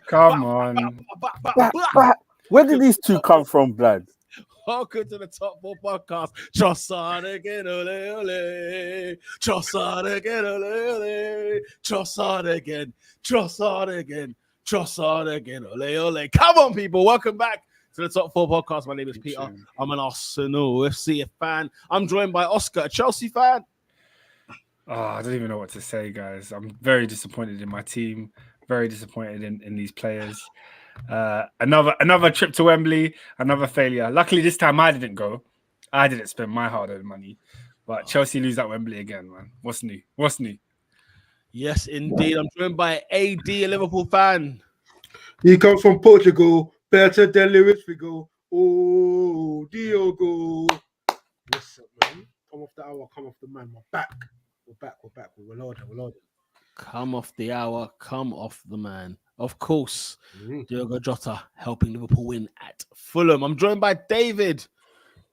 Come on. Where did these two come from, blood? Welcome to the Top 4 podcast. Trossard again, ole ole. Trossard again, ole ole. Trossard again. Trossard again. Trossard again, ole ole. Come on, people. Welcome back to the Top 4 podcast. My name is Peter. I'm an Arsenal FC fan. I'm joined by Oscar, a Chelsea fan. Oh, I don't even know what to say, guys. I'm very disappointed in my team. Very disappointed in these players. Another trip to Wembley, another failure. Luckily, this time I didn't go. I didn't spend my hard-earned money. But Chelsea lose at Wembley again, man. What's new? What's new? Yes, indeed. I'm joined by AD, a Liverpool fan. He comes from Portugal. Better than Luis Figo. Oh, Diogo. Listen, man. Come off the hour, come off the man. We're back. We're loaded. Come off the hour, come off the man. Of course, Diogo Jota helping Liverpool win at Fulham. I'm joined by David,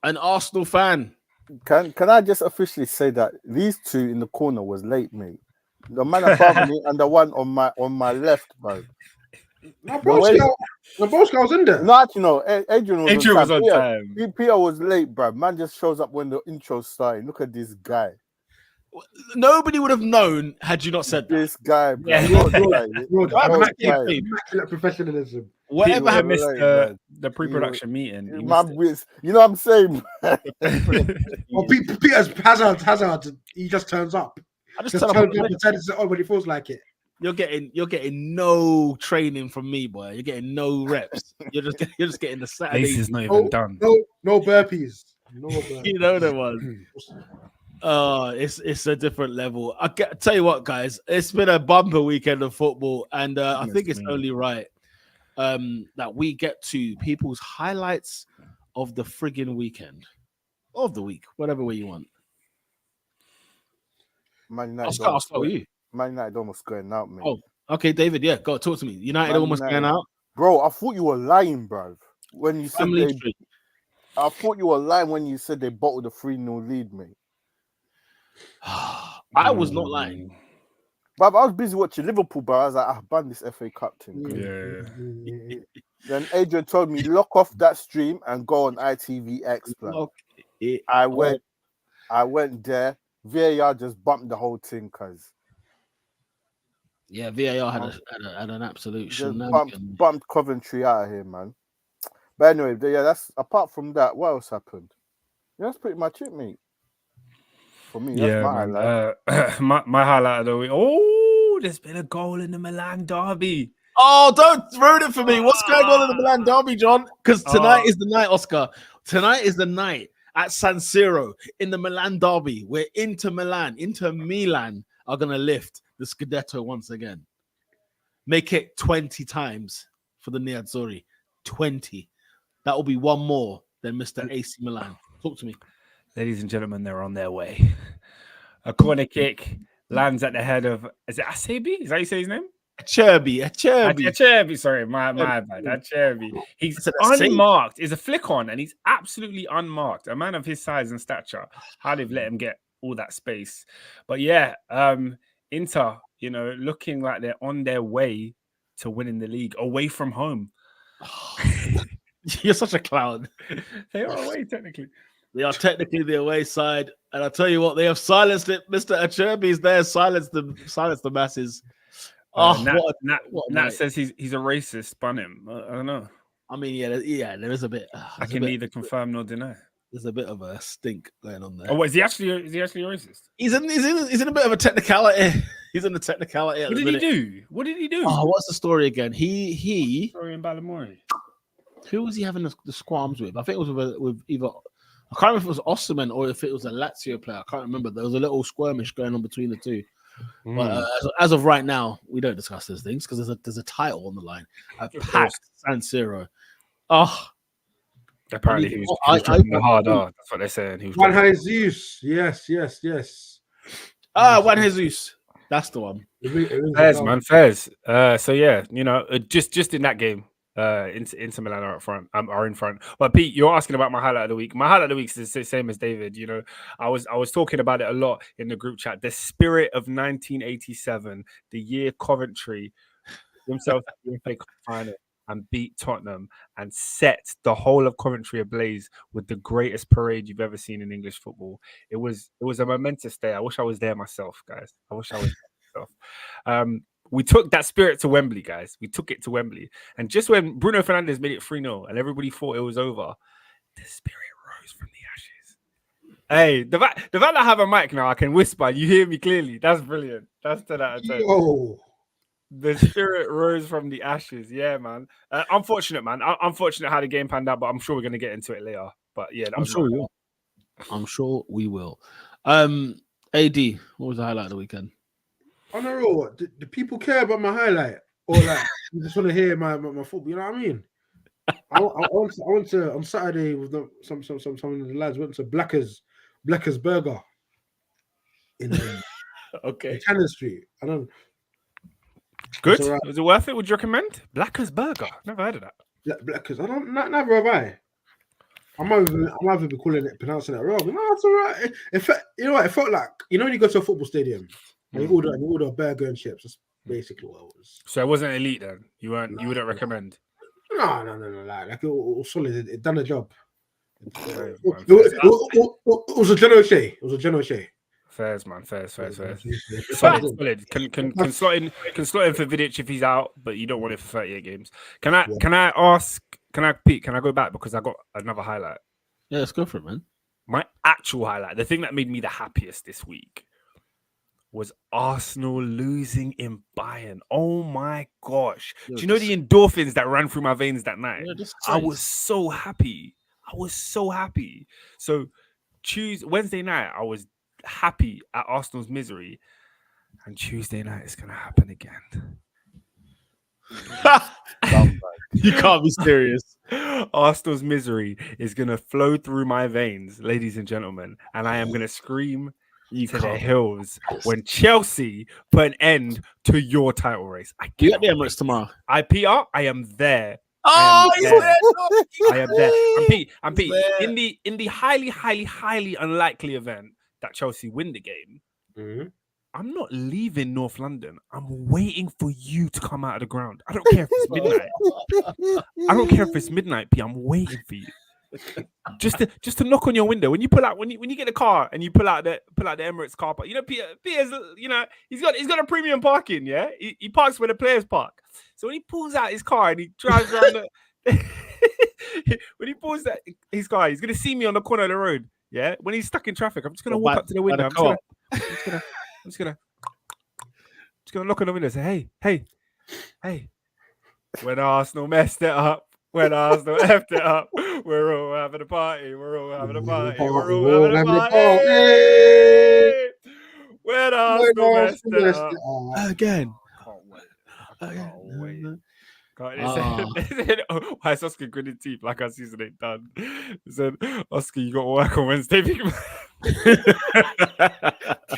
an Arsenal fan. Can I just officially say that these two in the corner was late, mate? The man above me and the one on my left, bro. Broska was in there. No, actually, no. Adrian was on time. Peter was late, bro. Man just shows up when the intro started. Look at this guy. Nobody would have known had you not said that. This guy, bro. Immaculate professionalism. Whatever I happened, missed the pre-production meeting. You know what I'm saying? Well, Peter's Hazard. He just turns up. I just Just turn turns up. up and turns it on when he feels like it. You're getting no training from me, boy. You're getting no reps. You're just getting the Saturday. This is not even done. No burpees. No burpees. You know the one. It's a different level. Tell you what, guys, it's been a bumper weekend of football, and I think it's only right that we get to people's highlights of the friggin' weekend, of the week, whatever way you want. Man United, I'll start with you. Man United almost going out, mate. Oh, okay, David. Yeah, go talk to me. United almost going out, bro. I thought you were lying, bro. When you said I thought you were lying when you said they bottled a 3-0 lead, mate. I was not lying. But I was busy watching Liverpool, bro. I was like, ban this FA Cup thing. Yeah. Then Adrian told me, lock off that stream and go on ITVX. I went there. VAR just bumped the whole thing, cuz. Yeah, VAR had an absolute bumped Coventry out of here, man. But anyway, that's apart from that, what else happened? Yeah, that's pretty much it, mate. For me, that's my highlight. My highlight of the week. Oh, there's been a goal in the Milan derby. Oh, don't ruin it for me. What's going on in the Milan derby, John? Because tonight is the night, Oscar. Tonight is the night at San Siro in the Milan derby where Inter Milan are going to lift the Scudetto once again. Make it 20 times for the Nerazzurri. 20. That will be one more than Mr. AC Milan. Talk to me. Ladies and gentlemen, they're on their way. A corner kick lands at the head of... Is it Acerbi? Is that how you say his name? Acerbi. Sorry, my bad. Acerbi. He's unmarked. It's a flick on, and he's absolutely unmarked. A man of his size and stature. How they've let him get all that space. But yeah, Inter, looking like they're on their way to winning the league away from home. You're such a clown. They are away, technically. They are technically the away side, and I'll tell you what, they have silenced it. Mr. Acerbi's there, silenced the masses. Nat says he's a racist. Bun him. I don't know. I mean, yeah, there is a bit. I can neither confirm nor deny. There's a bit of a stink going on there. Oh, is he actually a racist? He's in a bit of a technicality. He's in the technicality. What did he do? Oh, what's the story again? He story in Ballamore. Who was he having the squarms with? I think it was with either. I can't remember if it was Osterman or if it was a Lazio player. I can't remember. There was a little skirmish going on between the two. But as of right now, we don't discuss those things because there's a title on the line. A packed San Siro. Oh, apparently he was dropping the hard R. That's what they're saying. Juan Jesus. Yes. Juan Jesus. That's the one. Fairs, man. Fairs. So yeah, just in that game, Inter Milan are up front. Are in front. But Pete, you're asking about my highlight of the week. My highlight of the week is the same as David. You know, I was talking about it a lot in the group chat. The spirit of 1987, the year Coventry themselves at the FA Cup final and beat Tottenham and set the whole of Coventry ablaze with the greatest parade you've ever seen in English football. It was a momentous day. I wish I was there myself, guys. I wish I was there myself. We took that spirit to Wembley, guys. We took it to Wembley. And just when Bruno Fernandes made it 3-0 and everybody thought it was over, the spirit rose from the ashes. Hey, the fact that I have a mic now, I can whisper. You hear me clearly. That's brilliant. That's 10 out of 10. Yo. The spirit rose from the ashes. Yeah, man. Unfortunate, man. Unfortunate how the game panned out, but I'm sure we're going to get into it later. But yeah, I'm sure we will. I'm sure we will. AD, what was the highlight of the weekend? On the road, do people care about my highlight, or like you just want to hear my football? You know what I mean? I went to on Saturday with some of the lads. Went to Blackers Burger in okay, in Cannon Street. I don't. Good. Right. Was it worth it? Would you recommend Blackers Burger? Never heard of that. Blackers. I don't. Never have I. I might be pronouncing it wrong. No, it's all right. You know what? It felt like, you know, when you go to a football stadium. And you order a burger and chips. That's basically what it was. So it wasn't elite then. You wouldn't recommend. No. Like it was solid. It done the job. It was a John O'Shea. It was a John O'Shea. Fairs, man. Fairs. Solid. Can slot in for Vidic if he's out, but you don't want it for 38 games. Can I go back because I got another highlight? Yeah, let's go for it, man. My actual highlight, the thing that made me the happiest this week, was Arsenal losing in Bayern. Oh my gosh. Do you know the endorphins that ran through my veins that night? I was so happy. So Wednesday night, I was happy at Arsenal's misery. And Tuesday night, it's going to happen again. You can't be serious. Arsenal's misery is going to flow through my veins, ladies and gentlemen. And I am going to scream to the hills when Chelsea put an end to your title race. You at the Emirates tomorrow? I am there. Oh, he's there. I am there. I'm Pete. In the highly unlikely event that Chelsea win the game, I'm not leaving North London. I'm waiting for you to come out of the ground. I don't care if it's midnight. Pete. I'm waiting for you. just to knock on your window when you get the car and you pull out the Emirates car park. You know, Peter's, you know, he's got a premium parking. Yeah, he parks where the players park. So when he pulls out his car and he drives around when he pulls out his car, he's gonna see me on the corner of the road. Yeah, when he's stuck in traffic, I'm just gonna walk up to the window. I'm just gonna knock on the window and say, hey. When Arsenal messed it up. When Arsenal effed it up, we're all having a party. When Arsenal messed it up. Again. I can't wait. Why is Oscar gritted teeth like our season ain't done? He said, Oscar, you got to work on Wednesday.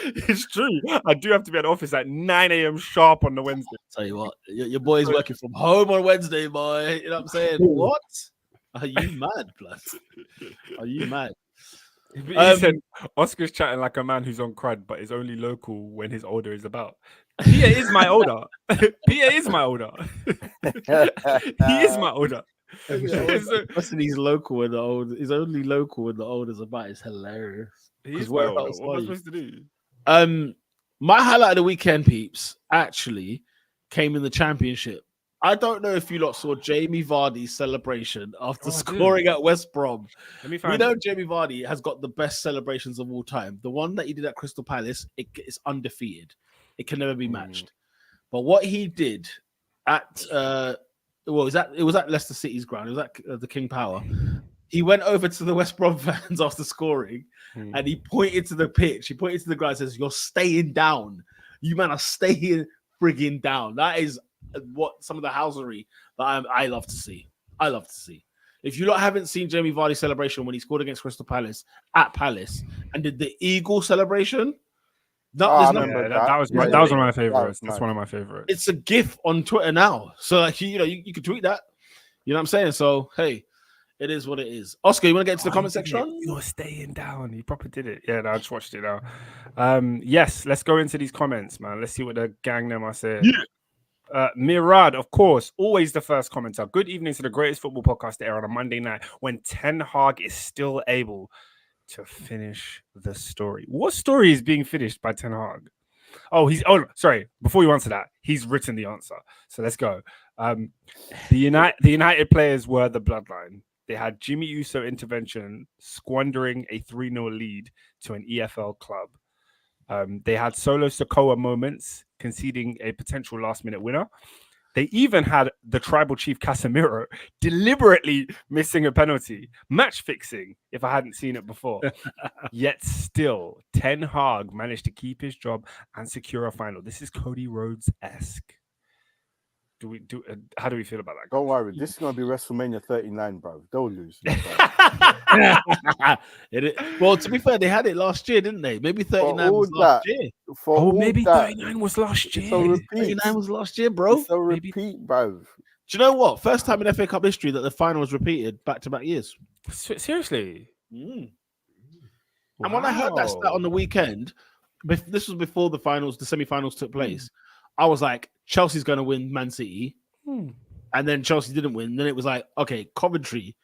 It's true. I do have to be at the office at 9 a.m. sharp on the Wednesday. Tell you what, your boy's working from home on Wednesday, boy. You know what I'm saying? What? Are you mad, plus? Are you mad? He said, Oscar's chatting like a man who's on crud, but is only local when his order is about. Pia is my older. He is my older. Listen, he's local when the old. He's only local when the old is about. It's hilarious. He's what am I supposed to do? My highlight of the weekend, peeps, actually came in the championship. I don't know if you lot saw Jamie Vardy's celebration after scoring at West Brom. We know Jamie Vardy has got the best celebrations of all time. The one that he did at Crystal Palace, it's undefeated. It can never be matched. But what he did at it was at Leicester City's ground. It was at the King Power. He went over to the West Brom fans after scoring, and he pointed to the pitch. He pointed to the ground and says, "You're staying down. You man are staying frigging down." That is what some of the housery that I love to see. I love to see. If you lot haven't seen Jamie Vardy's celebration when he scored against Crystal Palace at Palace and did the Eagle celebration, that was one of my favorites. That's one of my favorites. It's a GIF on Twitter now, so like you can tweet that. You know what I'm saying? So, hey, it is what it is. Oscar, you want to get into the comment he did section? it. You're staying down. He proper did it. Yeah, no, I just watched it now. Yes, let's go into these comments, man. Let's see what the gang them are saying. Yeah. Mirad, of course, always the first commenter. Good evening to the greatest football podcast there on a Monday night when Ten Hag is still able to finish the story. What story is being finished by Ten Hag? Sorry. Before you answer that, he's written the answer. So let's go. The United players were the bloodline. They had Jimmy Uso intervention, squandering a 3-0 lead to an EFL club. They had Solo Sokoa moments, conceding a potential last-minute winner. They even had the tribal chief Casemiro deliberately missing a penalty, match fixing, if I hadn't seen it before. Yet still, Ten Hag managed to keep his job and secure a final. This is Cody Rhodes-esque. How do we feel about that? Don't worry, this is gonna be WrestleMania 39, bro. They'll lose. Well, to be fair, they had it last year, didn't they? Maybe 39 was last year. Maybe 39 was last year. 39 was last year, bro. It's a repeat, bro. Do you know what? First time in FA Cup history that the final was repeated back-to-back years. Seriously? And when I heard that stat on the weekend, this was before the semi-finals took place. I was like, Chelsea's going to win Man City. And then Chelsea didn't win. Then it was like, okay, Coventry,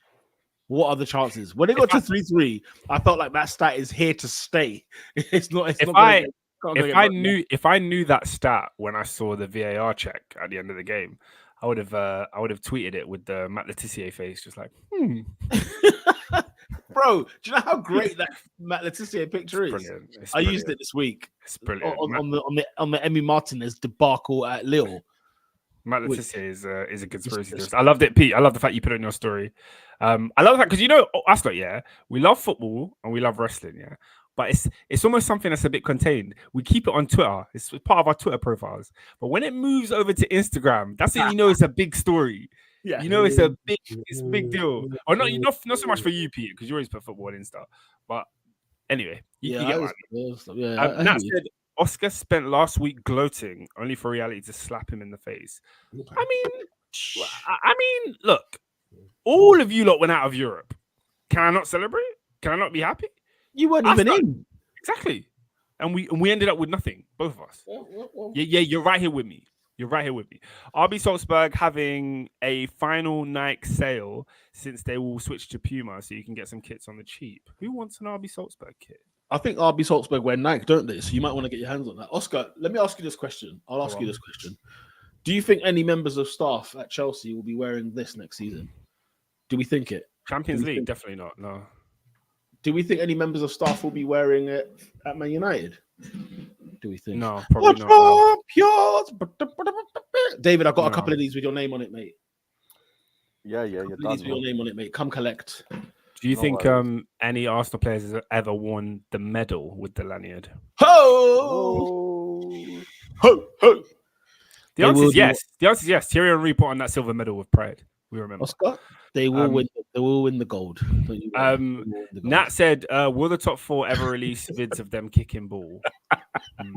what are the chances? When it got to 3-3, I felt like that stat is here to stay. If I knew that stat when I saw the VAR check at the end of the game, I would have tweeted it with the Matt Letizia face, just like, Bro, do you know how great that Matt Letizia picture is? Brilliant. I used it this week. It's brilliant. On the Emmy Martinez debacle at Lille. Matt Letizia is a conspiracy theorist. I loved it, Pete. I love the fact you put it in your story. I love the fact because us lot, yeah, we love football and we love wrestling, yeah. But it's almost something that's a bit contained. We keep it on Twitter. It's part of our Twitter profiles. But when it moves over to Instagram, that's it. It's a big story. Yeah, it's a big deal. Or not so much for you, Pete, because you always put football in stuff. But anyway, you get what I mean. Nat said Oscar spent last week gloating, only for reality to slap him in the face. Okay. I mean, look, all of you lot went out of Europe. Can I not celebrate? Can I not be happy? You weren't even in. Exactly. And we ended up with nothing, both of us. Yeah, you're right here with me. RB Salzburg having a final Nike sale since they will switch to Puma, so you can get some kits on the cheap. Who wants an RB Salzburg kit? I think RB Salzburg wear Nike, don't they? So you might want to get your hands on that. Oscar, let me ask you this question. Do you think any members of staff at Chelsea will be wearing this next season? Do we think it? Champions League? Definitely not, no. Do we think any members of staff will be wearing it at Man United? Do we think? No, probably not. David, I've got a couple of these with your name on it, mate. Yeah, you're done. With your name on it, mate. Come collect. Do you think any Arsenal players has ever won the medal with the lanyard? Ho! The answer is yes. Thierry Henry put on that silver medal with pride. We remember. Oscar, they will win. They will win the gold. Nat said, "Will the top four ever release vids of them kicking ball?"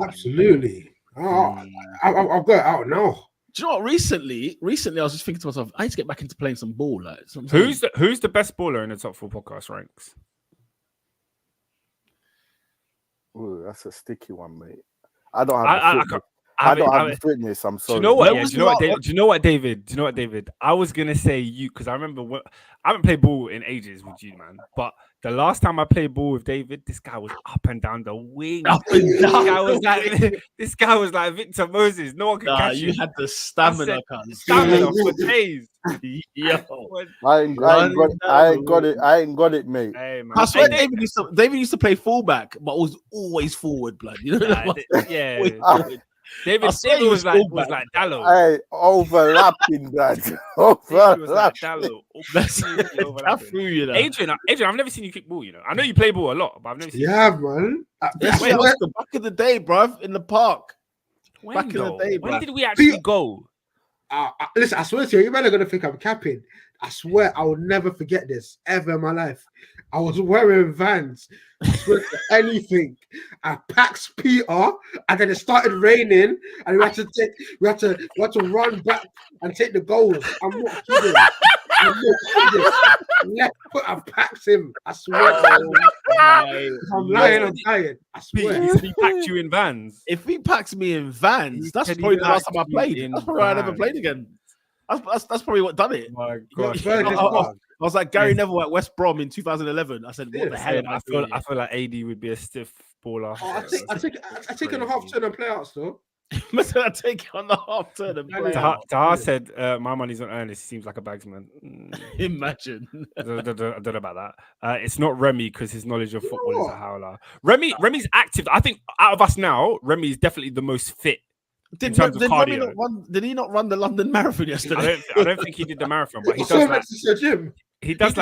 Absolutely. I've got it out now. Do you know what? Recently, I was just thinking to myself, I need to get back into playing some ball. Like, who's the best baller in the top four podcast ranks? Ooh, that's a sticky one, mate. I don't have the fitness. I'm sorry. Do you know what, David? I was gonna say you because I remember I haven't played ball in ages with you, man. But the last time I played ball with David, this guy was up and down the wing. This guy was like Victor Moses. No one could catch you. You had the stamina, for days. Yo, I ain't got it, mate. Hey, man. I swear, David used to play fullback, but was always forward, blood. You know, David was like Dallo. Hey, overlapping, blood. Overlapping. I threw you there. Adrian, I've never seen you kick ball. I know you play ball a lot, but I've never seen. Yeah, man. Back in the day, bruv, in the park. Back in the day, bruv. When did we actually go? Listen, I swear to you, man are gonna think I'm capping. I swear I will never forget this ever in my life. I was wearing Vans. I swear to anything. I packed Peter, and then it started raining, and we had to run back and take the goals. I'm not kidding. Left foot, I've packed him. I swear. I'm lying. I swear. He said he packed you in Vans. If he packs me in Vans, that's said he probably the last time I packed you played. in That's probably why I never Vans. played again. That's probably what done it. Oh my gosh. I was like Gary Neville at West Brom in 2011. I said, "What the hell?" I feel like AD would be a stiff baller. I take on a half turn and play out still. I take it on the half turn and play. Tahar said, "My money's on Ernest. He seems like a bagsman." Imagine. I don't know about that. It's not Remy because his knowledge of football is a howler. Remy's active. I think out of us now, Remy is definitely the most fit. Did he not run the London Marathon yesterday? I don't think he did the marathon, but he does like 10k. He does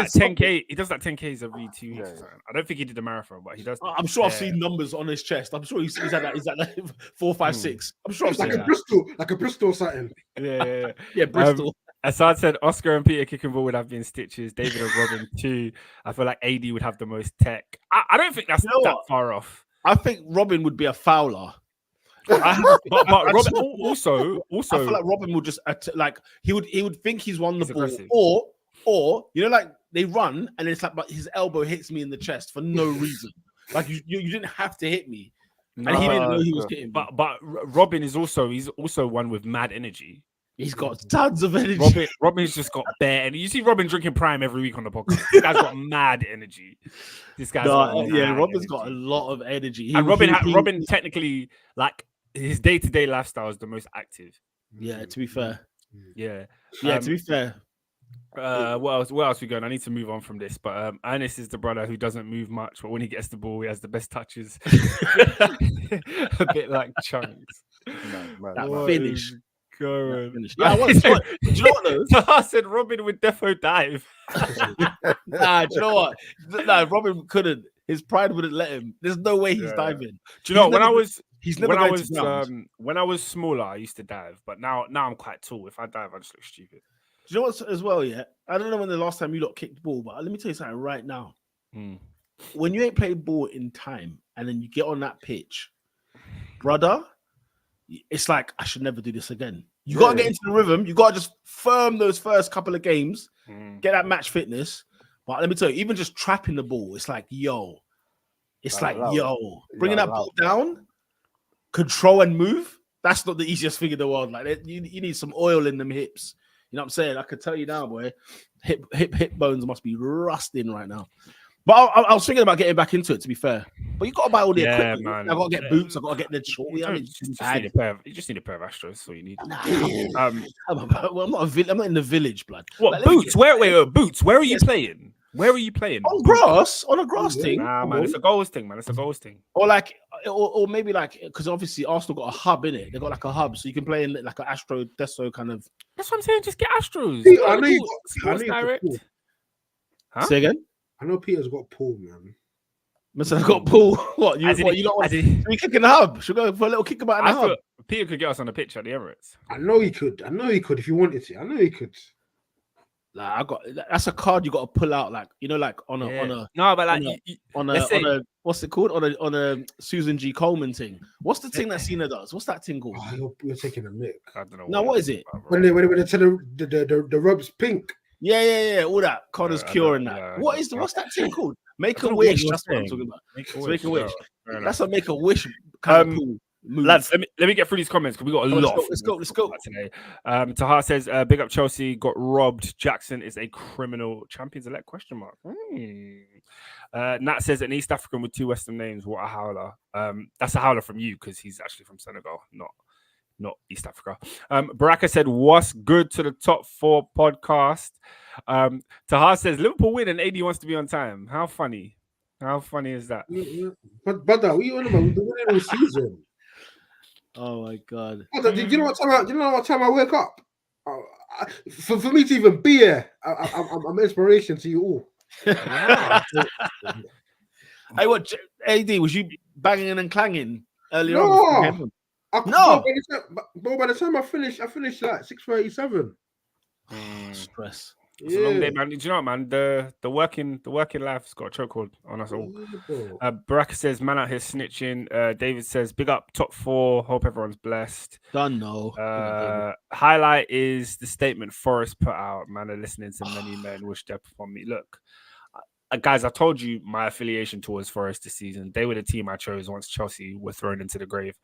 like 10ks every 2 weeks. Yeah. I don't think he did the marathon, but he does. I'm sure I've seen numbers on his chest. I'm sure he's at that. He's at like 4, 5, 6. I'm sure I've seen that. Like a Bristol something. Yeah, Bristol. Assad said Oscar and Peter kicking ball would have been stitches. David and Robin too. I feel like AD would have the most tech. I don't think that's that far off. I think Robin would be a fouler. But Robin also, I feel like Robin would just he would think he's won the ball, aggressive. or like they run and it's like, but his elbow hits me in the chest for no reason. Like you didn't have to hit me, and he didn't know he was hitting me. But Robin is also one with mad energy. He's got tons of energy. Robin's just got bare, and you see Robin drinking Prime every week on the podcast. This guy's got mad energy. Robin's got a lot of energy. And Robin technically, like, his day-to-day lifestyle is the most active. Yeah, to be fair. Yeah. To be fair. What else we going? I need to move on from this. But Ernest is the brother who doesn't move much, but when he gets the ball, he has the best touches. A bit like Chunks. That finish. God. Yeah, do you know what though? I said Robin would defo dive. Nah, do you know what? Nah, Robin couldn't. His pride wouldn't let him. There's no way he's diving. Do you know when I was smaller, I used to dive, but now I'm quite tall. If I dive, I just look stupid. Do you know what as well? Yeah, I don't know when the last time you lot kicked the ball, but let me tell you something right now. When you ain't played ball in time and then you get on that pitch, brother, it's like I should never do this again. You gotta get into the rhythm. You gotta just firm those first couple of games, get that match fitness. But let me tell you, even just trapping the ball, it's like bringing that ball down, control and move. That's not the easiest thing in the world. Like you need some oil in them hips. You know what I'm saying? I could tell you now, boy, hip bones must be rusting right now. But I was thinking about getting back into it, to be fair. But you got to buy all the equipment. Man. I got to get boots. I got to get the short. You just need a pair of Astros. That's all you need. Well, I'm not in the village, blood. What like, boots? Wait, boots. Where are you playing? Where are you playing? On grass? On a grass thing? Nah, man, it's a goals thing, man. It's a goals thing. Or like, or maybe like, because obviously Arsenal got a hub in it. They got like a hub, so you can play in like an Astro Deso kind of. That's what I'm saying. Just get Astros. I know you got Direct. Huh? Say again. I know Peter's got Paul, man. Must have got Paul. What you don't want? We kicking the hub. Should we go for a little kick about the hub? Peter could get us on the pitch at the Emirates. I know he could if he wanted to. I know he could. Like that's a card you got to pull out, like like on a what's it called on a Susan G. Coleman thing. What's the thing that Cena does? What's that thing called? Oh, you're taking a mick. I don't know. No, what is it? When they tell the robes pink. Yeah, all that Connor's cure and that. Yeah, what's that thing called? Make a wish. That's what I'm talking about. Make a wish. That's a make a wish kind of cool. Lads, let me get through these comments because we got a lot. Let's go today. Tahar says, "Big up Chelsea, got robbed. Jackson is a criminal. Champions elect? ? Nat says an East African with 2 Western names. What a howler! That's a howler from you because he's actually from Senegal, not East Africa. Baraka said, "What's good to the top 4 podcast?" Tahar says, "Liverpool win and AD wants to be on time. How funny? How funny is that?" But what you on about? We're winning all season. Oh my god! Do you know what time I wake up? For me to even be here, I'm inspiration to you all. Hey, what AD was you banging and clanging earlier on? No. By the time I finished like 6:37. Stress. It's a long day, man. Do you know what, man? The working life's got a chokehold on us all. Baraka says, man out here snitching. David says, big up top 4. Hope everyone's blessed. Done, no. Highlight is the statement Forrest put out. Man, are listening to many men wish death upon me. Look, guys, I told you my affiliation towards Forest this season. They were the team I chose once Chelsea were thrown into the grave.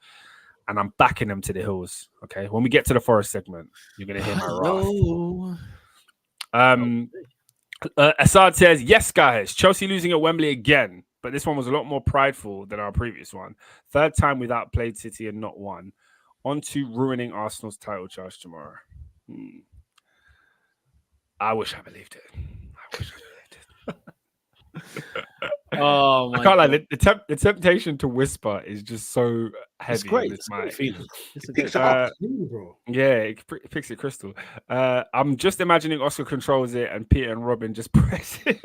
And I'm backing them to the hills. Okay. When we get to the Forest segment, you're going to hear my wrath. Assad says, yes, guys, Chelsea losing at Wembley again. But this one was a lot more prideful than our previous one. 3rd time without played City and not won. On to ruining Arsenal's title charge tomorrow. I wish I believed it. Oh my I can't God. lie. The temptation to whisper is just so heavy. It's great. This It's a great mic. feeling. It's a Picks great it up, bro. Yeah, it picks it crystal. I'm just imagining Oscar controls it and Peter and Robin just press it.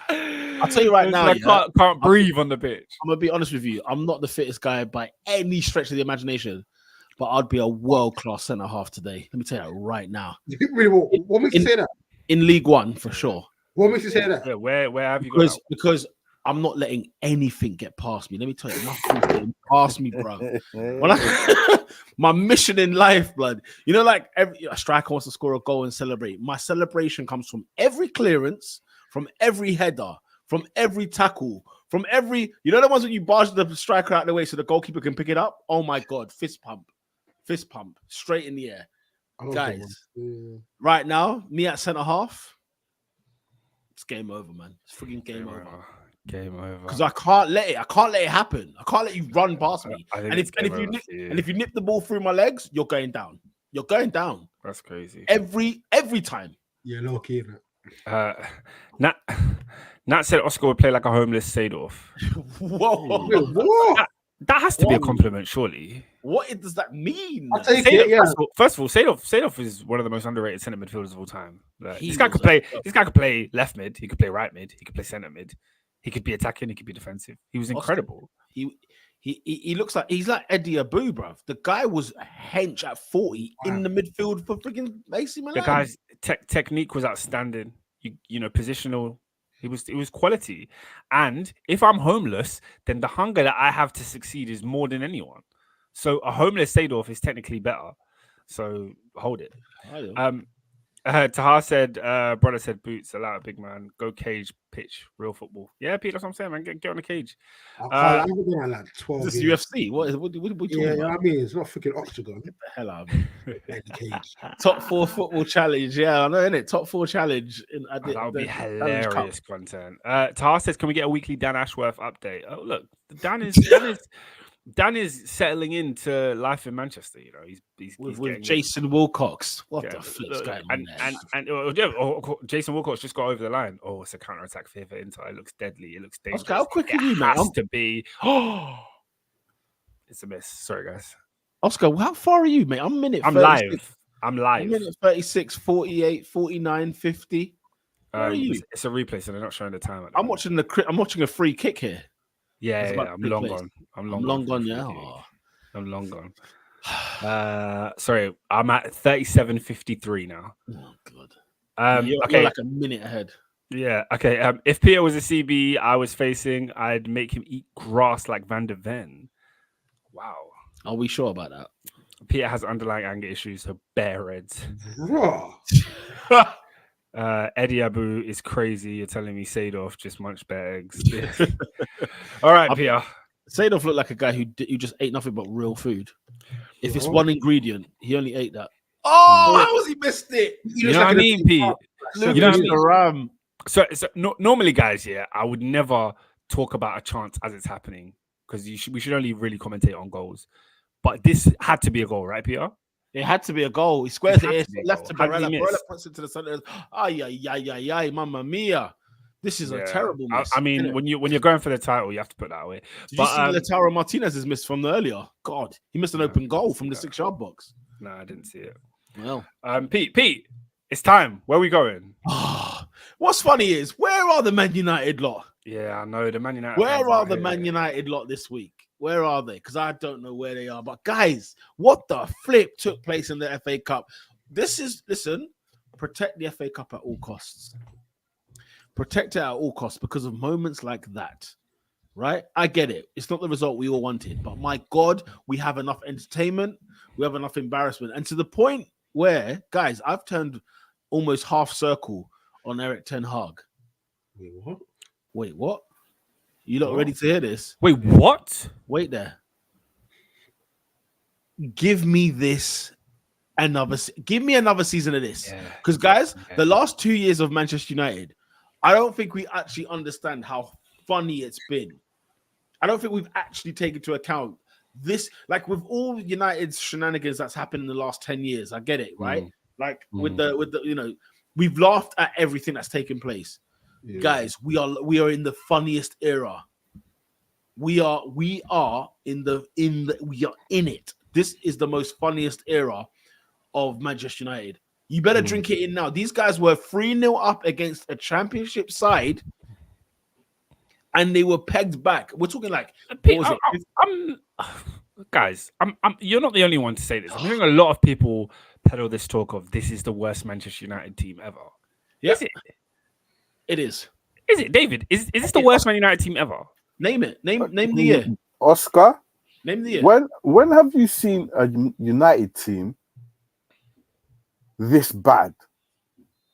I'll tell you right now, I can't breathe on the pitch. I'm gonna be honest with you. I'm not the fittest guy by any stretch of the imagination, but I'd be a world-class centre half today. Let me tell you that right now. What makes you say that? In League One, for sure. What makes you say that? Yeah, where have you got that? Because I'm not letting anything get past me. Let me tell you, nothing's getting past me, bro. My mission in life, blood. You know, like a striker wants to score a goal and celebrate. My celebration comes from every clearance, from every header, from every tackle, from every. You know the ones when you barge the striker out of the way so the goalkeeper can pick it up. Oh my God, fist pump, straight in the air, guys. Right now, me at centre half. It's game over, man. It's freaking game over. Game over. Because I can't let it happen. I can't let you run past me. And if you nip the ball through my legs, you're going down. You're going down. That's crazy. Every time. Yeah, low key, Nat said Oscar would play like a homeless Seedorf. Whoa. That has to be a compliment, surely. What does that mean? I'll take it, yeah. First of all, Seedorf is one of the most underrated centre midfielders of all time. Like, this guy could play left mid. He could play right mid. He could play centre mid. He could be attacking. He could be defensive. He was incredible. He looks like he's like Eddie Abu, bruv. The guy was hench at 40 in the midfield for freaking AC Milan. The guy's technique was outstanding. You know, positional. It was quality. And if I'm homeless, then the hunger that I have to succeed is more than anyone. So a homeless Seedorf is technically better. So hold it. Tahar said, brother said, boots, allow a big man, go cage, pitch, real football. Yeah, Pete, that's what I'm saying, man. Get on the cage. I've been on like 12 This years. UFC. What are you talking about? I mean, it's not freaking octagon. Get the hell out of it. Top 4 football challenge. Yeah, I know, innit? Top 4 challenge. That would be hilarious content. Tahar says, can we get a weekly Dan Ashworth update? Oh, look, Dan is settling into life in Manchester. You know, he's with Jason Wilcox. What the flip's going on there? Jason Wilcox just got over the line. Oh, it's a counter-attack for Inter. It looks deadly. It looks dangerous. Oscar, how quick are you, it man? has to be. Oh, it's a miss. Sorry, guys. Oscar, how far are you, mate? I'm minute. I'm 36. live. Minute 36, 48, 49, 50. Where are you? It's a replay, so they're not showing the time. I'm watching a free kick here. Yeah, I'm long gone. I'm long gone. Yeah, I'm long gone. Sorry, I'm at 37:53 now. Oh god. You're like a minute ahead. Yeah. Okay. If Peter was a CB I was facing, I'd make him eat grass like Van der Ven. Wow. Are we sure about that? Peter has underlying anger issues, so bare reds. Eddie Abu is crazy. You're telling me Seedorf just munched bare eggs. All right, Peter. Seedorf looked like a guy who just ate nothing but real food. If it's one ingredient, he only ate that. Oh, how was he missed it? You know what I mean, Pete? You know what I mean? So normally, guys, I would never talk about a chance as it's happening because we should only really commentate on goals. But this had to be a goal, right, Peter? It had to be a goal. He squares it left to Barella. Barella puts it to the center. Ay, mamma mia. This is a terrible miss. I mean, when you're going for the title, you have to put that away. Did you see Lautaro Martinez's miss from earlier? God, he missed an open goal from the 6-yard box. No, I didn't see it. Well, Pete, it's time. Where are we going? What's funny is, where are the Man United lot? Yeah, I know the Man United. Where are the Man United lot this week? Where are they? Because I don't know where they are. But guys, what the flip took place in the FA Cup? Listen, protect the FA Cup at all costs. Protect it at all costs because of moments like that. Right? I get it. It's not the result we all wanted, but my God, we have enough entertainment. We have enough embarrassment. And to the point where, guys, I've turned almost half circle on Eric Ten Hag. Wait, what? You lot ready to hear this? Wait, what? Wait there. Give me this give me another season of this. Because, guys, the last 2 years of Manchester United, I don't think we actually understand how funny it's been. I don't think we've actually taken into account this, like with all United's shenanigans that's happened in the last 10 years. I get it, right? With the we've laughed at everything that's taken place. Yeah. Guys, we are in the funniest era. We are in it. This is the most funniest era of Manchester United. You better drink it in now. These guys were 3-0 up against a championship side, and they were pegged back. We're talking like, guys, you're not the only one to say this. I'm hearing a lot of people peddle this talk of this is the worst Manchester United team ever. Yeah, is it? It is. Is it, David? Is this the worst Man United team ever? Name it. Name the year. Oscar. Name the year. When have you seen a United team this bad?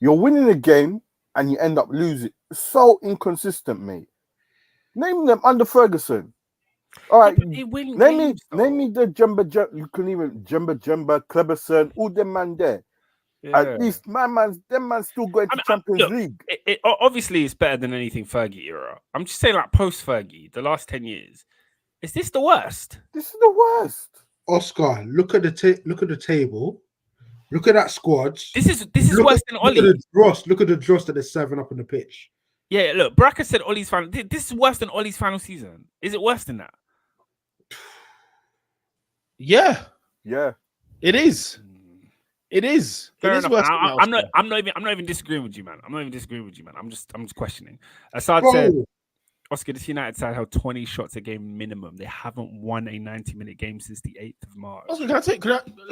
You're winning a game and you end up losing. So inconsistent, mate. Name them under Ferguson. All right, name me the Jumba. You can even Jumba, Cleberson, all them man there. Yeah. At least them man still going to Champions League. It obviously it's better than anything Fergie era. I'm just saying, like post Fergie, the last 10 years. Is this the worst? This is the worst. Oscar, look at the table. Look at that squad. This is worse than Oli. Look at the dross that they're serving up on the pitch. Yeah, look, Bracker said Ollie's final. This is worse than Ollie's final season. Is it worse than that? Yeah, it is. It is. Fair it is enough. worse. I'm not even disagreeing with you, man. I'm just questioning. Assad said, Oscar, this United side held 20 shots a game minimum. They haven't won a 90-minute game since the 8th of March. Oscar,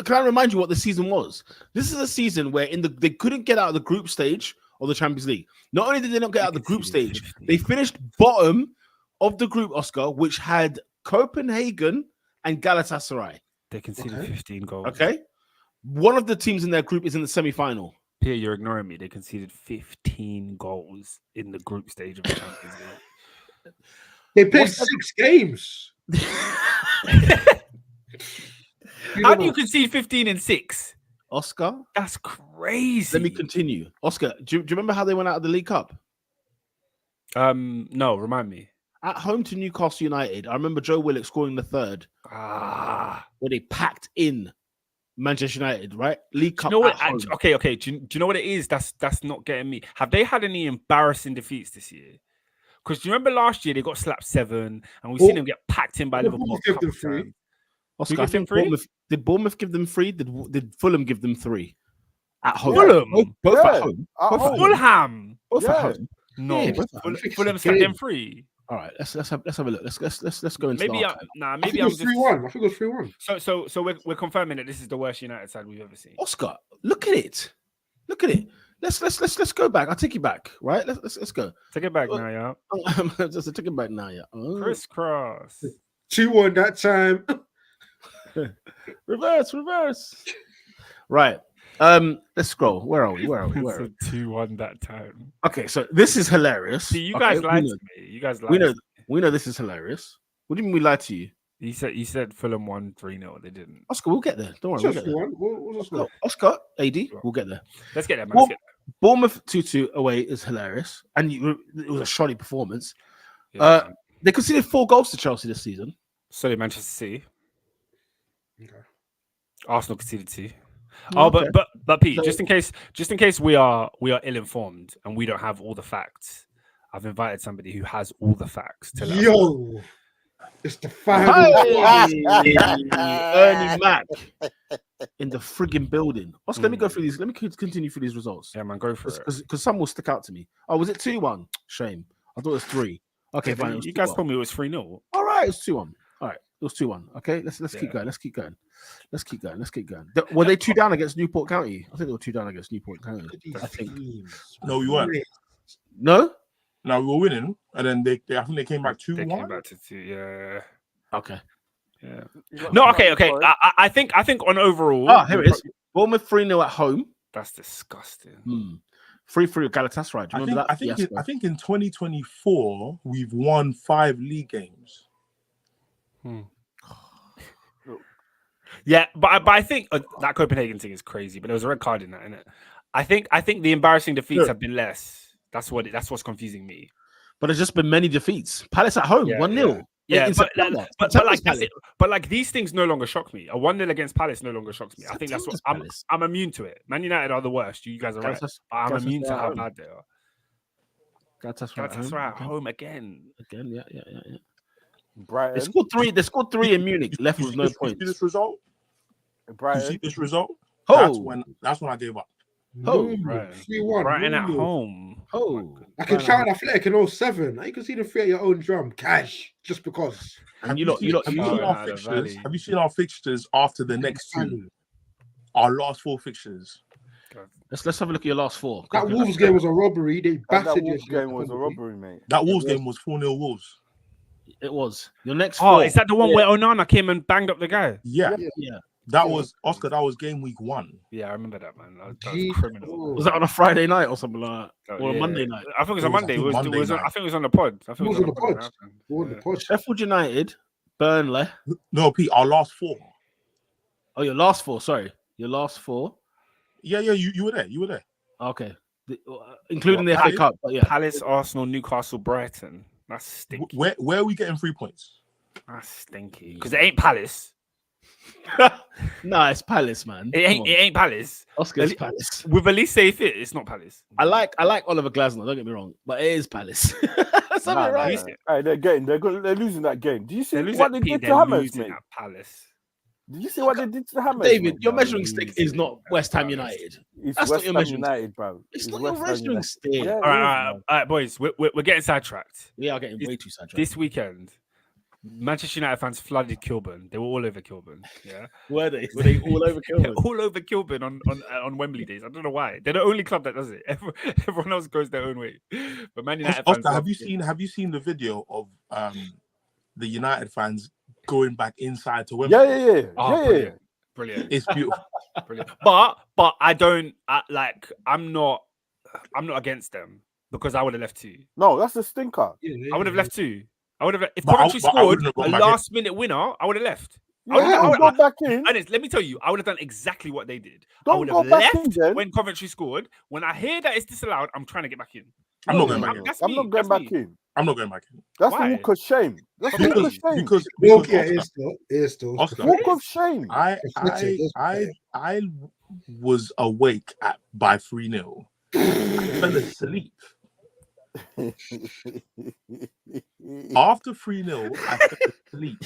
can I remind you what the season was? This is a season where they couldn't get out of the group stage of the Champions League. Not only did they not get out of the group stage, 50. They finished bottom of the group, Oscar, which had Copenhagen and Galatasaray. They conceded 15 goals. Okay. One of the teams in their group is in the semi-final. Pierre, you're ignoring me. They conceded 15 goals in the group stage of the Champions League. They played 6 games. How do you concede 15 in 6? Oscar? That's crazy. Let me continue. Oscar, do you remember how they went out of the League Cup? No, remind me. At home to Newcastle United, I remember Joe Willock scoring the third. Where they packed in Manchester United, right? League Cup. Do you know what, okay. Do you know what it is? That's not getting me. Have they had any embarrassing defeats this year? Because do you remember last year they got slapped 7, and we've seen them get packed in by Liverpool. Oscar, I think did Bournemouth give them 3? Did Fulham give them 3 at home? Fulham, both at home. Fulham, both at home. No, Fulham slapped them 3. All right, let's have a look. Let's go into maybe maybe I'm just 3-1. I think it was 3-1. So we're confirming that this is the worst United side we've ever seen. Oscar, look at it. Let's go back. I'll take you back. Right? Let's go. Take it back now, yeah. Just take it back now, yeah. Crisscross. 2-1 that time. Reverse. Right. Let's scroll. Where are we? 2-1 that time. Okay, so this is hilarious. See, you guys lied to me. You guys lied. We know this is hilarious. What do you mean we lied to you? You said Fulham won 3-0. They didn't. Oscar, we'll get there. Don't worry. We'll get there. Oscar, AD, we'll get there. Let's get there, man. Bournemouth 2-2 away is hilarious, and it was a shoddy performance. Yeah, they conceded 4 goals to Chelsea this season. So did Manchester City. Okay. Arsenal conceded 2. Oh, okay. but Pete, just in case we are ill-informed and we don't have all the facts, I've invited somebody who has all the facts to let us. It's the final. Ernie Mac in the frigging building. Oscar, let me go through these. Let me continue through these results. Yeah, man, go for it. Because some will stick out to me. Oh, was it 2-1? Shame. I thought it was 3. Okay, fine. You guys told me it was 3-0. All right, it's 2-1. All right. It was 2-1. Okay, let's keep going. Let's keep going. Were they 2 down against Newport County? I think they were 2 down against Newport County. I think. No, we weren't. No, we were winning, and then I think they came back 2-1. They came back to 2. Yeah. Okay. Yeah. No. Okay. I think on overall. Oh, here it is. Bournemouth 3-0 at home. That's disgusting. 3-3 Galatasaray. Do you remember that? I think in 2024 we've won 5 league games. Yeah, but I think that Copenhagen thing is crazy. But there was a red card in that, innit? I think the embarrassing defeats have been less. That's what's confusing me. But there's just been many defeats. Palace at home, 1-0. Yeah, but like these things no longer shock me. A 1-0 against Palace no longer shocks me. I think that's what I'm immune to it. Man United are the worst. You guys are right. But I'm immune to how bad they are. Galatasaray at home again. Yeah. Brighton. They scored 3 in Munich. Left with no points. You see this result? Brighton. You see this result? Oh, That's when I gave up. Brighton. 3-1. Brighton at home. I can shout Athletic in 07. You can see the free at your own drum. Cash. Just because. Have you seen our fixtures after the next 2? Our last 4 fixtures. Let's have a look at your last 4. That Wolves game was a robbery. They battered that Wolves game was a robbery, mate. That Wolves game was 4-0 Wolves. It was. Your next 4. Oh, is that the one where Onana came and banged up the guy? Yeah. That was Oscar. That was game week 1. Yeah, I remember that, man. That was criminal. Was that on a Friday night or something like that? Or a Monday night? I think it was a Monday. I think it was on the pod. It was on the pod. Sheffield United, Burnley. No, Pete, our last 4. Oh, your last 4. Sorry. Your last 4. Yeah. You were there. You were there. Okay. Including the FA Cup. But yeah. Palace, Arsenal, Newcastle, Brighton. That's stinky. Where are we getting 3 points? That's stinky. Because it ain't Palace. No, it's Palace, man. It ain't Palace. Oscar's Palace. With Elise safe it, it's not Palace. I like Oliver Glasner, don't get me wrong, but it is Palace. Something right. Hey, they're losing that game. Do you see what they did to Hammers, mate? Palace. Did you see what they did to Hammers? David, mate? your measuring stick is not West Ham United. It's That's West not your Ham measuring United, bro. It's not your measuring stick. Yeah, All right, boys. We're getting sidetracked. We are getting way too sidetracked. This weekend, Manchester United fans flooded Kilburn. They were all over Kilburn. Yeah, Were they all over Kilburn? all over Kilburn on Wembley days. I don't know why. They're the only club that does it. Everyone else goes their own way. But Man United fans. Oscar, have you seen the video of the United fans going back inside to Wembley? Yeah. Brilliant. It's beautiful. Brilliant. But I'm not against them because I would have left 2. No, that's a stinker. I would have left 2. If Coventry scored a last-minute winner, I would have left. Go back in. And let me tell you, I would have done exactly what they did. Don't I would go have back left in, then. when Coventry scored. When I hear that it's disallowed, I'm trying to get back in. I'm not going back in. I'm not going back in. I'm not going back in. That's Why? a walk of shame. That's a walk of shame. Because It is still. Oscar, Walk of shame. I was awake by 3-0. I fell asleep. After 3-0, I fell asleep.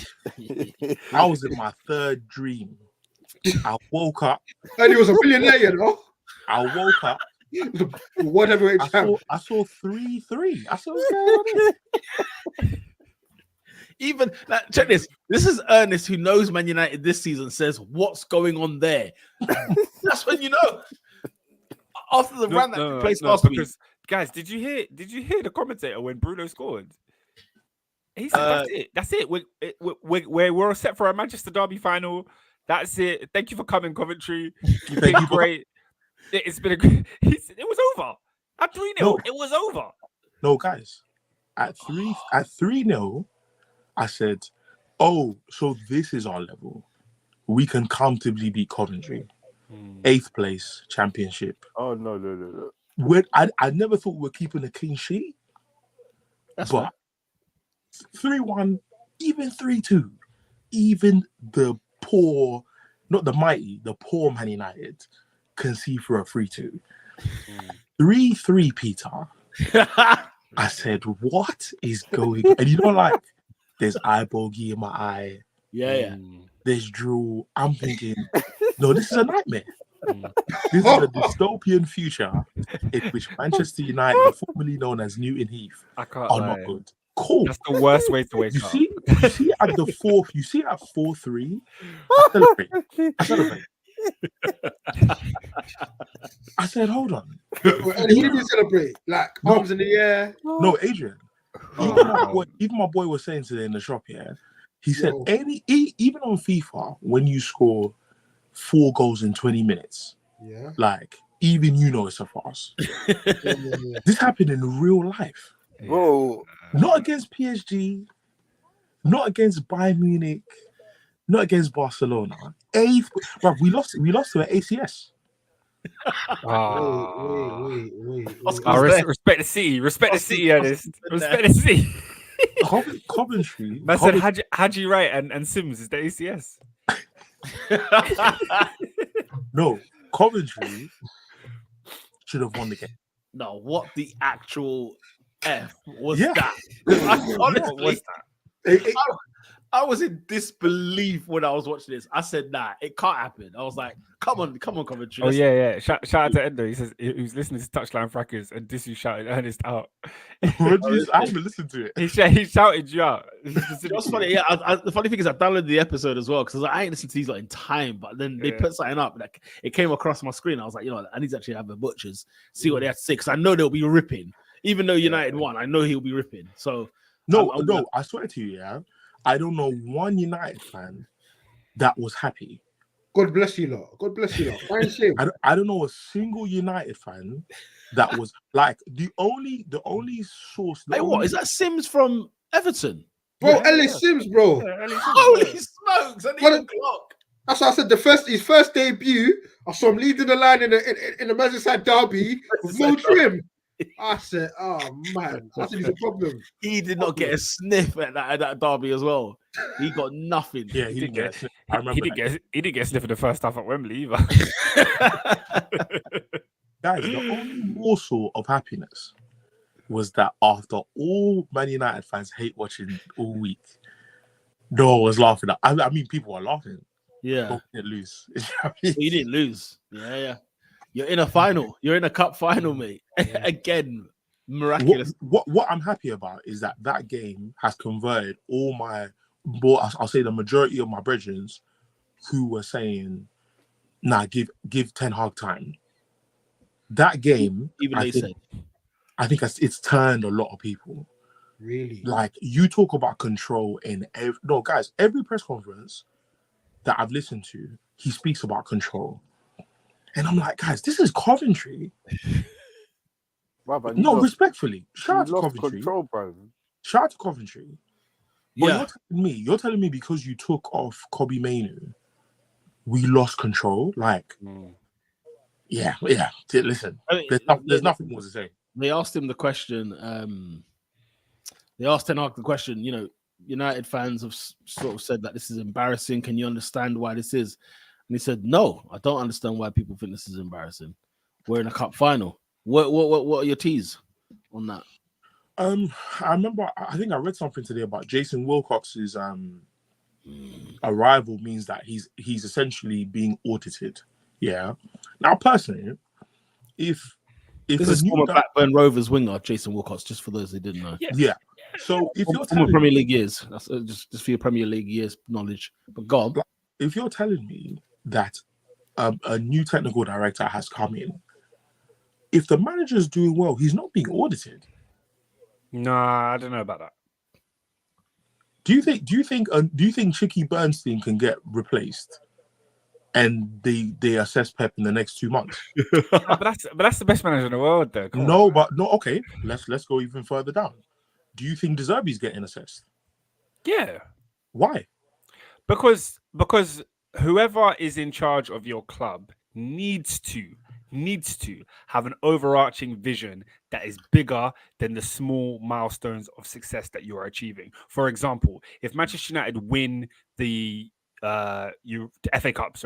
I was in my 3rd dream. I woke up. And he was a millionaire, you know. I woke up. Whatever it I saw 3-3. I saw what's going on. Even check this. This is Ernest, who knows Man United this season, says, "What's going on there?" That's when you know. After the run that took place last week, guys, did you hear the commentator when Bruno scored? He said, "That's it. We're all set for a Manchester Derby final. That's it. Thank you for coming, Coventry. You've been great. It's been a great." It was over at 3-0. No. It was over. No, guys, at 3-0, I said, "Oh, so this is our level. We can comfortably beat Coventry, 8th place, championship." Oh no. I never thought we were keeping a clean sheet. that's But 3-1, even 3-2, even the poor, not the mighty, the poor Man United can see for a 3-2. 3-3, Peter. I said, what is going on? And you know, like, there's eye bogey in my eye. Yeah. There's drool. I'm thinking, no, this is a nightmare. This is a dystopian future in which Manchester United, formerly known as Newton Heath, I can't are lie. not good. Cool. That's the worst way to wake You up. see, You see at the fourth, you see at 4-3. I celebrate. I said, hold on. And he didn't celebrate. Like arms in the air. No, Adrian. Even my boy was saying today in the shop, yeah. He said, even on FIFA, when you score 4 goals in 20 minutes, like even it's a farce. This happened in real life, bro. Not against PSG, not against Bayern Munich, not against Barcelona. Bro, we lost to an ACS. Wait. Respect the city. Respect the city, Ernest. Respect the city. Coventry. Man said Haji Wright and Sims is the ACS. No, Coventry should have won the game. No, what the actual F was Yeah. that? Honestly, I was in disbelief when I was watching this. I said, nah, it can't happen. I was like, come on, Coventry. Oh, yeah. Shout out to Endo. He says he was listening to Touchline Frackers and Dissu shouted Ernest out. I haven't listened to it. He shouted you out. What's funny, the funny thing is I downloaded the episode as well because I ain't listened to these in time, but then they put something up. Like, it came across my screen. I was like, I need to actually have the butchers, see what they have to say because I know they'll be ripping. Even though United won, I know he'll be ripping. So No, I swear to you, I don't know one United fan that was happy. God bless you lot. Find shame. I don't know a single United fan that was like the only source. What is that? Sims from Everton, Bro, Ellis Sims, bro. Holy smokes! I need a clock. That's why I said his first debut. I saw him leading the line in the Merseyside derby with no trim. I said, "Oh man, I said he's a problem." He did not get a sniff at that derby as well. He got nothing. Yeah, he didn't get a sniff. I remember he didn't get a sniff in the first half at Wembley either. Guys, the only morsel of happiness was that after all Man United fans hate watching all week, no one was laughing. I mean, people were laughing. Yeah, but we didn't lose. You didn't lose. Yeah. You're in a final. You're in a cup final, mate. Again, miraculous. What I'm happy about is that game has converted all I'll say the majority of my brethren who were saying, "Nah, give Ten Hag time." That game, I think it's turned a lot of people. Really? Like, you talk about control in every press conference that I've listened to, he speaks about control. And I'm like, guys, this is Coventry. Respectfully. Shout out to Coventry. Control, bro. Shout out to Coventry. But you're telling me because you took off Kobe Mainu, we lost control? Like, yeah. Listen, there's nothing more to say. They asked him the question. They asked Ten Hag the question. United fans have sort of said that this is embarrassing. Can you understand why this is? And he said, "No, I don't understand why people think this is embarrassing. We're in a cup final. What are your teas on that?" I remember. I think I read something today about Jason Wilcox's arrival means that he's essentially being audited. Yeah. Now, personally, if this is former Blackburn Rovers winger Jason Wilcox, just for those who didn't know. Yeah. So if you're telling Premier League years, that's just for your Premier League years knowledge. But God, if you're telling me that a new technical director has come in, if the manager's doing well, he's not being audited. Nah, I don't know about that. Do you think Chicky Bernstein can get replaced, and they assess Pep in the next 2 months? but that's the best manager in the world, though. Okay. Let's go even further down. Do you think De Zerbi's getting assessed? Yeah. Why? Because whoever is in charge of your club needs to have an overarching vision that is bigger than the small milestones of success that you are achieving. For example, if Manchester United win the FA Cup,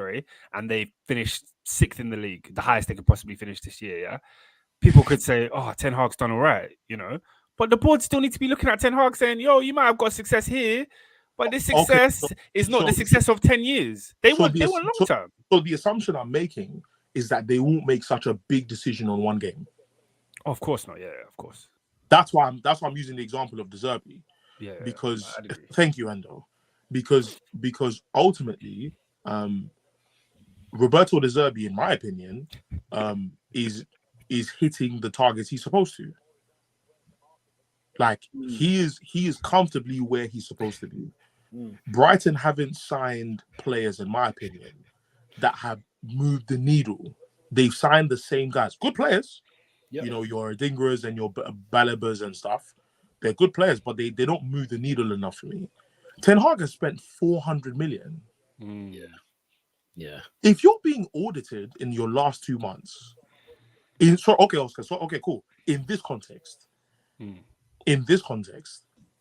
and they finished 6th in the league, the highest they could possibly finish this year, yeah, people could say, "Oh, Ten Hag's done all right," but the board still need to be looking at Ten Hag saying, "Yo, you might have got success here, but this success is not the success of 10 years. They want long term." So the assumption I'm making is that they won't make such a big decision on one game. Of course not. Yeah, of course. That's why I'm using the example of De Zerbi, Yeah, because I'd agree. thank you, Endo. Because ultimately, Roberto De Zerbi, in my opinion, is hitting the targets he's supposed to. Like he is comfortably where he's supposed to be. Brighton haven't signed players, in my opinion, that have moved the needle. They've signed the same guys, good players. Yep. You know, your Adingras and your Balabas and stuff. They're good players, but they don't move the needle enough for me. Ten Hag has spent 400 million. Yeah. If you're being audited in your last 2 months, Oscar. Okay, cool. In this context,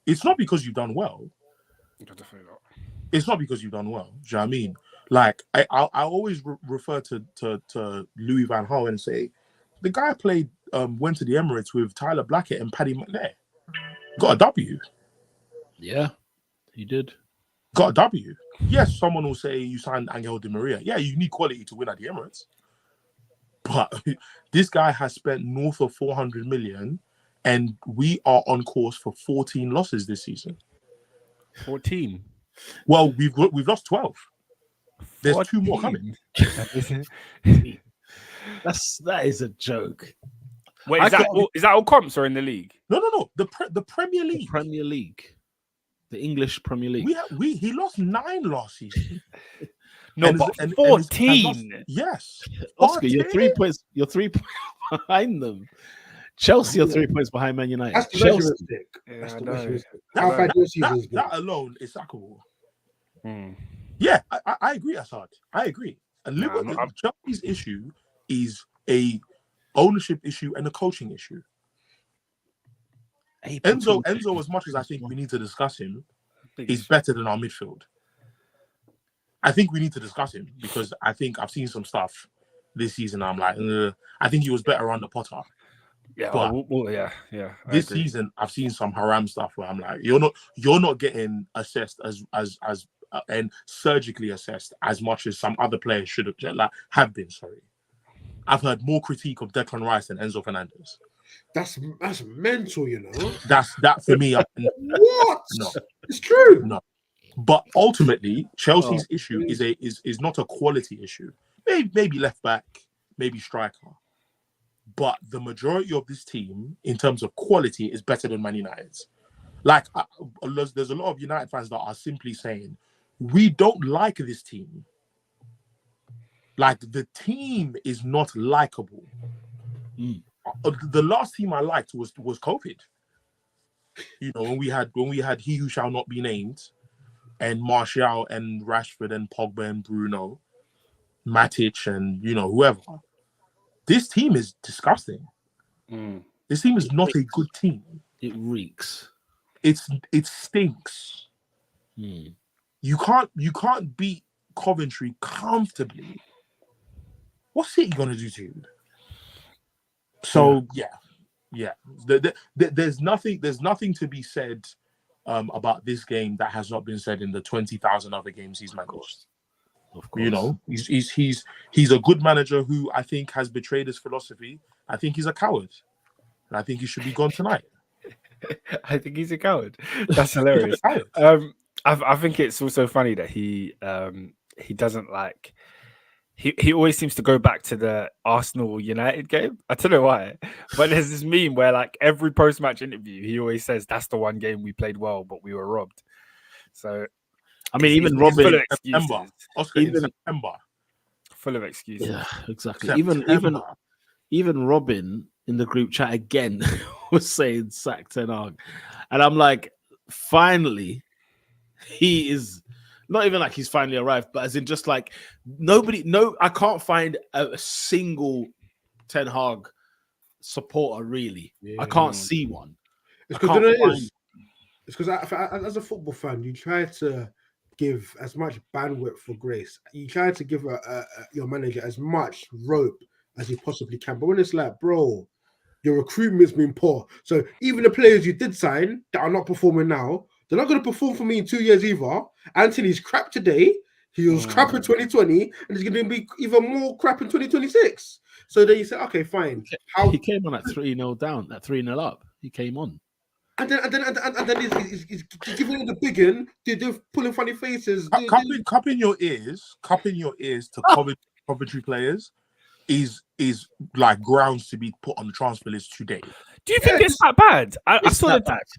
it's not because you've done well. Definitely not. It's not because you've done well. Do you know what I mean? Like I always refer to Louis van Gaal and say the guy went to the Emirates with Tyler Blackett and Paddy McNair. Got a W. Yeah, he did. Got a W. Yes, someone will say you signed Angel Di Maria. Yeah, you need quality to win at the Emirates. But this guy has spent north of 400 million, and we are on course for 14 losses this season. 14. Well, we've lost 12. There's 2 more coming. That is a joke. Wait, is that all comps or in the league? No. The Premier League. The Premier League. The English Premier League. He lost 9 last season. No, but 14. Yes. Oscar, you're 3 points. You're 3 points behind them. Chelsea are 3 points behind Man United. That's the measuring stick. That's the measuring stick. How bad your season has been. That alone is sackable. Yeah, I agree, Assad. I agree. And Chelsea's issue is a ownership issue and a coaching issue. Enzo, as much as I think we need to discuss him, is better than our midfield. I think we need to discuss him because I think I've seen some stuff this season. I'm like, I think he was better under Potter. Yeah, yeah. This season, I've seen some haram stuff where I'm like, you're not getting assessed as and surgically assessed as much as some other players should have been. Sorry, I've heard more critique of Declan Rice than Enzo Fernandez. That's mental, you know. That for me. What? No, it's true. No, but ultimately, Chelsea's issue is not a quality issue. Maybe left back, maybe striker, but the majority of this team, in terms of quality, is better than Man United's. Like, there's a lot of United fans that are simply saying, we don't like this team. Like, the team is not likable. The last team I liked was COVID. You know, when we had He Who Shall Not Be Named, and Martial and Rashford and Pogba and Bruno, Matic and whoever. This team is disgusting. This team is not a good team. It reeks. It stinks. You can't beat Coventry comfortably. What's City gonna do to you? So yeah. There's nothing to be said about this game that has not been said in the 20,000 other games he's managed. Of course. He's a good manager who I think has betrayed his philosophy. I think he's a coward, and I think he should be gone tonight. I think he's a coward. That's hilarious. I think it's also funny that he doesn't like. He always seems to go back to the Arsenal United game. I don't know why, but there's this meme where like every post-match interview, he always says that's the one game we played well, but we were robbed. So, I mean, even Robin, full of excuses. Oscar, in September, full of excuses. Yeah, exactly. Even Robin in the group chat again was saying sack Ten Hag, and I'm like, finally, he is. Not even like he's finally arrived, but as in just like I can't find a single Ten Hag supporter really. I can't see one. It's because as a football fan, you try to give as much bandwidth for grace. You try to give your manager as much rope as you possibly can. But when it's like, bro, your recruitment's been poor. So even the players you did sign that are not performing now, they're not going to perform for me in 2 years either. Anthony's crap today. He was crap in 2020, and he's going to be even more crap in 2026. So then you say, okay, fine. He came on at 3-0 down, at 3-0 up. He came on. And then he's giving it the big one. They're pulling funny faces. Cupping your ears to Coventry players is like grounds to be put on the transfer list today. Do you think it's that bad? I saw the tweets.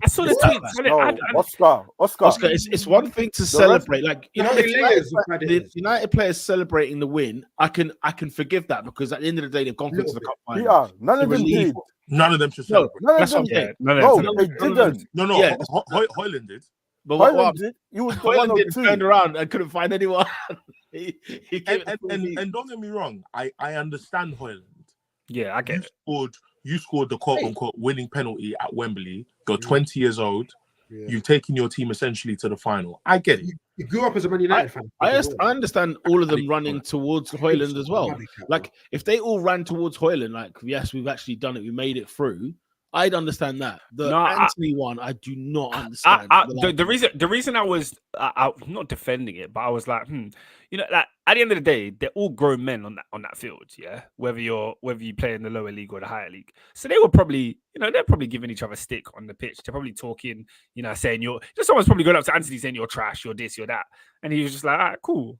Oscar. It's one thing to celebrate, like if United players celebrating the win, I can forgive that because at the end of the day they've gone to the cup final. Yeah, none of them did. None of them should celebrate. They didn't. No, Hoyland did. But Hoyland did. You was the one Hoyland or two. turned around and couldn't find anyone. And don't get me wrong, I understand Hoyland. Yeah, I get it. You scored the quote-unquote winning penalty at Wembley. You're 20 years old. Yeah. You've taken your team essentially to the final. I get it. You grew up as a Man United fan. I understand all of them running towards Hoyland as well. Like, if they all ran towards Hoyland, like, yes, we've actually done it. We made it through. I'd understand that. Anthony one, I do not understand. The reason I was not defending it, but I was like, like at the end of the day, they're all grown men on that field, yeah. Whether you play in the lower league or the higher league, so they were probably, they're probably giving each other stick on the pitch. They're probably talking, saying someone's probably going up to Anthony saying you're trash, you're this, you're that, and he was just like, all right, cool.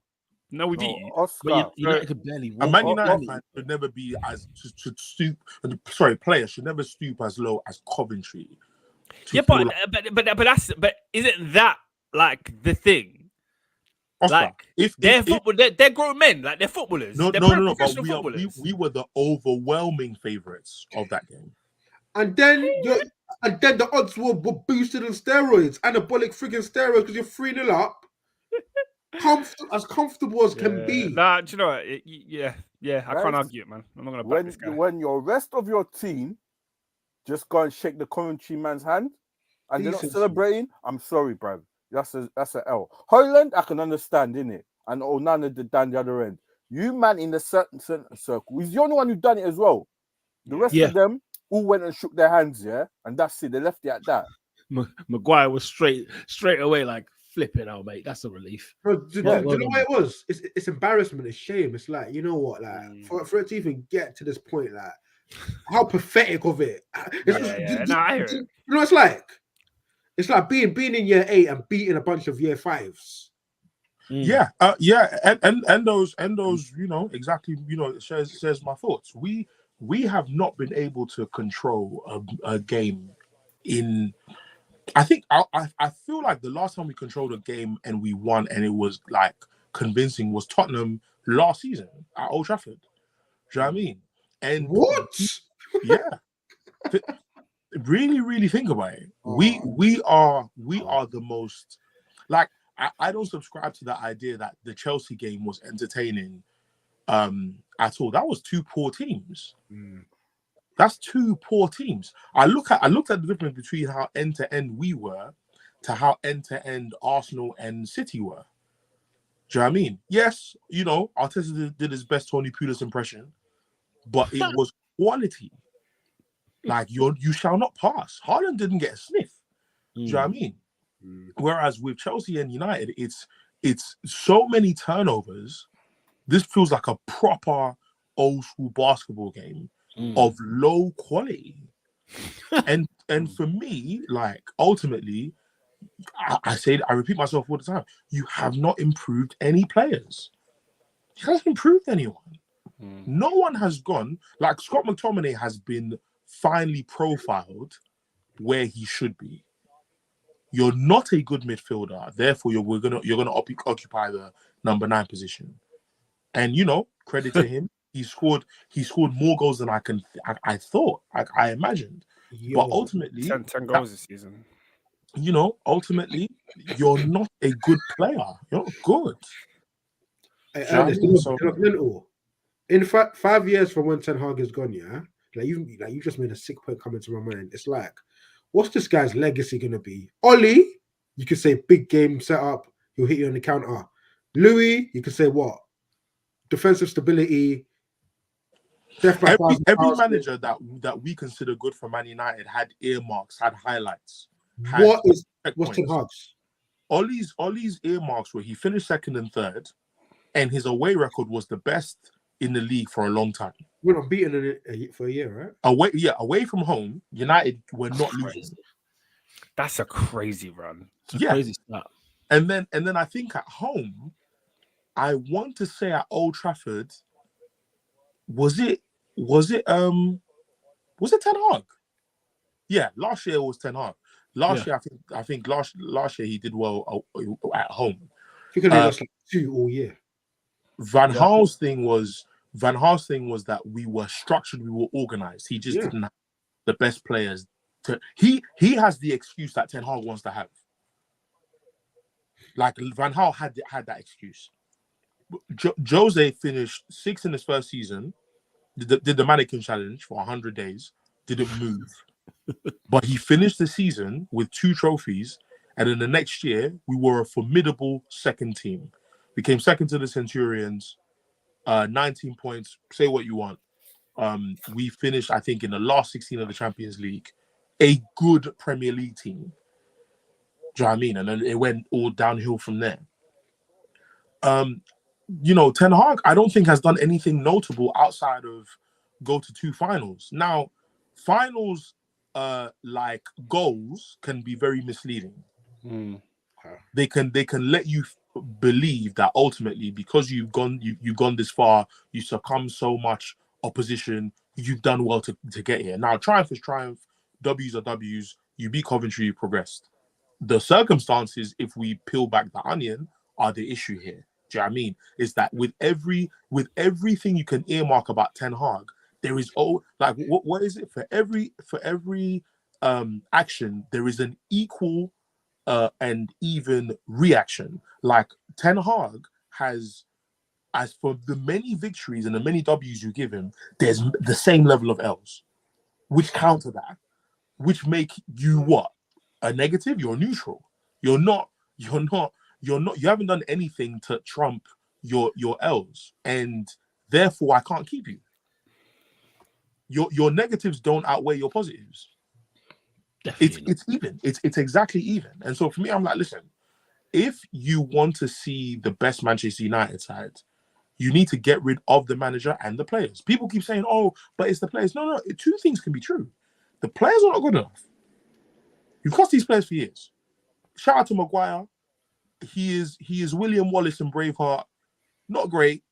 No, we beat you. Oscar, United could barely walk. A Man United fan should never be should stoop. Sorry, players should never stoop as low as Coventry. Yeah, but isn't that like the thing? Oscar, like they're grown men, like they're footballers. No. But we were the overwhelming favourites of that game. And then the odds were boosted on steroids, anabolic freaking steroids, because you're 3-0 up. As comfortable as can be. Nah, do you know what? I can't argue it, man. I'm not gonna back this guy. When your rest of your team just go and shake the Coventry man's hand and they're not celebrating, I'm sorry, bruv. That's a L. Hoyland, I can understand, innit? And Onana did down the other end. You man in the certain circle, he's the only one who done it as well. The rest of them all went and shook their hands, and that's it. They left it at that. Maguire was straight away like, flipping out, mate. That's a relief. Bro, do you know what it was? It's embarrassment. It's shame. It's like, you know what? Like for it to even get to this point, like how pathetic of it. I hear it. You know what it's like? It's like being in year 8 and beating a bunch of year 5s. Yeah, and those, exactly, shares my thoughts. We have not been able to control a game in. I think I feel like the last time we controlled a game and we won and it was like convincing was Tottenham last season at Old Trafford. Do you know what I mean? And what? Yeah. Really, really think about it. We are the most, like, I don't subscribe to the idea that the Chelsea game was entertaining at all. That was 2 poor teams. That's 2 poor teams. I looked at the difference between how end-to-end we were to how end-to-end Arsenal and City were. Do you know what I mean? Yes, Arteta did his best Tony Pulis impression, but it was quality. Like, you shall not pass. Haaland didn't get a sniff. Do you know what I mean? Whereas with Chelsea and United, it's so many turnovers. This feels like a proper old school basketball game of low quality. and for me, like, ultimately, I repeat myself all the time, you have not improved any players. You haven't improved anyone. No one has gone, like, Scott McTominay has been finally profiled where he should be. You're not a good midfielder, therefore you're gonna occupy the number 9 position. And credit to him, he scored more goals than I thought. I imagined. But ultimately 10 goals this season. Ultimately, you're not a good player. You're not good. In 5 years from when Ten Hag is gone, you just made a sick point coming to my mind. It's like, what's this guy's legacy gonna be? Ollie, you could say big game setup, he'll hit you on the counter. Louis, you could say what? Defensive stability. Every manager that we consider good for Man United had earmarks, had highlights. What's Ten Hag's? Ollie's earmarks were he finished 2nd and 3rd, and his away record was the best in the league for a long time. We're not beaten for a year, right? Away from home, United were not losing. That's a crazy run. It's a crazy start. And then I think at home, I want to say at Old Trafford, was it Ten Hag? Yeah, last year it was Ten Hag. Last year, I think last year he did well at home. I think they lost like 2 all year. Van Gaal's thing was that we were structured, we were organized. He just didn't have the best players. He has the excuse that Ten Hag wants to have. Like Van Gaal had that excuse. Jose finished 6th in his first season, did the mannequin challenge for 100 days, didn't move. But he finished the season with 2 trophies, and in the next year, we were a formidable second team. We came second to the Centurions, 19 points, say what you want. We finished, I think, in the last 16 of the Champions League, a good Premier League team. Do you know what I mean? And then it went all downhill from there. Ten Hag, I don't think has done anything notable outside of go to 2 finals. Now, finals, like goals, can be very misleading. They can let you believe that ultimately, because you've gone this far, you succumb so much opposition, you've done well to get here. Now, triumph is triumph, W's are W's. You beat Coventry, you progressed. The circumstances, if we peel back the onion, are the issue here. Do you know what I mean? Is that with everything you can earmark about Ten Hag, there is what is it? For every action, there is an equal and even reaction. Like Ten Hag has, as for the many victories and the many W's you give him, there's the same level of L's, which counter that, which make you what? A negative? You're neutral. You haven't done anything to trump your L's, and therefore I can't keep you. Your negatives don't outweigh your positives. It's even. It's exactly even. And so for me, I'm like, listen, if you want to see the best Manchester United side, you need to get rid of the manager and the players. People keep saying, "Oh, but it's the players." No, 2 things can be true. The players are not good enough. You've cost these players for years. Shout out to Maguire. He is William Wallace and Braveheart. Not great,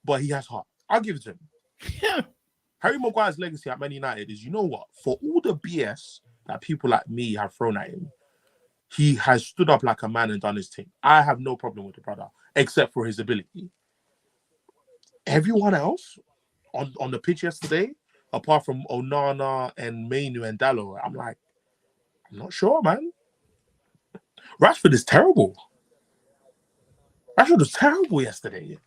but he has heart. I'll give it to him. Yeah. Harry Maguire's legacy at Man United is, you know what? For all the BS that people like me have thrown at him, he has stood up like a man and done his thing. I have no problem with the brother, except for his ability. Everyone else on the pitch yesterday, apart from Onana and Mainu and Dalot, I'm like, I'm not sure, man. Rashford is terrible. Rashford was terrible yesterday.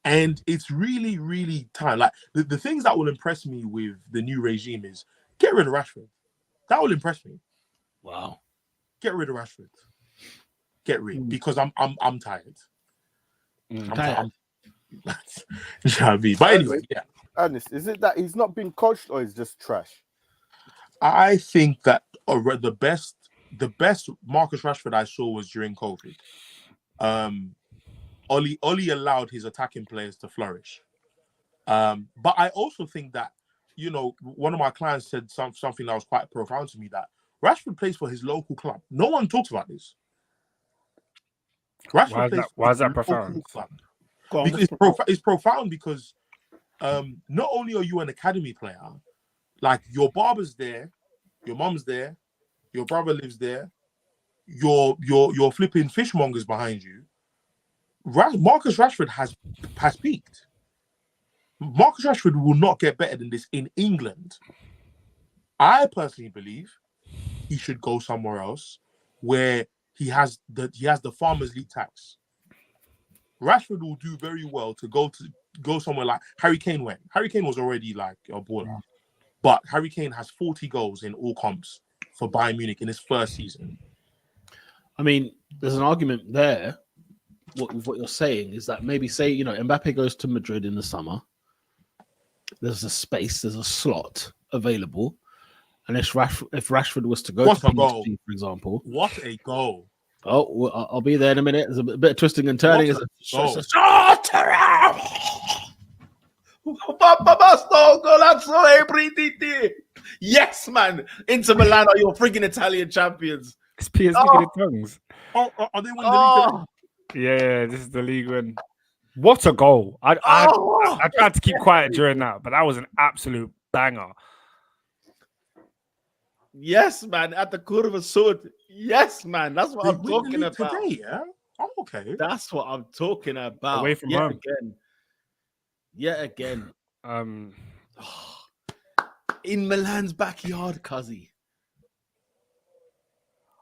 And it's really, really time. Like, the things that will impress me with the new regime is get rid of Rashford. That will impress me. Wow. Get rid of Rashford. Get rid. Because I'm tired. I'm tired. But anyway, yeah. Ernest, is it that he's not been coached or he's just trash? I think that the best Marcus Rashford I saw was during COVID. Oli allowed his attacking players to flourish. But I also think that, one of my clients said something that was quite profound to me, that Rashford plays for his local club. No one talks about this. Rashford why is that profound? Because it's profound because not only are you an academy player, like your barber's there, your mum's there, your brother lives there, your flipping fishmonger's behind you. Marcus Rashford has peaked. Marcus Rashford will not get better than this in England. I personally believe he should go somewhere else where he has the Farmers League tax. Rashford will do very well to go somewhere like Harry Kane went. Harry Kane was already like a baller, but Harry Kane has 40 goals in all comps for Bayern Munich in his first season. I mean, there's an argument there. What you're saying is that maybe say, Mbappe goes to Madrid in the summer. There's a space, there's a slot available. And if Rashford was to go to PSG, for example. What a goal. Oh, I'll be there in a minute. There's a bit of twisting and turning. Yes, man. Inter Milan are your freaking Italian champions. It's Piers speaking in tongues. Are they winning the league? Oh, Yeah, this is the league win. What a goal! I tried to keep quiet during that, but that was an absolute banger. yes, man. At the Curva Sud. Yes, man. That's what They I'm win the talking league about. today, yeah? Oh, okay. That's what I'm talking about. Away from home. Again. Yet again. Um, In Milan's backyard, Cuzzy.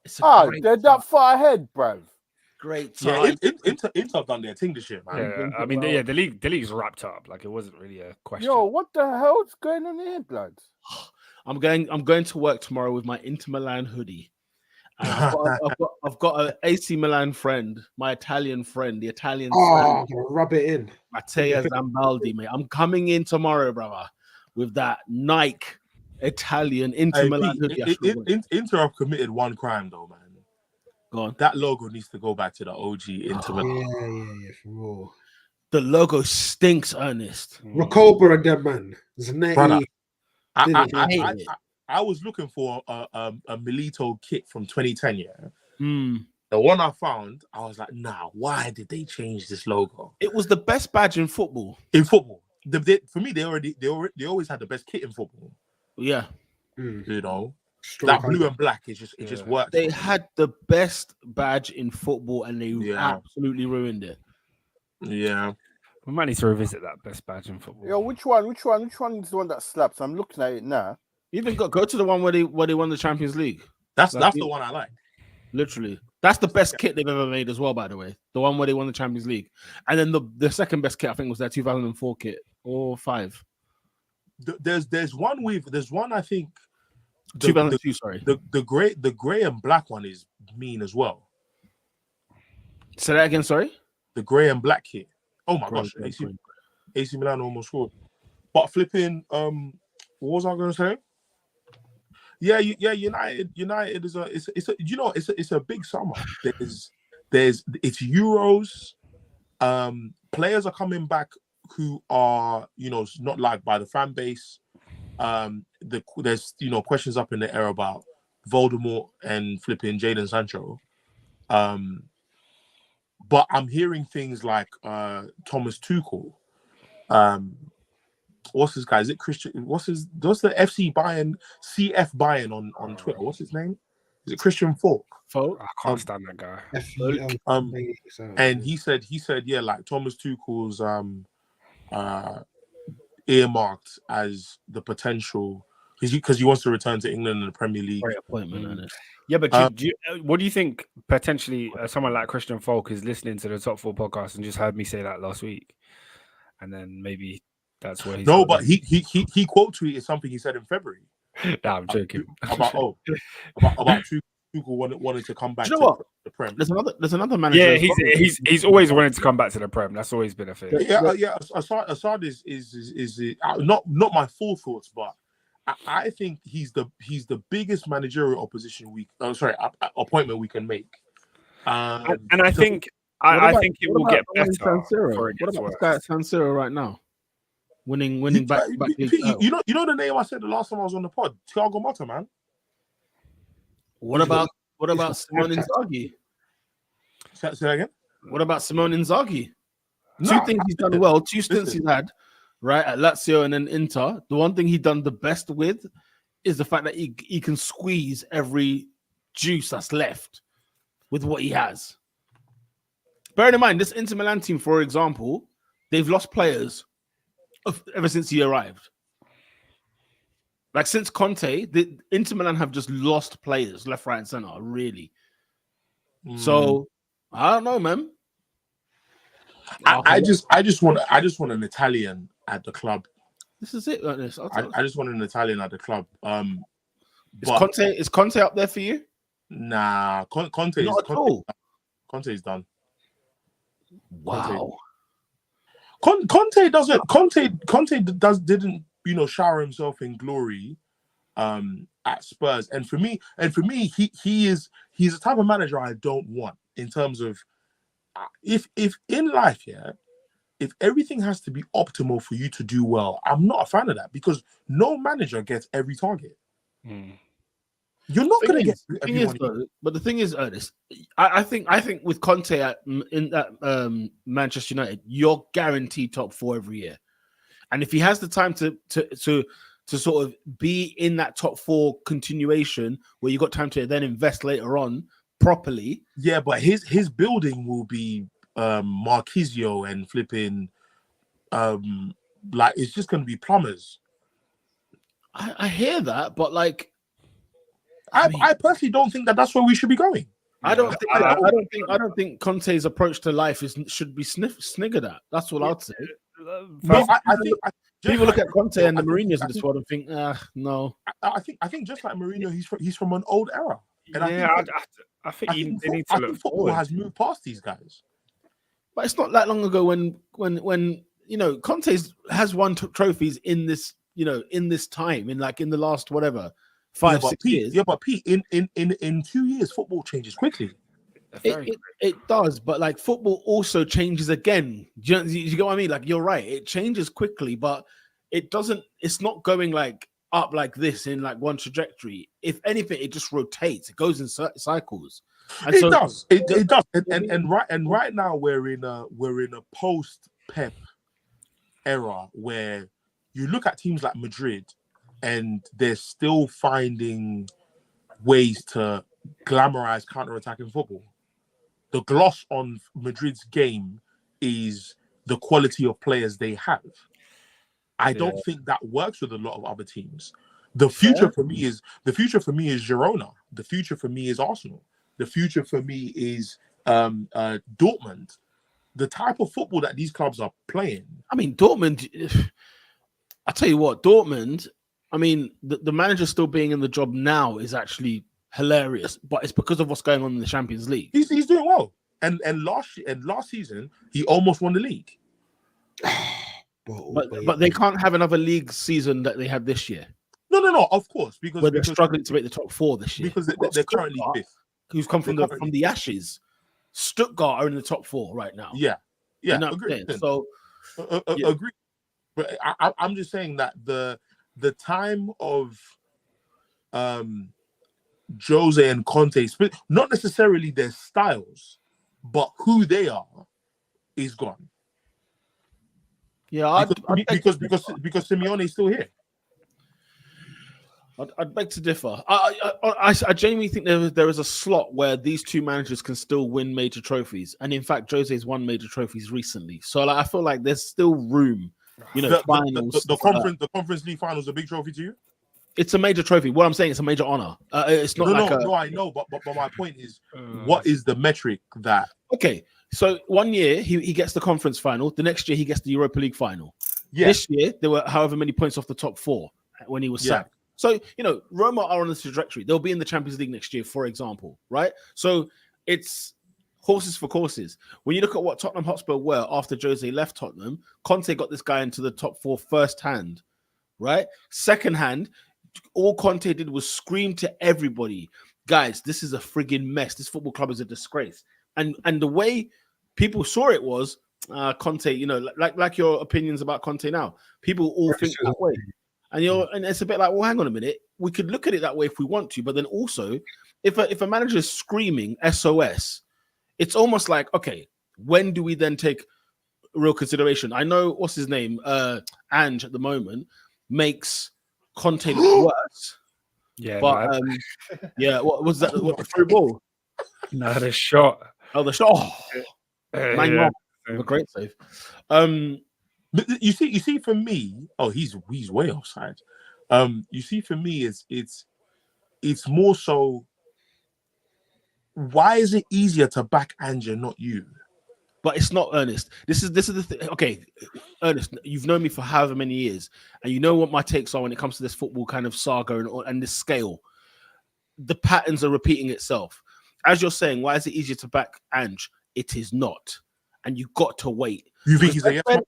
It's a great they're that far ahead, bruv. great Yeah, time. Inter have done their thing this year, man. yeah, I mean, well. the league's wrapped up. Like it wasn't really a question. Yo, what the hell's going on here, blood? I'm going to work tomorrow with my Inter Milan hoodie. And I've got an AC Milan friend, my Italian friend, the Italian Oh, rub it in. Matteo Zambaldi, mate. I'm coming in tomorrow, brother, with that Nike Italian Inter Milan hoodie. Inter have committed one crime, though, man. Go on. That logo needs to go back to the OG Inter Milan. Yeah, for real. The logo stinks, Ernest. Recoba and them, man. Brother, I was looking for a Milito kit from 2010, yeah. Mm. The one I found, I was like, nah, why did they change this logo? It was the best badge in football. In football. For me, they always had the best kit in football. Yeah. You know? That blue and black, it just worked. They had the best badge in football and they absolutely ruined it. Yeah. We might need to revisit that best badge in football. Yo, which one is the one that slaps? I'm looking at it now. Even go to the one where they won the Champions League. That's the one I like. Literally. That's the best kit they've ever made as well, by the way. The one where they won the Champions League. And then the second best kit, I think, was their 2004 kit or 5. There's one I think 2002, sorry. The gray and black one is mean as well. Say that again, sorry? The gray and black kit. Oh my gosh, AC Milan almost scored. But flipping, what was I going to say? Yeah, United is it's a big summer. It's Euros. Players are coming back who are not liked by the fan base. There's questions up in the air about Voldemort and flipping Jadon Sancho. But I'm hearing things like Thomas Tuchel. What's his guy? Is it Christian? What's the FC Bayern, CF Bayern on Twitter? What's his name? Is it Christian Falk? I can't stand that guy. And he said, yeah, like Thomas Tuchel's earmarked as the potential because he wants to return to England in the Premier League. Great appointment, isn't it? Yeah, but what do you think potentially someone like Christian Falk is listening to the Top 4 podcast and just heard me say that last week? And then maybe that's where he's... No, but he quote tweeted something he said in February. Nah, I'm joking. About Tuchel wanted to come back to the Prem. There's another manager. Yeah, he's always wanted to come back to the Prem. That's always been a thing. Yeah. Assad is not my full thoughts, but I think he's the biggest managerial appointment we can make. And I think it will get better. What about this guy at San Siro right now? Winning back. You know the name I said the last time I was on the pod, Thiago Motta, man. What about Simone Inzaghi? Say that again. What about Simone Inzaghi? Two things he's done well. Two stints he's had, right, at Lazio and then Inter. The one thing he done the best with is the fact that he can squeeze every juice that's left with what he has. Bearing in mind, this Inter Milan team, for example, they've lost players ever since he arrived. Like since Conte, the Inter Milan have just lost players left, right, and center. Really. So I don't know, man. I just want an Italian at the club. This is it. Ernest. I just want an Italian at the club. Is Conte up there for you? Nah, Conte is done. Wow. Conte didn't shower himself in glory at Spurs, and for me he's the type of manager I don't want, in terms of if in life, if everything has to be optimal for you to do well, I'm not a fan of that, because no manager gets every target. You're not going to get thing is, though, but the thing is, Ernest, I think with Conte in that Manchester United, you're guaranteed top 4 every year, and if he has the time to sort of be in that top 4 continuation, where you got time to then invest later on properly. Yeah, but his building will be Marquisio and flipping, like it's just going to be plumbers. I hear that, but like. I personally don't think that's where we should be going. I don't think Conte's approach to life should be sniggered at. That's what I'd say. No, I think people look at Conte and the Mourinho's in this world and think, no. I think just like Mourinho, he's from an old era. And I think they need to look football forward. has moved past these guys. But it's not that long ago when Conte has won trophies in this in this time in the last whatever 5-6 years. Yeah, but Pete, in 2 years, football changes quickly. It does, but like football also changes again. Do you get what I mean? Like you're right, it changes quickly, but it doesn't. It's not going like up like this in like one trajectory. If anything, it just rotates. It goes in cycles. And it does. It does. And right now we're in a post Pep era where you look at teams like Madrid, and they're still finding ways to glamorize counter-attacking football. The gloss on Madrid's game is the quality of players they have. I don't think that works with a lot of other teams. The future for me is Girona. The future for me is Arsenal. The future for me is Dortmund. The type of football that these clubs are playing. I mean, Dortmund. I tell you what, Dortmund. I mean, the manager still being in the job now is actually hilarious, but it's because of what's going on in the Champions League. He's doing well, and last season he almost won the league. But they can't have another league season that they had this year. No, of course, because they're struggling to make the top 4 this year. Because they're currently 5th. Who's come from the ashes? Stuttgart are in the top 4 right now. Yeah, you know agree. So agree. But I'm just saying that the time of Jose and Conte, not necessarily their styles, but who they are, is gone. Yeah, because Simeone is still here. I'd beg to differ. I genuinely think there is a slot where these two managers can still win major trophies, and in fact, Jose's won major trophies recently. So I feel like there's still room. Finals. The Conference League finals, a big trophy to you. It's a major trophy. What I'm saying, it's a major honor. It's not I know, but my point is, what is the metric that? Okay, so 1 year he gets the conference final. The next year he gets the Europa League final. Yeah. This year there were however many points off the top 4 when he was sacked. So Roma are on this trajectory. They'll be in the Champions League next year, for example, right? So it's horses for courses. When you look at what Tottenham Hotspur were after Jose left Tottenham, Conte got this guy into the top 4 first hand, right? Second hand, all Conte did was scream to everybody, guys, this is a frigging mess. This football club is a disgrace. And the way people saw it was Conte, like your opinions about Conte now. People all think that way. And it's a bit like, well, hang on a minute. We could look at it that way if we want to, but then also, if a manager is screaming SOS, it's almost like, okay, when do we then take real consideration? I know what's his name, Ange at the moment makes Conte look worse. Yeah, but what was that? What, the through ball? No, the shot. Oh, the shot. Oh, a great save. But you see, for me, he's way offside. You see, for me, it's more so. Why is it easier to back Ange and not you? But it's not, Ernest. This is the thing. Okay, Ernest, you've known me for however many years, and you know what my takes are when it comes to this football kind of saga and this scale. The patterns are repeating itself. As you're saying, why is it easier to back Ange? It is not, and you got to wait. You think he's a yes man?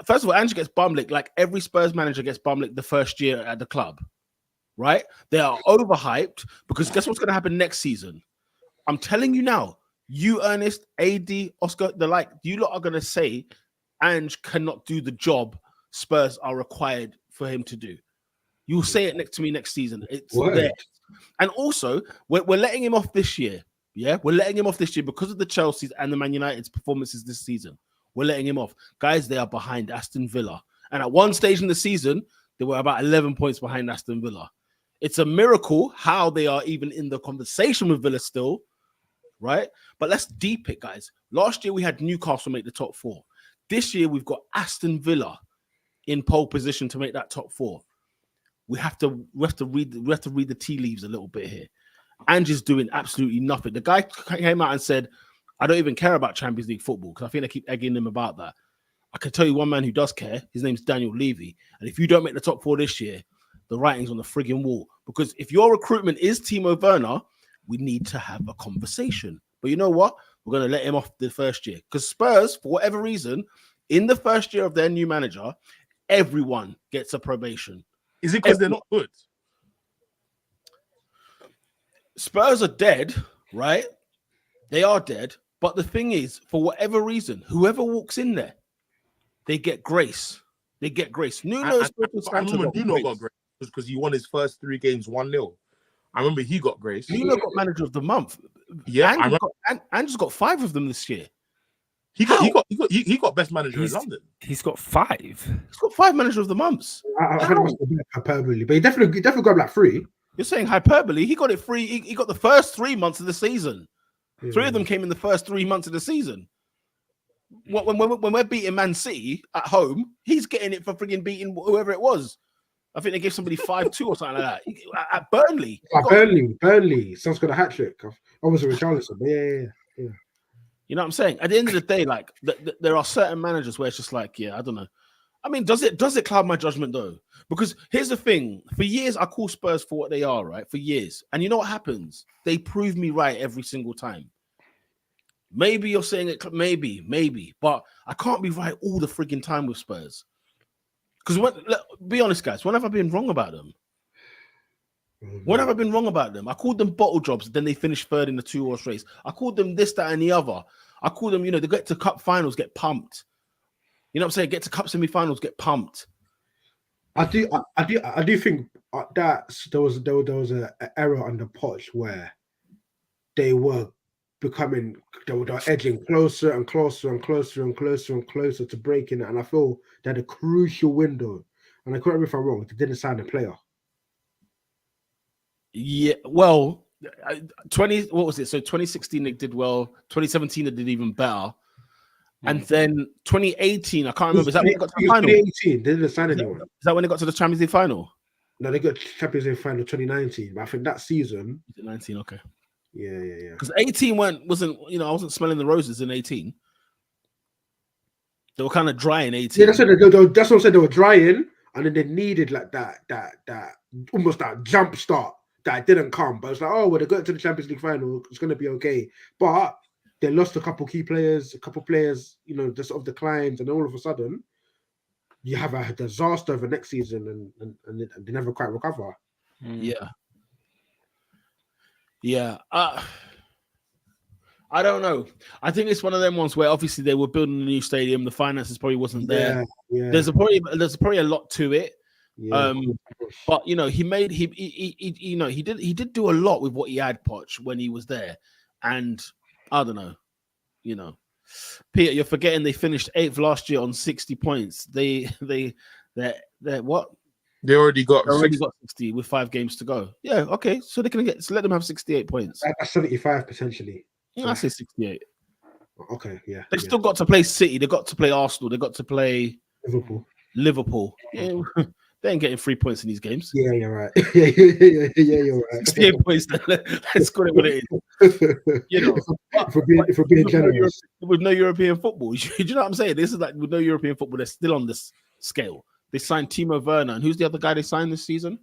First of all, Ange gets bum-licked like every Spurs manager gets bum-licked the first year at the club, right? They are overhyped because guess what's going to happen next season? I'm telling you now, you, Ernest, AD, Oscar, you lot are going to say Ange cannot do the job Spurs are required for him to do. You'll say it next to me next season. It's Word. there. And also, we're letting him off this year. Yeah, we're letting him off this year because of the Chelsea's and the Man United's performances this season. We're letting him off. Guys, they are behind Aston Villa. And at one stage in the season, they were about 11 points behind Aston Villa. It's a miracle how they are even in the conversation with Villa still, right? But let's deep it, guys. Last year, we had Newcastle make the top 4. This year, we've got Aston Villa in pole position to make that top 4. We have to read the tea leaves a little bit here. Angie's doing absolutely nothing. The guy came out and said, I don't even care about Champions League football because I think they keep egging him about that. I can tell you one man who does care. His name's Daniel Levy. And if you don't make the top 4 this year, the writing's on the frigging wall. Because if your recruitment is Timo Werner, we need to have a conversation. But you know what? We're going to let him off the first year. Because Spurs, for whatever reason, in the first year of their new manager, everyone gets a probation. Is it because they're not good? Spurs are dead, right? They are dead. But the thing is, for whatever reason, whoever walks in there, they get grace. They get grace. I remember Nuno got grace because he won his first 3 games 1-0. I remember he got grace. Nuno got manager of the month. Yeah, Andrew's got 5 of them this year. He got best manager in London. He's got 5. He's got 5 manager of the months. I heard it was a bit of hyperbole, but he definitely got like 3. You're saying hyperbole? He got it free. He got the first 3 months of the season. Yeah. 3 of them came in the first 3 months of the season. When we're beating Man City at home, he's getting it for frigging beating whoever it was. I think they gave somebody 5-2 or something like that. At Burnley. Burnley. Sounds got a hat trick. Obviously with Richarlison, but yeah. You know what I'm saying? At the end of the day, like there are certain managers where it's just like, yeah, I don't know. I mean, does it cloud my judgment though? Because here's the thing: for years, I call Spurs for what they are, right? For years, and you know what happens? They prove me right every single time. Maybe you're saying it, maybe, but I can't be right all the frigging time with Spurs. Because be honest, guys, when have I been wrong about them? When have I been wrong about them? I called them bottle jobs, then they finished 3rd in the 2-horse race. I called them this, that, and the other. I called them, they get to cup finals, get pumped. You know what I'm saying? Get to cup semi-finals, get pumped. I do think that there was an error under Poch where they were edging closer and closer and closer and closer and closer to breaking it, and I feel they had a crucial window. And I correct me if I'm wrong, they didn't sign a player. Yeah, well, 2016 they did well. 2017 they did even better. And then 2018, I can't remember. Is that when they got to the final? 2018, they didn't sign anyone. Is that when they got to the Champions League final? No, they got Champions League final 2019. But I think that season. 19, okay. Yeah. Because 18 wasn't. I wasn't smelling the roses in 18. They were kind of dry in 18. Yeah, that's what I said. They were drying, and then they needed like that almost that jump start that didn't come. But it's like, oh, well, they got to the Champions League final. It's going to be okay. But they lost a couple key players, just sort of declines, and all of a sudden, you have a disaster over next season, and they never quite recover. Yeah. I don't know. I think it's one of them ones where obviously they were building a new stadium, the finances probably wasn't there. Yeah. There's probably a lot to it. Yeah. But he did do a lot with what he had, Poch, when he was there, and I don't know. Peter, you're forgetting they finished 8th last year on 60 points. They're what? They already got 60 with 5 games to go. Yeah, okay. So they can let them have 68 points. That's 75 potentially. I say 68. Okay, yeah. They've still got to play City. They've got to play Arsenal. They've got to play Liverpool. Yeah, they ain't getting 3 points in these games. Yeah, you're right. Yeah, you're right. 68 points. Let's call it what it is. If we're being generous. With no European football. Do you know what I'm saying? This is like with no European football, they're still on this scale. They signed Timo Werner. And who's the other guy they signed this season?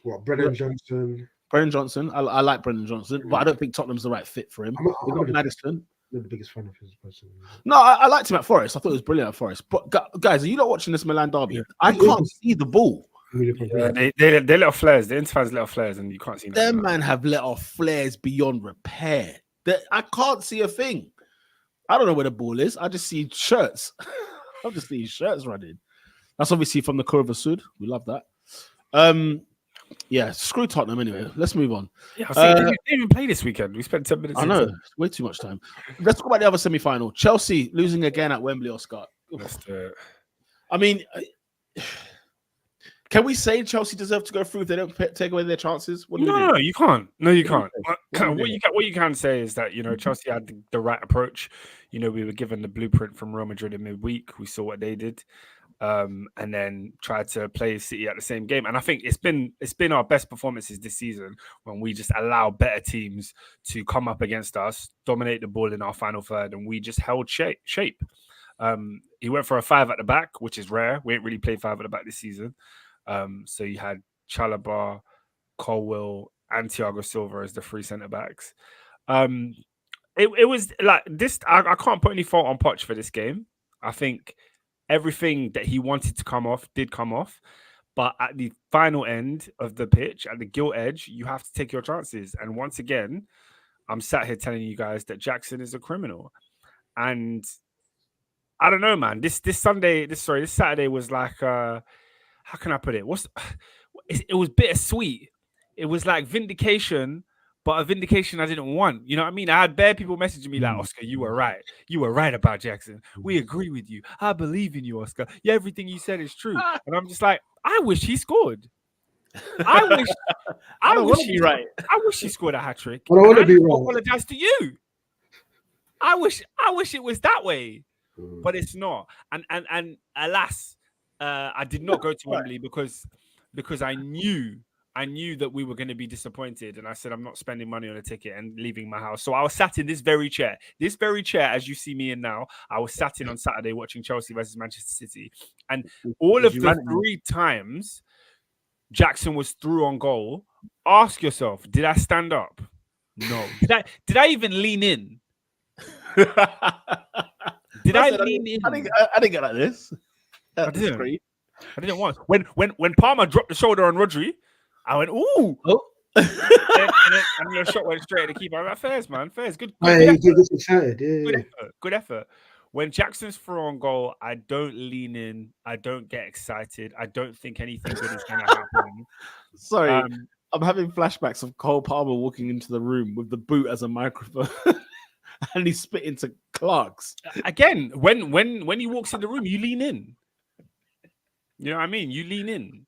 What, Brennan Johnson? Brennan Johnson. I like Brennan Johnson, but I don't think Tottenham's the right fit for him. They got Maddison. Not the biggest fan of his person. No, I liked him at Forest. I thought it was brilliant at Forest. But guys, are you not watching this Milan derby? Yeah. I can't see the ball. Yeah, they let off flares. The Inter fans let off flares, and you can't see them. Man have let off flares beyond repair. I can't see a thing. I don't know where the ball is. I just see shirts. I'm just seeing shirts running. That's obviously from the Controversies. We love that. Yeah, screw Tottenham anyway. Let's move on. Yeah, they didn't even play this weekend. We spent 10 minutes. I know, it's way too much time. Let's talk about the other semi-final. Chelsea losing again at Wembley, Oscar. Let's do it. I mean, can we say Chelsea deserve to go through if they don't take away their chances? No, you can't. No, you can't. What you can say is that, Chelsea had the right approach. We were given the blueprint from Real Madrid in midweek. We saw what they did. And then tried to play City at the same game. And I think it's been our best performances this season when we just allow better teams to come up against us, dominate the ball in our final third, and we just held shape. He went for a 5 at the back, which is rare. We ain't really played 5 at the back this season. So you had Chalobah, Colwill, and Thiago Silva as the 3 centre backs. It was like this. I can't put any fault on Poch for this game. I think everything that he wanted to come off did come off. But at the final end of the pitch, at the gilt edge, you have to take your chances. And once again, I'm sat here telling you guys that Jackson is a criminal. And I don't know, man. This Saturday was like, how can I put it? It was bittersweet. It was like vindication, but a vindication I didn't want. You know what I mean? I had bare people messaging me like, Oscar, you were right. You were right about Jackson. We agree with you. I believe in you, Oscar. Yeah, everything you said is true. And I'm just like, I wish he scored. I wish he right. I wish he scored a hat-trick. I don't want to be wrong. Apologize to you. I wish it was that way. But it's not. And alas, I did not go to Wembley because I knew that we were going to be disappointed. And I said, I'm not spending money on a ticket and leaving my house. So I was sat in this very chair, as you see me in now. I was sat in on Saturday watching Chelsea versus Manchester City. And all of the 3 times Jackson was through on goal, ask yourself, did I stand up? No. Did I even lean in? Did I lean in? I didn't get like this. I didn't want. When Palmer dropped the shoulder on Rodri, I went, ooh. Oh. and your shot went straight at the keeper. I'm like, fairs, man. Fairs. Good effort. When Jackson's through on goal, I don't lean in. I don't get excited. I don't think anything good is going to happen. Sorry. I'm having flashbacks of Cole Palmer walking into the room with the boot as a microphone. And he spit into Clark's. Again, when he walks in the room, you lean in. You know what I mean? You lean in.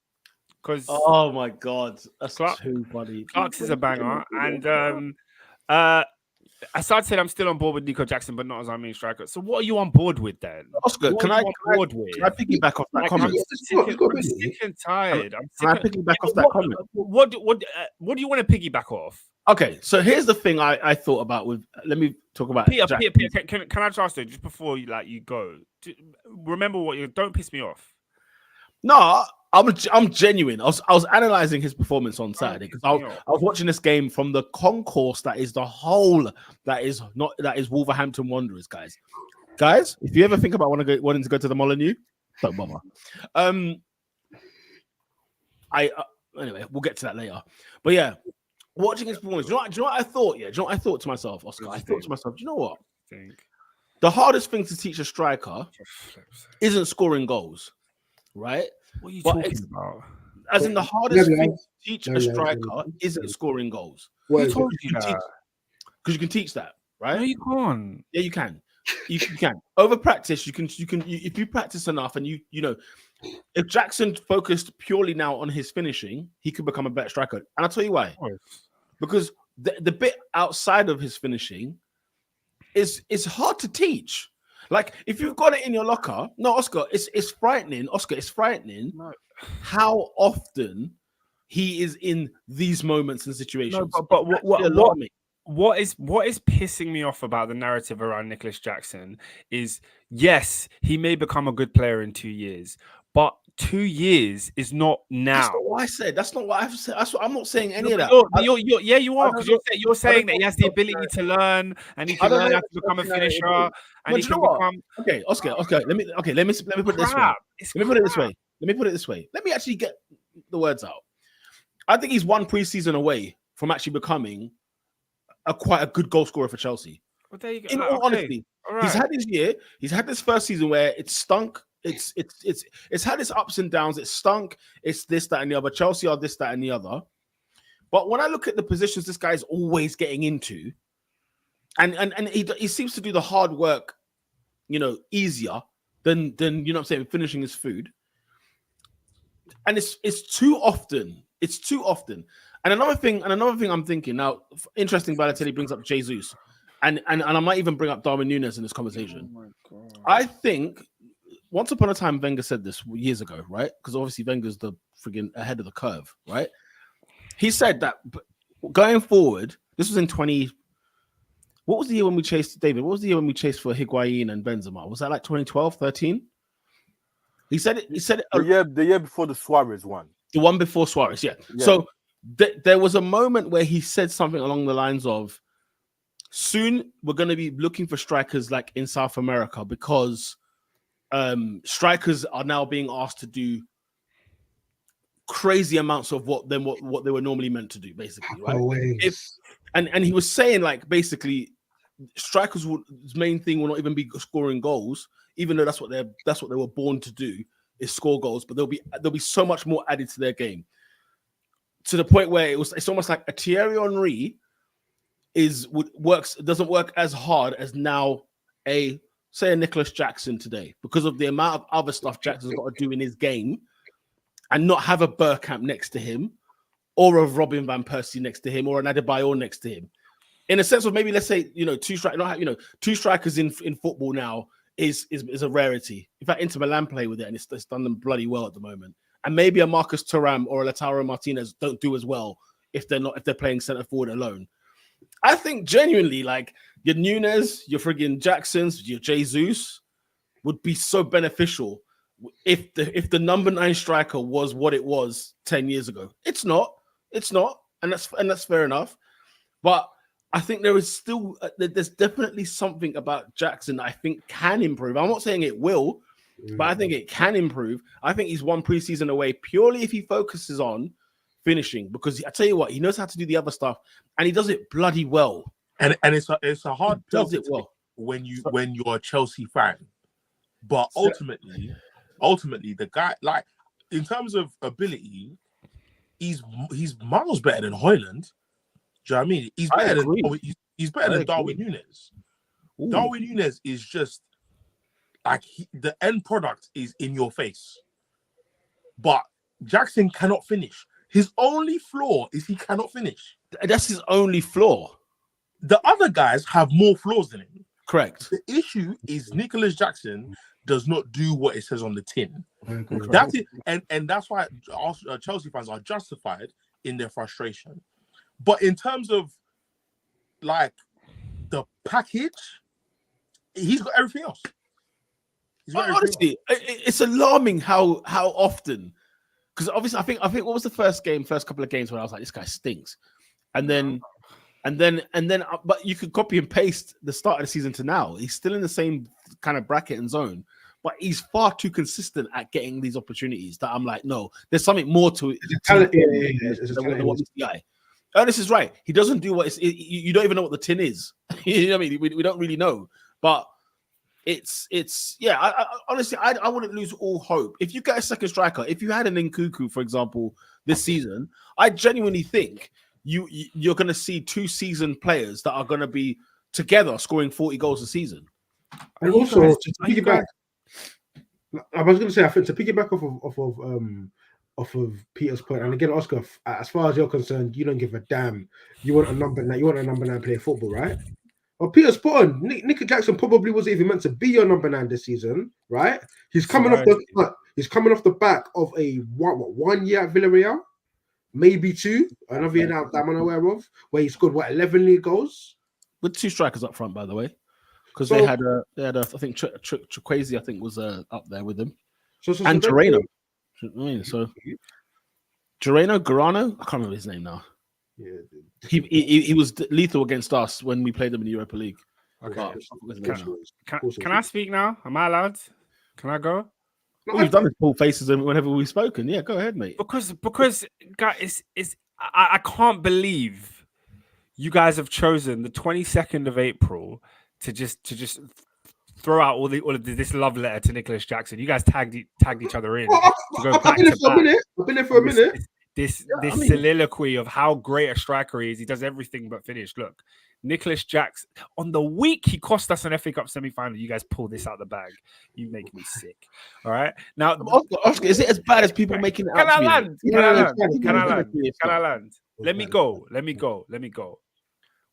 Because oh my god, that's too funny. Clark's is a banger. And I started saying I'm still on board with Nico Jackson, but not as our main striker. So what are you on board with then? Oscar, can I piggyback off that comment? I'm sick and tired. Can I piggyback off that comment? What do you want to piggyback off? Okay, so here's the thing I thought about with. Let me talk about Peter. Can I just ask you just before you go? Remember what you don't piss me off. No, I'm genuine. I was analyzing his performance on Saturday because I was watching this game from the concourse that is the whole that is Wolverhampton Wanderers, guys. If you ever think about wanting to go to the Molineux, don't bother. Anyway, we'll get to that later. But yeah, watching his performance, do you know what I thought? Yeah, do you know what I thought to myself, Oscar? I thought to myself, do you know what? The hardest thing to teach a striker isn't scoring goals, right? What are you talking about? As in the hardest thing to teach a striker isn't scoring goals. Because you can teach that, right? No, you can't. Yeah, you can. You can. Over practice, you can. If you practice enough, and you know, if Jackson focused purely now on his finishing, he could become a better striker. And I'll tell you why. Because the bit outside of his finishing is hard to teach. Like if you've got it in your locker, no, Oscar, it's frightening. Oscar, it's frightening how often he is in these moments and situations. No, but what is pissing me off about the narrative around Nicholas Jackson is, yes, he may become a good player in 2 years, but 2 years is not now. That's not what I said. That's not what I've said. I'm not saying any of that. You are, because you're saying that he has the ability to learn and he can learn how to become a finisher. And he can become. Okay, Oscar. Let me put it this way. Let me put it this way. Let me actually get the words out. I think he's one preseason away from actually becoming quite a good goal scorer for Chelsea. Well, there you go. In all honesty, he's had his year. He's had this first season where it stunk. It's had its ups and downs. It's stunk. It's this, that, and the other. Chelsea are this, that, and the other. But when I look at the positions this guy's always getting into, and he seems to do the hard work, easier than you know what I'm saying, finishing his food. And it's too often. It's too often. And another thing I'm thinking now. Interesting, Balotelli brings up Jesus, and I might even bring up Darwin Núñez in this conversation. Oh my God. I think once upon a time Wenger said this years ago, right? Because obviously Wenger's the friggin' ahead of the curve, right? He said that going forward, this was in 20. What was the year when we chased David? What was the year when we chased for Higuain and Benzema? Was that like 2012, 13? He said it. He said it. The year before the Suarez one. The one before Suarez, yeah. So there was a moment where he said something along the lines of, "Soon we're going to be looking for strikers like in South America because strikers are now being asked to do crazy amounts of what they were normally meant to do, basically, right?" And he was saying, like, basically, strikers' main thing will not even be scoring goals, even though that's what they were born to do, is score goals. But there'll be so much more added to their game, to the point where it's almost like a Thierry Henry doesn't work as hard as now a Nicholas Jackson today, because of the amount of other stuff Jackson's got to do in his game, and not have a Bergkamp next to him, or a Robin van Persie next to him, or an Adebayor next to him. In a sense of maybe, let's say, two strikers in football now is a rarity. In fact, Inter Milan play with it, and it's done them bloody well at the moment. And maybe a Marcus Thuram or a Lautaro Martinez don't do as well if they're playing centre forward alone. I think genuinely, like, your Núñez, your friggin' Jacksons, your Jesus would be so beneficial if the number 9 striker was what it was 10 years ago. It's not, and that's fair enough. But I think there's definitely something about Jackson that I think can improve. I'm not saying it will, but I think it can improve. I think he's one preseason away purely if he focuses on finishing, because I tell you what, he knows how to do the other stuff, and he does it bloody well. And it's a hard pill does it well when you're a Chelsea fan. But ultimately, the guy, like, in terms of ability, he's miles better than Højlund. Do you know what I mean? He's better than Darwin Núñez. Darwin Núñez is just like the end product is in your face. But Jackson cannot finish. His only flaw is he cannot finish. That's his only flaw. The other guys have more flaws than him. Correct. The issue is Nicholas Jackson does not do what it says on the tin. That's it, and that's why Chelsea fans are justified in their frustration. But in terms of, like, the package, he's got everything else. Honestly, it's alarming how often, because obviously I think what was the first couple of games when I was like, this guy stinks, and then, but you could copy and paste the start of the season to now. He's still in the same kind of bracket and zone, but he's far too consistent at getting these opportunities that I'm like, no, there's something more to it. Guy. Ernest is right. He doesn't do what you don't even know what the tin is. You know what I mean? We don't really know, but it's yeah. Honestly, I wouldn't lose all hope if you get a second striker. If you had an Nkunku, for example, this season, I genuinely think you're going to see 2 seasoned players that are going to be together scoring 40 goals a season. And also, I was going to say, I think to piggyback off of Peter's point, and again, Oscar, as far as you're concerned, you don't give a damn. You want a number 9 player football, right? Well, Peter's spot on. Nick Jackson probably wasn't even meant to be your number 9 this season, right? He's coming off the back of a 1 year at Villarreal, maybe 2, another year that I'm unaware of, where he scored 11 league goals with 2 strikers up front, by the way, because they had I think Chukwueze, I think, was up there with them, and Torreira. So Garano, I can't remember his name now. Yeah, he was lethal against us when we played them in the Europa League. Okay. Can I speak now? Am I allowed? Can I go? We've done this full faces whenever we've spoken. Yeah, go ahead, mate. Because guys, I can't believe you guys have chosen the 22nd of April to just throw out all of this love letter to Nicholas Jackson. You guys tagged each other in to go I've back been to there for a back. minute. I've been there for a minute. This soliloquy of how great a striker he is. He does everything but finish. Look, Nicholas Jackson, on the week he cost us an FA Cup semi-final, you guys pull this out the bag. You make me sick. All right? Now, Oscar, is it as bad as people making it out to be? Can I land? Let me go.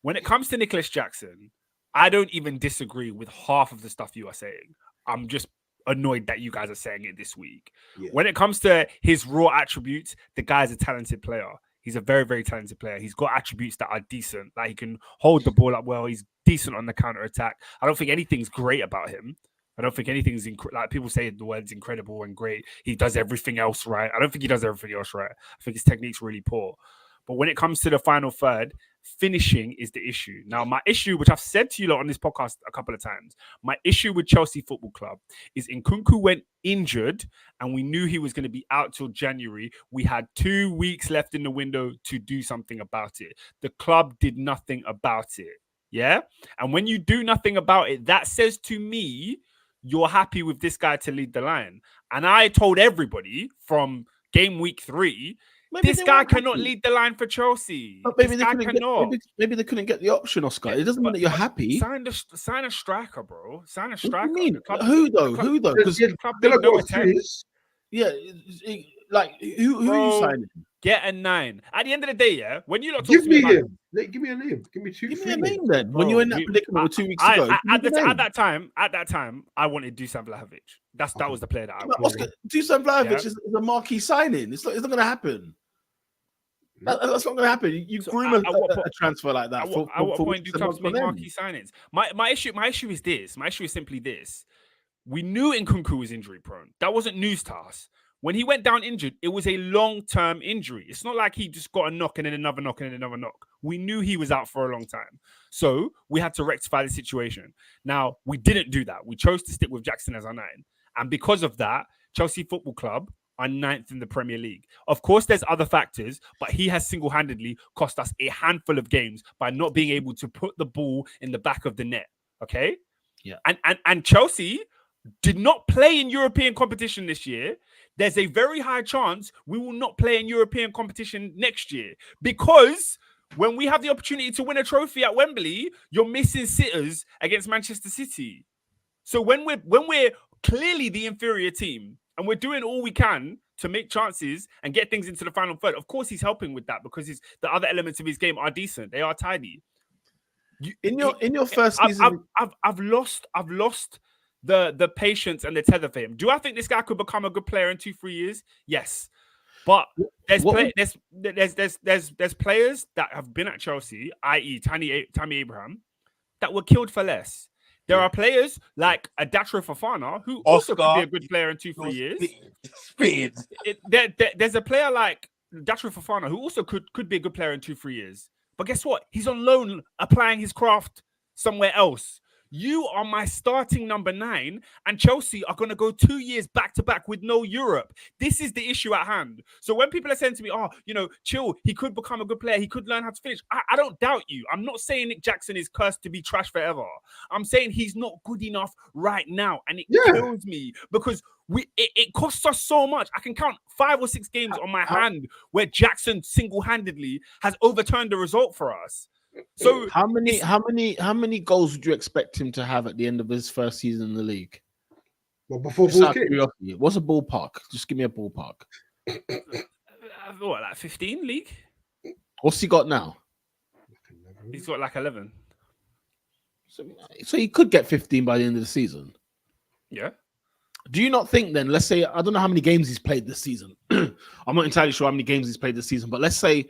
When it comes to Nicholas Jackson, I don't even disagree with half of the stuff you are saying. I'm just annoyed that you guys are saying it this week. Yeah. When it comes to his raw attributes, the guy's a talented player. He's a very, very talented player. He's got attributes that are decent. Like, he can hold the ball up well. He's decent on the counter attack. I don't think anything's great about him. I don't think anything's like people say the word's incredible and great. He does everything else right. I don't think he does everything else right. I think his technique's really poor. But when it comes to the final third, finishing is the issue. Now, my issue, which I've said to you lot on this podcast a couple of times, my issue with Chelsea Football Club is Nkunku went injured and we knew he was going to be out till January. We had 2 weeks left in the window to do something about it. The club did nothing about it. Yeah? And when you do nothing about it, that says to me, you're happy with this guy to lead the line. And I told everybody from game week 3, this guy cannot lead the line for Chelsea. But maybe maybe they couldn't get the option, Oscar. It doesn't mean that you're happy. Sign a striker, bro. Sign a striker. Who though? Because the club did no attempt. Yeah, like who are you signing? Get a 9. At the end of the day, yeah. When you give me him, give me a name. Give me a name then. Bro, when you're in that predicament 2 weeks ago, at that time, I wanted Dusan Vlahovic. That was the player that I wanted. Oscar, Dusan Vlahovic is a marquee signing. It's not going to happen. That's not going to happen. You groom a transfer like that. At what point do clubs make marquee signings? My issue is this. My issue is simply this. We knew Nkunku was injury prone. That wasn't news to us. When he went down injured, it was a long-term injury. It's not like he just got a knock and then another knock and then another knock. We knew he was out for a long time. So we had to rectify the situation. Now, we didn't do that. We chose to stick with Jackson as our 9. And because of that, Chelsea Football Club are 9th in the Premier League. Of course, there's other factors, but he has single-handedly cost us a handful of games by not being able to put the ball in the back of the net. Okay? Yeah. And Chelsea did not play in European competition this year. There's a very high chance we will not play in European competition next year because when we have the opportunity to win a trophy at Wembley, you're missing sitters against Manchester City. So when we're clearly the inferior team and we're doing all we can to make chances and get things into the final third, of course he's helping with that because the other elements of his game are decent. They are tidy. In your first season, I've lost the patience and the tether for him. Do I think this guy could become a good player in 2-3 years? Yes, but there's players that have been at Chelsea, i.e., Tammy Abraham, that were killed for less. There are players like Adatro Fofana who also could be a good player in 2-3 years. There's a player like Adatro Fofana who also could be a good player in 2-3 years. But guess what? He's on loan, applying his craft somewhere else. You are my starting number 9, and Chelsea are going to go 2 years back to back with no Europe. This is the issue at hand. So when people are saying to me, chill, he could become a good player, he could learn how to finish. I don't doubt you. I'm not saying Nick Jackson is cursed to be trash forever. I'm saying he's not good enough right now, and it kills me because it costs us so much. I can count 5 or 6 games on my hand where Jackson single-handedly has overturned the result for us. So how many goals would you expect him to have at the end of his first season in the league? Well, before what's a ballpark? Just give me a ballpark. What, like 15 league? What's he got now? He's got like 11. So he could get 15 by the end of the season. Yeah. Do you not think then? Let's say I don't know how many games he's played this season. I'm not entirely sure how many games he's played this season, but let's say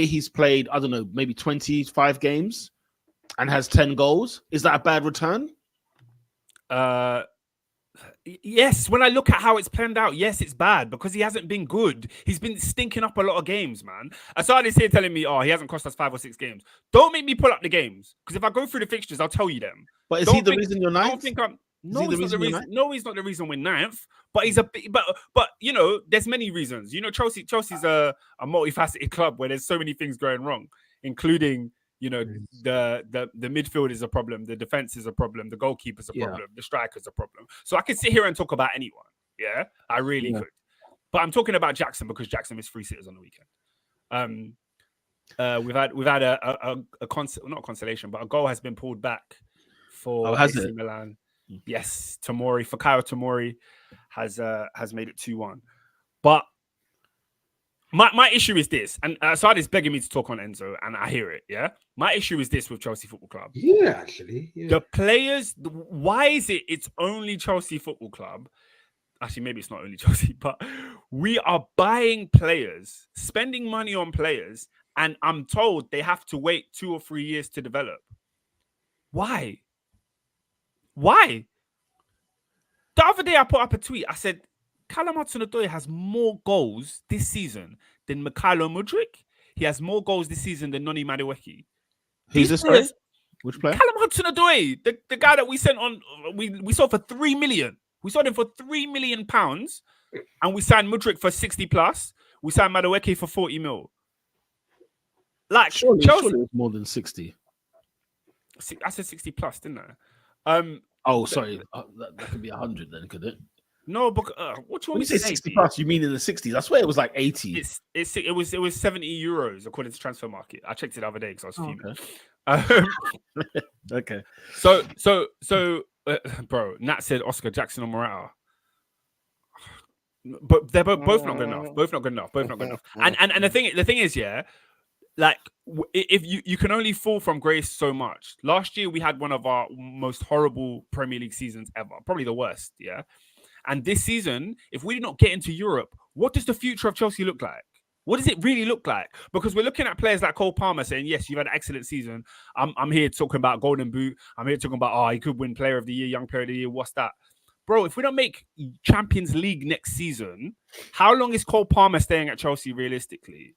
he's played, I don't know, maybe 25 games and has 10 goals. Is that a bad return? Yes. When I look at how it's planned out, yes, it's bad because he hasn't been good. He's been stinking up a lot of games, man. Asadi's here telling me, he hasn't cost us 5 or 6 games. Don't make me pull up the games because if I go through the fixtures, I'll tell you them. But is he the reason you're 9th? No, he's not the reason. No, he's not the reason we're 9th. But he's but there's many reasons. Chelsea's a multifaceted club where there's so many things going wrong, including the midfield is a problem, the defense is a problem, the goalkeeper's a problem, the striker's a problem. So I could sit here and talk about anyone. Yeah, I really could. But I'm talking about Jackson because Jackson missed 3 sitters on the weekend. We've had not a consolation, but a goal has been pulled back for AC Milan. Yes, Fikayo Tomori has made it 2-1. But my issue is this, and Saad is begging me to talk on Enzo, and I hear it. Yeah, my issue is this with Chelsea Football Club. Yeah, actually, the players. Why is it's only Chelsea Football Club? Actually, maybe it's not only Chelsea, but we are buying players, spending money on players, and I'm told they have to wait 2 or 3 years to develop. Why? The other day I put up a tweet. I said, Callum Hudson-Odoi has more goals this season than Mykhailo Mudryk. He has more goals this season than Noni Madueke. Who's this player? Which player? Callum Hudson-Odoi, the guy that we sent on, we sold for 3 million. We sold him for £3 million, and we signed Mudryk for 60 plus. We signed Madueke for 40 mil. Like surely it was more than 60. I said 60 plus, didn't I? Oh, sorry. That could be 100 then, could it? No, but what do you want me to say? 60 plus, you mean in the 60s? I swear it was like 80. It was 70 euros according to Transfer Market. I checked it the other day because I was fuming. Okay. So, bro, Nat said Oscar, Jackson, or Morata. But they're both not good enough. Both not good enough. And the thing is, yeah, like if you can only fall from grace so much. Last year we had one of our most horrible Premier League seasons ever, probably the worst. Yeah. And this season, if we do not get into Europe, what does the future of Chelsea look like? What does it really look like? Because we're looking at players like Cole Palmer saying, yes, you've had an excellent season. I'm here talking about Golden Boot. I'm here talking about, he could win Player of the Year, Young Player of the Year. What's that? Bro, if we don't make Champions League next season, how long is Cole Palmer staying at Chelsea realistically?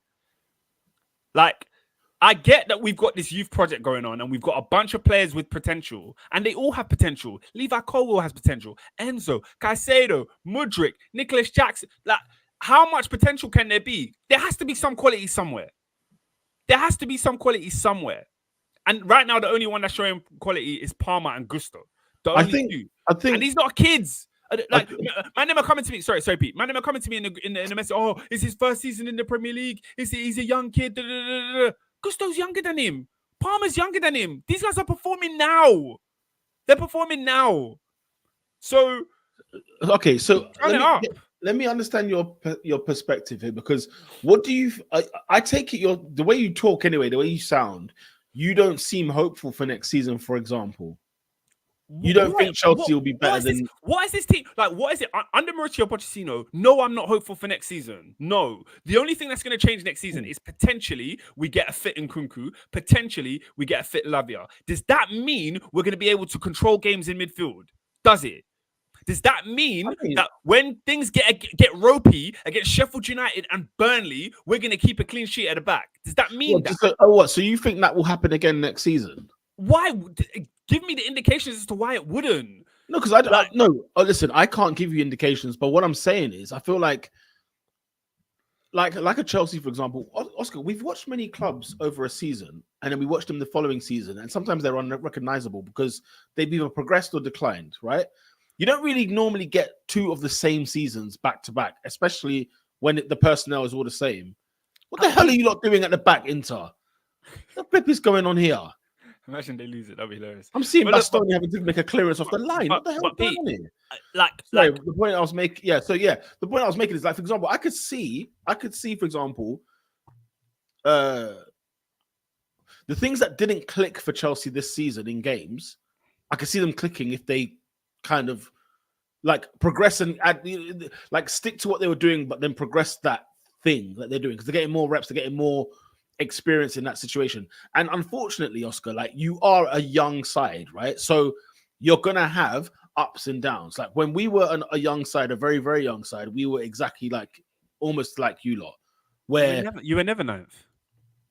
Like, I get that we've got this youth project going on and we've got a bunch of players with potential and they all have potential. Levi Colwill has potential. Enzo, Caicedo, Mudryk, Nicholas Jackson. Like, how much potential can there be? There has to be some quality somewhere. And right now, the only one that's showing quality is Palmer and Gusto. I think, and these not kids. Like, man, them are coming to me. Sorry, Pete. Man, them are coming to me in the message. Oh, it's his first season in the Premier League. He's a young kid. Gusto's younger than him. Palmer's younger than him. These guys are performing now. They're performing now. So, okay. So let me understand your perspective here, because what do you? I take it the way you talk anyway, the way you sound, you don't seem hopeful for next season, for example. You don't think Chelsea will be better than... What is this team? Like, what is it? Under Mauricio Pochettino, no, I'm not hopeful for next season. No. The only thing that's going to change next season is potentially we get a fit Nkunku. Potentially we get a fit Lavia. Does that mean we're going to be able to control games in midfield? Does it? Does that mean that when things get ropey against Sheffield United and Burnley, we're going to keep a clean sheet at the back? Does that mean that? So you think that will happen again next season? Why? Give me the indications as to why it wouldn't. No, because listen, I can't give you indications, but what I'm saying is, I feel like a Chelsea, for example, Oscar, we've watched many clubs over a season, and then we watched them the following season, and sometimes they're unrecognizable because they've either progressed or declined, right? You don't really normally get 2 of the same seasons back to back, especially when the personnel is all the same. What the hell are you lot doing at the back, Inter? The flip is going on here. Imagine they lose it. That'd be hilarious. I'm seeing Bastoni having to make a clearance off the line. What the hell is going on here? The point I was making, the point I was making is, like, for example, I could see, for example, the things that didn't click for Chelsea this season in games, I could see them clicking if they kind of like progress and stick to what they were doing, but then progress that thing that they're doing, because they're getting more reps, they're getting more experience in that situation. And unfortunately, Oscar, like, you are a young side, right? So you're gonna have ups and downs. Like, when we were a young side, a very, very young side, we were exactly like almost like you lot, where you were never 9th.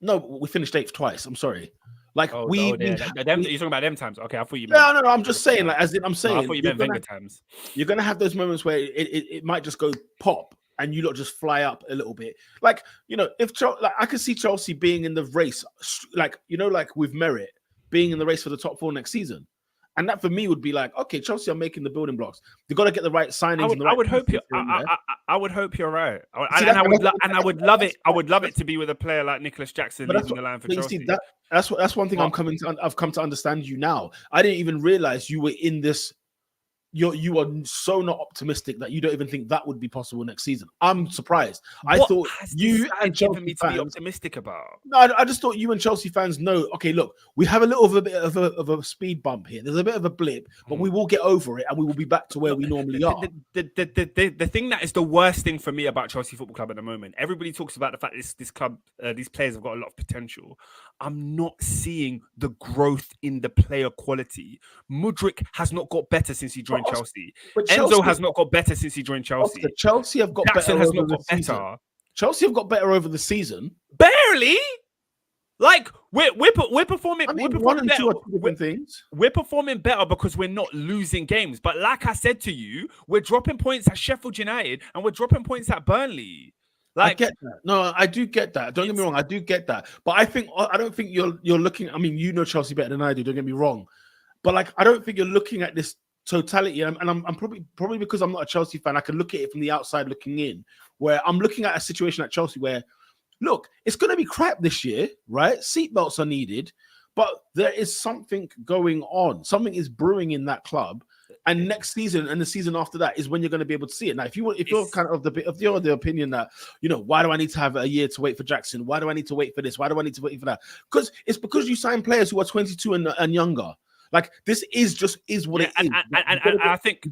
No, we finished 8th twice. I'm sorry. Like, you're talking about them times. Okay, I thought you meant... No, I'm just saying, like, as in, I'm saying, I thought you meant Wenger times. You're gonna have those moments where it might just go pop, and you lot just fly up a little bit. Like, if I could see Chelsea being in the race, like with merit, being in the race for the top 4 next season. And that for me would be like, okay, Chelsea are making the building blocks. They've got to get the right signings. I would hope you're right. I would love it. I would love it to be with a player like Nicholas Jackson leading the line for Chelsea. That's one thing I've come to understand you now. I didn't even realize you were in this. You are so not optimistic that you don't even think that would be possible next season. I'm surprised. I thought you and Chelsea me fans, to be optimistic about. No, I just thought you and Chelsea fans know. Okay, look, we have a little bit of a speed bump here. There's a bit of a blip, but we will get over it and we will be back to where we normally are. The thing that is the worst thing for me about Chelsea Football Club at the moment. Everybody talks about the fact this club, these players have got a lot of potential. I'm not seeing the growth in the player quality. Mudryk has not got better since he joined Chelsea. Enzo has not got better since he joined Chelsea. Chelsea have got Jackson better. Has not got better. Chelsea have got better over the season. Barely. Like we're performing. I mean, we're one performing and better. two are different things. We're performing better because we're not losing games. But like I said to you, we're dropping points at Sheffield United and we're dropping points at Burnley. Like, I get that. No, I do get that. Don't get me wrong. I do get that. But I don't think you're looking. I mean, you know Chelsea better than I do. Don't get me wrong. But like, I don't think you're looking at this totality. And I'm probably because I'm not a Chelsea fan. I can look at it from the outside looking in, where I'm looking at a situation at Chelsea where, look, it's going to be crap this year, right? Seatbelts are needed, but there is something going on. Something is brewing in that club. And next season and the season after that is when you're going to be able to see it. Now, if you're kind of the opinion that, why do I need to have a year to wait for Jackson? Why do I need to wait for this? Why do I need to wait for that? Because you sign players who are 22 and younger. Like, this is what it is. And I think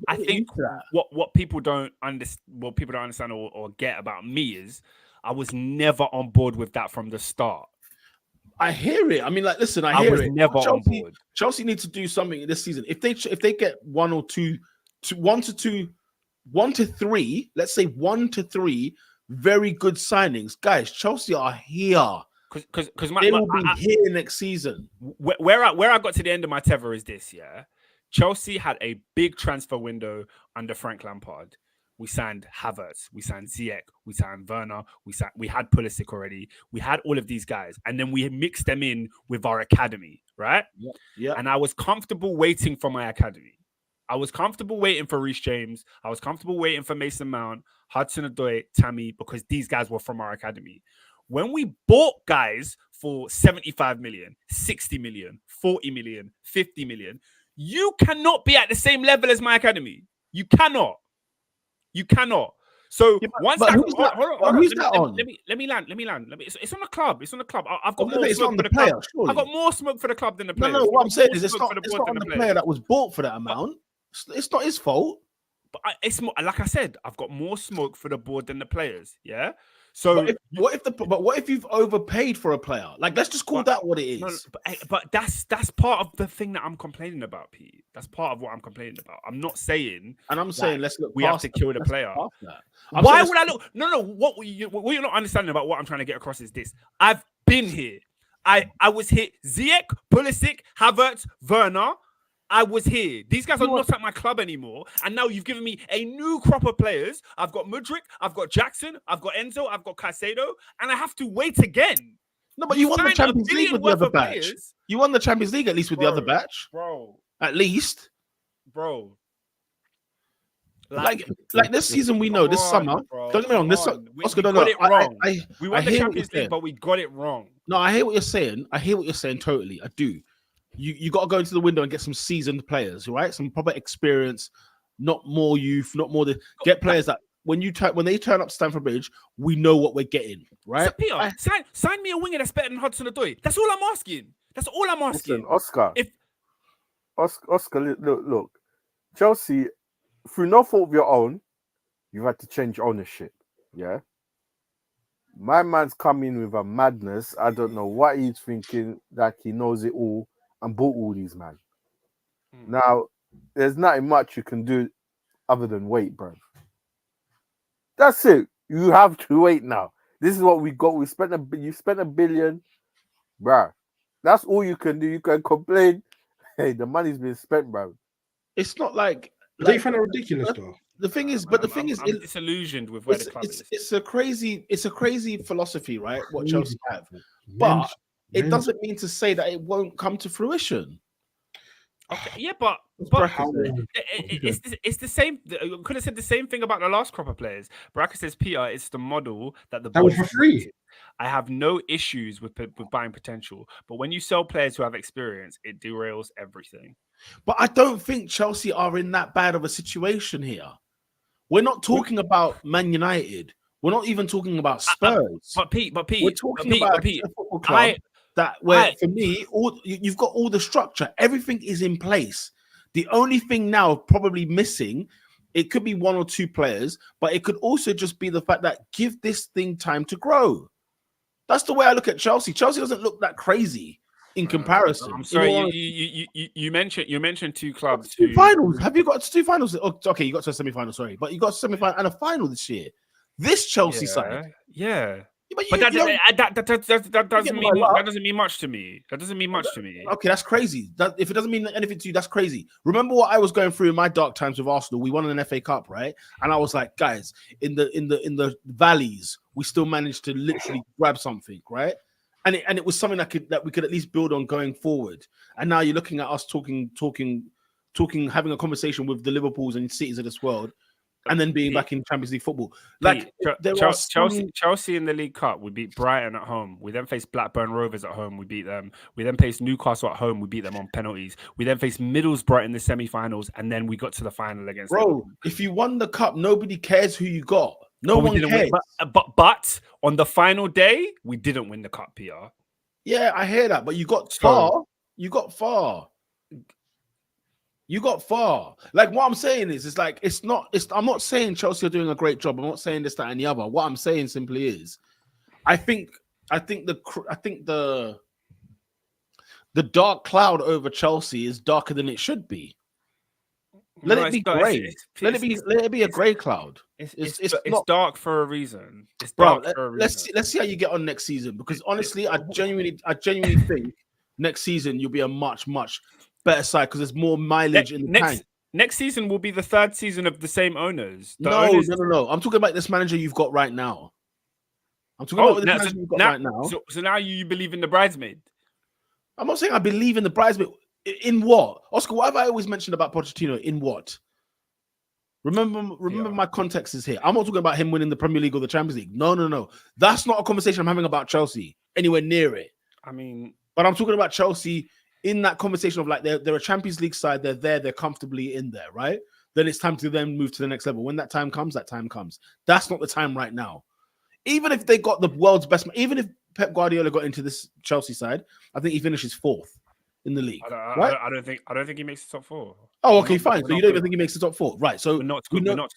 what people don't understand or get about me is I was never on board with that from the start. I hear it. I mean, like, listen, I hear was it. Never on board. Chelsea need to do something this season. If they get 1 to 3, let's say 1 to 3 very good signings, guys. Chelsea are here. Because they will be here next season. Where I got to the end of my tether is this, yeah. Chelsea had a big transfer window under Frank Lampard. We signed Havertz, we signed Ziyech, we signed Werner, we had Pulisic already. We had all of these guys, and then we mixed them in with our academy, right? Yeah. And I was comfortable waiting for my academy. I was comfortable waiting for Reece James. I was comfortable waiting for Mason Mount, Hudson-Odoi, Tammy, because these guys were from our academy. When we bought guys for 75 million, 60 million, 40 million, 50 million, you cannot be at the same level as my academy. You cannot. So once who's that on? Let me land. It's on the club. I've got more smoke for the player. club. I've got more smoke for the club than the player. No. What I'm saying is, it's not on the player that was bought for that amount. It's not his fault. But it's more, like I said, I've got more smoke for the board than the players. Yeah. So what if you've overpaid for a player? Like, let's just call that what it is. No, but that's part of the thing that I'm complaining about, Pete. That's part of what I'm complaining about. I'm not saying, and I'm saying let's look. We have to kill the player. Why would I look? No. What you're not understanding about what I'm trying to get across is this. I've been here. I was here. Ziyech, Pulisic, Havertz, Werner. I was here. These guys are not at my club anymore. And now you've given me a new crop of players. I've got Mudryk, I've got Jackson, I've got Enzo, I've got Caicedo, and I have to wait again. No, but you won the Champions League with the other batch. You won the Champions League at least with the other batch. Bro. At least. Bro. Like this season, we know, this summer. Don't get me wrong. Oscar, we got it wrong. We won the Champions League, but we got it wrong. No, I hear what you're saying. Totally. I do. You got to go into the window and get some seasoned players, right? Some proper experience, not more youth, not more. Get players that when they turn up to Stamford Bridge, we know what we're getting, right? So Peter, sign me a winger that's better than Hudson-Odoi. That's all I'm asking. Listen, Oscar. Oscar, look. Chelsea, through no fault of your own, you've had to change ownership. Yeah. My man's coming with a madness. I don't know what he's thinking, that he knows it all. And bought all these, man. Now, there's nothing much you can do other than wait, bro. That's it. You have to wait now. This is what we got. You spent $1 billion, bro. That's all you can do. You can complain. Hey, the money's been spent, bro. It's not like. They find it ridiculous, though. The thing is, I'm disillusioned with where the club is. It's a crazy philosophy, right? What Chelsea have, but it doesn't mean to say that it won't come to fruition. Okay, yeah, but it's the same. I could have said the same thing about the last crop of players. Baraka says, Peter, it's the model that that was for free. I have no issues with buying potential, but when you sell players who have experience, it derails everything. But I don't think Chelsea are in that bad of a situation here. We're not talking about Man United. We're not even talking about Spurs. But Pete, we're talking about a football club for me, you've got all the structure. Everything is in place. The only thing now probably missing, it could be one or two players, but it could also just be the fact that give this thing time to grow. That's the way I look at Chelsea. Chelsea doesn't look that crazy in comparison. I'm sorry, you mentioned two clubs. Two finals. Have you got two finals? Oh, okay, you got to a semi-final, sorry. But you got a semi-final and a final this year. This Chelsea side. Yeah. But that doesn't mean much to me. That doesn't mean much to me. Okay, that's crazy. If it doesn't mean anything to you, that's crazy. Remember what I was going through in my dark times with Arsenal? We won an FA Cup, right? And I was like, guys, in the valleys, we still managed to literally grab something, right? And it was something that we could at least build on going forward. And now you're looking at us talking, having a conversation with the Liverpools and Cities of this world, and then being back in Champions League football. Like Chelsea in the League Cup, we beat Brighton at home. We then faced Blackburn Rovers at home. We beat them. We then faced Newcastle at home. We beat them on penalties. We then faced Middlesbrough in the semi-finals, and then we got to the final against. Bro, if you won the cup, nobody cares who you got. No one cares. But on the final day, we didn't win the cup, Peter. Yeah, I hear that, but you got far. You got far. Like what I'm saying is, I'm not saying Chelsea are doing a great job. I'm not saying this, that, and the other. What I'm saying simply is, I think the dark cloud over Chelsea is darker than it should be. Let it be grey. Let it be a grey cloud. It's dark for a reason. It's dark for a reason. Let's see how you get on next season. Because honestly, I genuinely think next season you'll be a much better side because there's more mileage in the tank. Next season will be the third season of the same owners. No. I'm talking about this manager you've got right now. So now you believe in the bridesmaid? I'm not saying I believe in the bridesmaid. In what? Oscar, what have I always mentioned about Pochettino? In what? Remember my context is here. I'm not talking about him winning the Premier League or the Champions League. No. That's not a conversation I'm having about Chelsea. Anywhere near it. But I'm talking about Chelsea in that conversation of like they're a Champions League side. They're there. They're comfortably in there, right? Then it's time to then move to the next level. When that time comes, That's not the time right now. Even if they got the world's best, even if Pep Guardiola got into this Chelsea side, I think he finishes fourth in the league. I don't think he makes the top four. Oh, okay, fine. So you don't even think he makes the top four, right? So we're not good enough.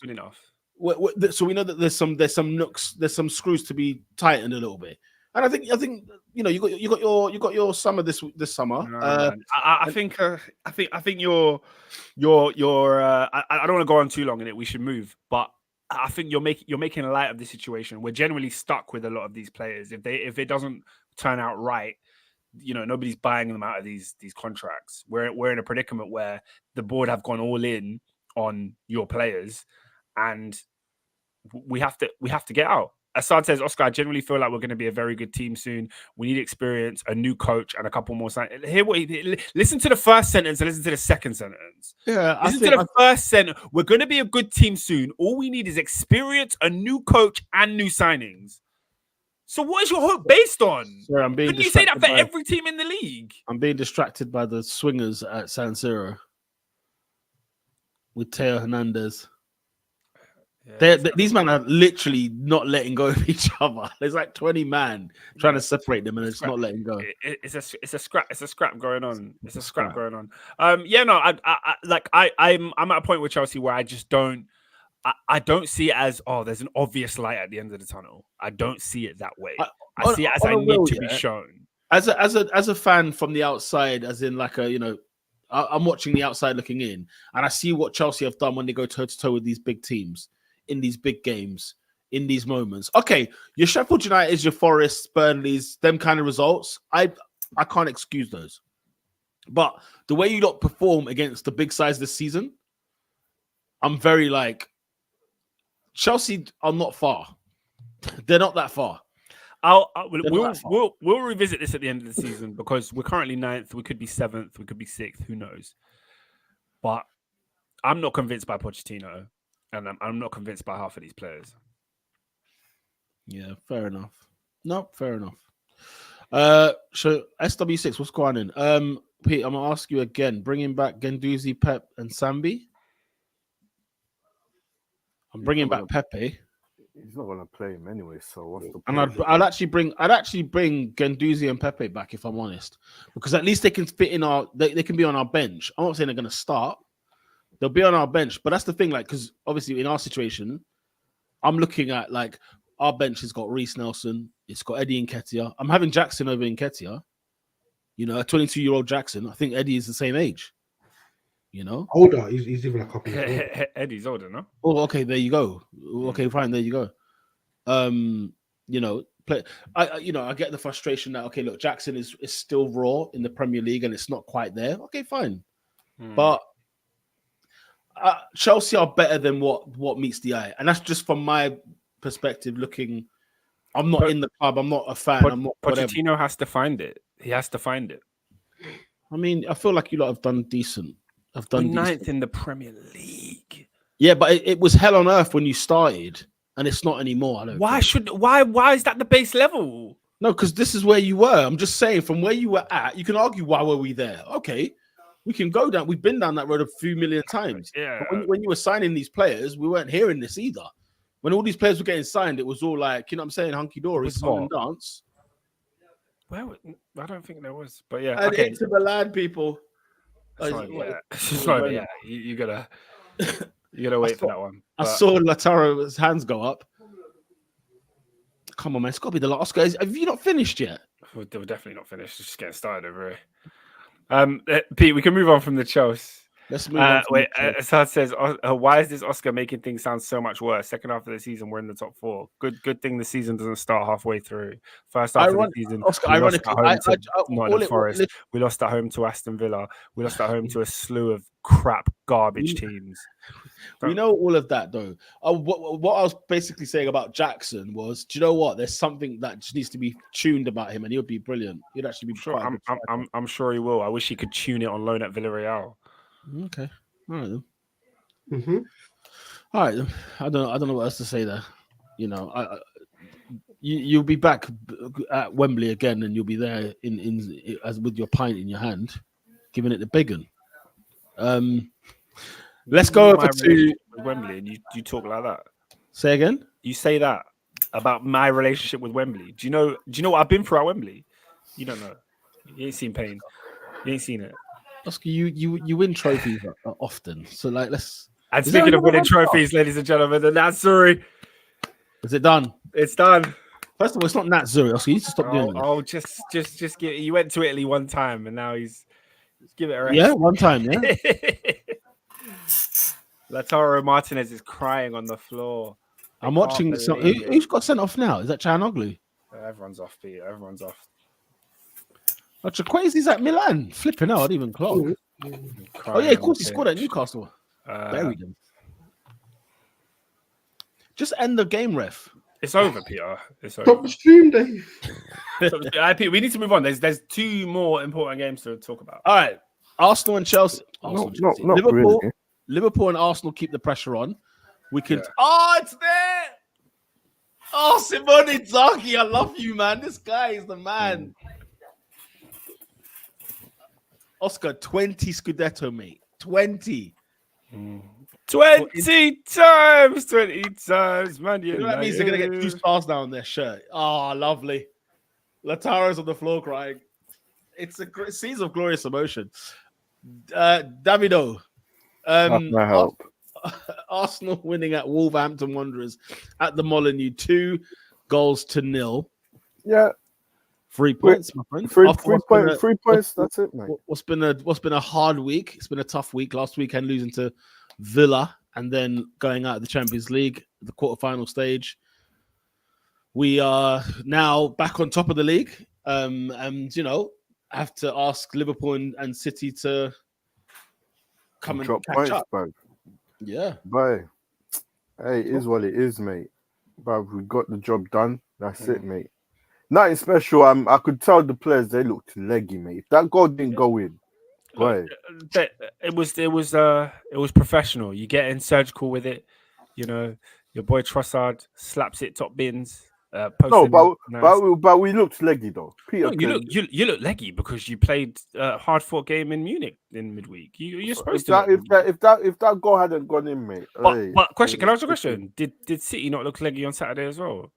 So we know that there's some nooks, there's some screws to be tightened a little bit. And I think you got your summer this summer. I think you're I don't want to go on too long in it. We should move, but I think you're making light of the situation. We're generally stuck with a lot of these players. If it doesn't turn out right, nobody's buying them out of these contracts. We're in a predicament where the board have gone all in on your players, and we have to get out. Assad says, Oscar, I generally feel like we're going to be a very good team soon. We need experience, a new coach, and a couple more signs. Listen to the first sentence and listen to the second sentence. Yeah, listen to the first sentence. We're going to be a good team soon. All we need is experience, a new coach, and new signings. So what is your hope based on? Sorry, Couldn't you say that for every team in the league? I'm being distracted by the swingers at San Siro with Teo Hernandez. Yeah, these men are literally not letting go of each other. There's like 20 men trying to separate them, and it's not letting go. It's a scrap going on. It's a scrap going on. I'm at a point with Chelsea where I just don't. I don't see it as there's an obvious light at the end of the tunnel. I don't see it that way. I see it as I need to be shown. As a fan from the outside, as in like I'm watching the outside looking in, and I see what Chelsea have done when they go toe to toe with these big teams in these big games, in these moments. Okay, your Sheffield United, your Forest, Burnleys, them kind of results. I can't excuse those, but the way you lot perform against the big sides this season, I'm very like. Chelsea are not far. They're not that far. We'll revisit this at the end of the season because we're currently 9th. We could be 7th. We could be 6th. Who knows? But I'm not convinced by Pochettino, and I'm not convinced by half of these players. Yeah, fair enough. No, fair enough. So SW6, what's going on? Pete, I'm gonna ask you again. Bringing back Guendouzi, Pep, and Sambi. I'm bringing back Pepe. He's not gonna play him anyway. So what's the point? And I'd actually bring Guendouzi and Pepe back if I'm honest, because at least they can fit in our. They can be on our bench. I'm not saying they're gonna start. They'll be on our bench, but that's the thing. Like, because obviously in our situation, I'm looking at like our bench has got Reece Nelson. It's got Eddie Nketiah. I'm having Jackson over Nketiah. You know, a 22-year-old Jackson. I think Eddie is the same age. You know, older. He's even a couple of years older. Eddie's older, no? Oh, okay. There you go. Okay, fine. There you go. You know, I get the frustration that look, Jackson is still raw in the Premier League and it's not quite there. Okay, fine. But Chelsea are better than what meets the eye, and that's just from my perspective. Looking, I'm not in the club. I'm not a fan. I'm not. Pochettino has to find it. He has to find it. I mean, I feel like you lot have done decent. I've done 9th in the Premier League. Yeah, but it was hell on earth when you started, and it's not anymore. I don't. Why is that the base level? No, because this is where you were. I'm just saying, from where you were at, you can argue why were we there? Okay, we can go down. We've been down that road a few million times. Yeah. But when you were signing these players, we weren't hearing this either. When all these players were getting signed, it was all like, you know what I'm saying, hunky dory, song and dance. Well, I don't think there was, but yeah. And Inter Milan people. Sorry, yeah. You gotta wait for that one. I saw Lautaro's hands go up. Come on, man, it's got to be the last guys. Have you not finished yet? We're definitely not finished. Just getting started over here. Pete, we can move on from the Chelsea. Let's move on. Wait, Assad says, why is this Oscar making things sound so much worse? Second half of the season, we're in the top 4. Good thing the season doesn't start halfway through. First half of the season, Oscar, ironically, we lost at home to Aston Villa. We lost at home to a slew of crap garbage teams. We know all of that, though. What I was basically saying about Jackson was, do you know what? There's something that just needs to be tuned about him, and he would be brilliant. He'd actually be sure. I'm sure he will. I wish he could tune it on loan at Villarreal. Okay, all right then. Mm-hmm. All right, then. I don't know what else to say there. You know, you'll be back at Wembley again, and you'll be there in as with your pint in your hand, giving it the big one. Let's go over to Wembley, and you talk like that. Say again. You say that about my relationship with Wembley. Do you know what I've been through at Wembley? You don't know. You ain't seen pain. You ain't seen it. Oscar, you win trophies often, so like let's. And speaking of winning trophies, ladies and gentlemen, the Natsuri. Is it done? It's done. First of all, it's not Natsuri. Oscar, you need to stop doing it. Just give. You went to Italy one time, and now he's give it a rest. Yeah, one time. Yeah. Lautaro Martinez is crying on the floor. I'm watching. Who's got sent off now? Is that Çalhanoğlu? Everyone's off, Peter. Everyone's off. Chukwueze's at Milan. Flipping out, I didn't even clock. Oh yeah, of course he scored at Newcastle. Buried him. Just end the game, ref. It's over, Peter. It's over. Stop the stream, Dave. Peter, we need to move on. There's 2 more important games to talk about. All right, Arsenal and Chelsea. Not Liverpool. really. Liverpool and Arsenal keep the pressure on. We can. Yeah. Oh, it's there. Oh, Simone Inzaghi, I love you, man. This guy is the man. Oscar, 20 Scudetto, mate. 20. 20 times, man. You know what that means? They're going to get 2 stars down on their shirt. Oh, lovely. Lautaro's on the floor crying. It's a season of glorious emotion. Davido. My help. Arsenal winning at Wolverhampton Wanderers at the Molineux, 2-0. Yeah. 3 points, my friend. 3 points. That's it, mate. What's been a hard week? It's been a tough week. Last weekend losing to Villa and then going out of the Champions League, the quarterfinal stage. We are now back on top of the league, and have to ask Liverpool and City to come and drop catch points, up. bro. Yeah, bro. Hey, it is what it is, mate. But we got the job done. That's it, mate. Nothing special. I could tell the players they looked leggy, mate. If that goal didn't go in, boy. It was professional. You get in surgical with it. You know, your boy Trossard slaps it top bins. No, but we looked leggy though. Peter, no, you look leggy because you played a hard fought game in Munich in midweek. You're supposed to. If that goal hadn't gone in, mate. But question, can I ask you a question? Did City not look leggy on Saturday as well?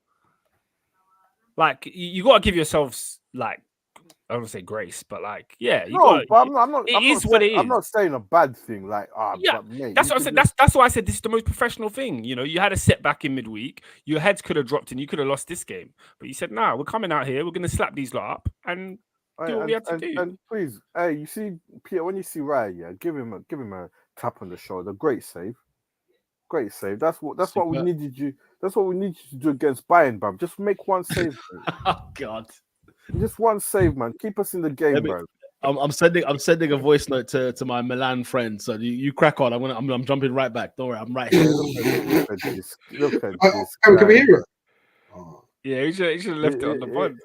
Like you got to give yourselves like, I don't want to say grace, but like, yeah, you got. But I'm not saying a bad thing. Like, yeah, but mate, that's what I said. That's why I said this is the most professional thing. You know, you had a setback in midweek. Your heads could have dropped, and you could have lost this game. But you said, "Nah, we're coming out here. We're going to slap these lot up and do what we had to do." And please, hey, you see, Peter, when you see Raya, yeah, give him a tap on the shoulder. Great save. That's what we needed you. That's what we need you to do against Bayern, bro. Just make one save. Oh God. Just one save, man. Keep us in the game, bro. I'm sending a voice note to my Milan friend. So you crack on. I'm jumping right back. Don't worry, I'm right here. Look at this. Can we hear it? Oh. Yeah, he should have left it on the pod.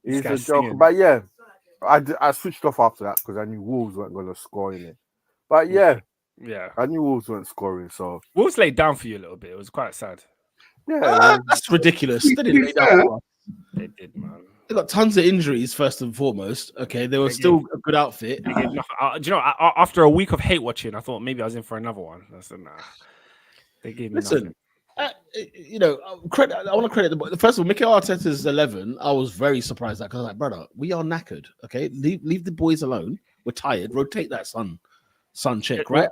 He's a joker, but yeah, I switched off after that because I knew Wolves weren't going to score in it. But yeah, I knew Wolves weren't scoring. So Wolves laid down for you a little bit. It was quite sad. Yeah, that's ridiculous. They didn't lay down for us. They did, man. They got tons of injuries, first and foremost. Okay, they were still a good outfit. Do you know, after a week of hate watching, I thought maybe I was in for another one. I said, nah. They gave me nothing. Credit. I want to credit the first of all, Mikel Arteta's 11. I was very surprised at because I was like, brother, we are knackered. Okay, leave the boys alone. We're tired. Rotate that sun check, right?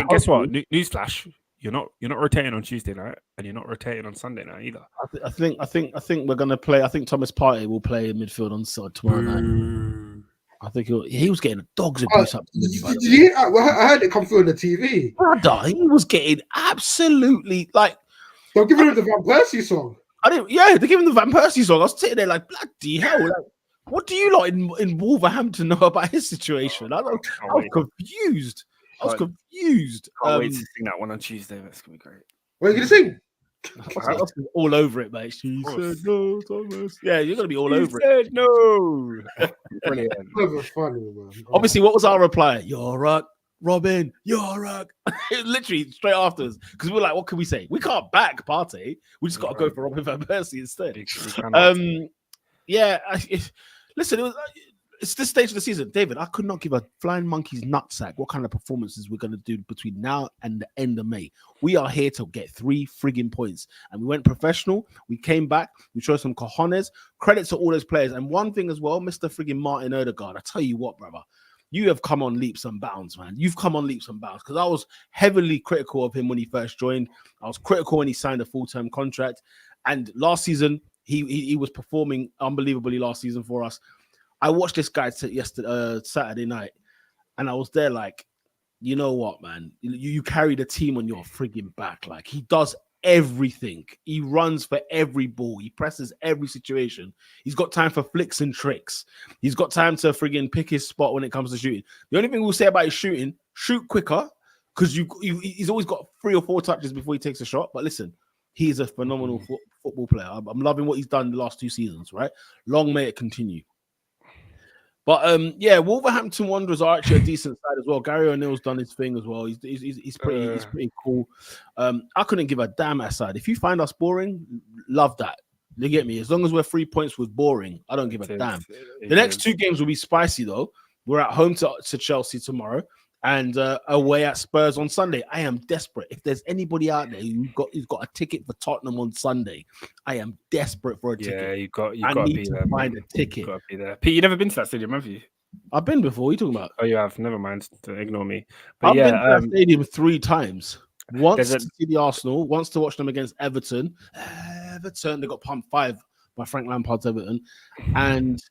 Guess what? Newsflash. You're not rotating on Tuesday night, and you're not rotating on Sunday night either. I think we're gonna play. I think Thomas Partey will play in midfield on tomorrow night. I think he was getting a dog's abuse up. I heard it come through on the TV. Brother, he was getting absolutely like. They're giving him the Van Persie song. They're giving the Van Persie song. I was sitting there like, bloody hell! Like, what do you like in Wolverhampton know about his situation? I was confused. I was confused. Can't wait to sing that one on Tuesday. That's gonna be great. What are you gonna sing? All over it, mate. She said no, Thomas. Yeah, you're gonna be all over it. Said no. Brilliant. Funny, man. Obviously, what was our reply? You're right, Robin. You're right. Literally straight afterwards, because we're like, what can we say? We can't back Partey. We just got to go for Robin van Persie instead. Listen, it's this stage of the season, David. I could not give a flying monkey's nutsack what kind of performances we're going to do between now and the end of May. We are here to get 3 frigging points, and we went professional. We came back. We showed some cojones. Credit to all those players. And one thing as well, Mr. frigging Martin Odegaard. I tell you what, brother, you have come on leaps and bounds, man. You've come on leaps and bounds because I was heavily critical of him when he first joined. I was critical when he signed a full-term contract, and last season he was performing unbelievably last season for us. I watched this guy Saturday night, and I was there like, you know what, man? You carry the team on your frigging back. Like, he does everything. He runs for every ball. He presses every situation. He's got time for flicks and tricks. He's got time to frigging pick his spot when it comes to shooting. The only thing we'll say about his shooting, shoot quicker, because he's always got 3 or 4 touches before he takes a shot. But listen, he is a phenomenal football player. I'm loving what he's done the last 2 seasons, right? Long may it continue. But Wolverhampton Wanderers are actually a decent side as well. Gary O'Neill's done his thing as well. He's pretty cool. I couldn't give a damn at side. If you find us boring, love that. You get me? As long as we're 3 points with boring, I don't give a damn. The next 2 games will be spicy though. We're at home to Chelsea tomorrow and away at Spurs on Sunday. I am desperate. If there's anybody out there who's got a ticket for Tottenham on Sunday, I am desperate for a ticket. Yeah, you got to be there. Find a ticket. You got to be there. Pete, you never been to that stadium, have you? I've been before. What are you talking about? Oh, you have. Never mind. Don't ignore me. But I've been to that stadium 3 times. Once to see the Arsenal, once to watch them against Everton. They got pumped 5 by Frank Lampard's Everton, and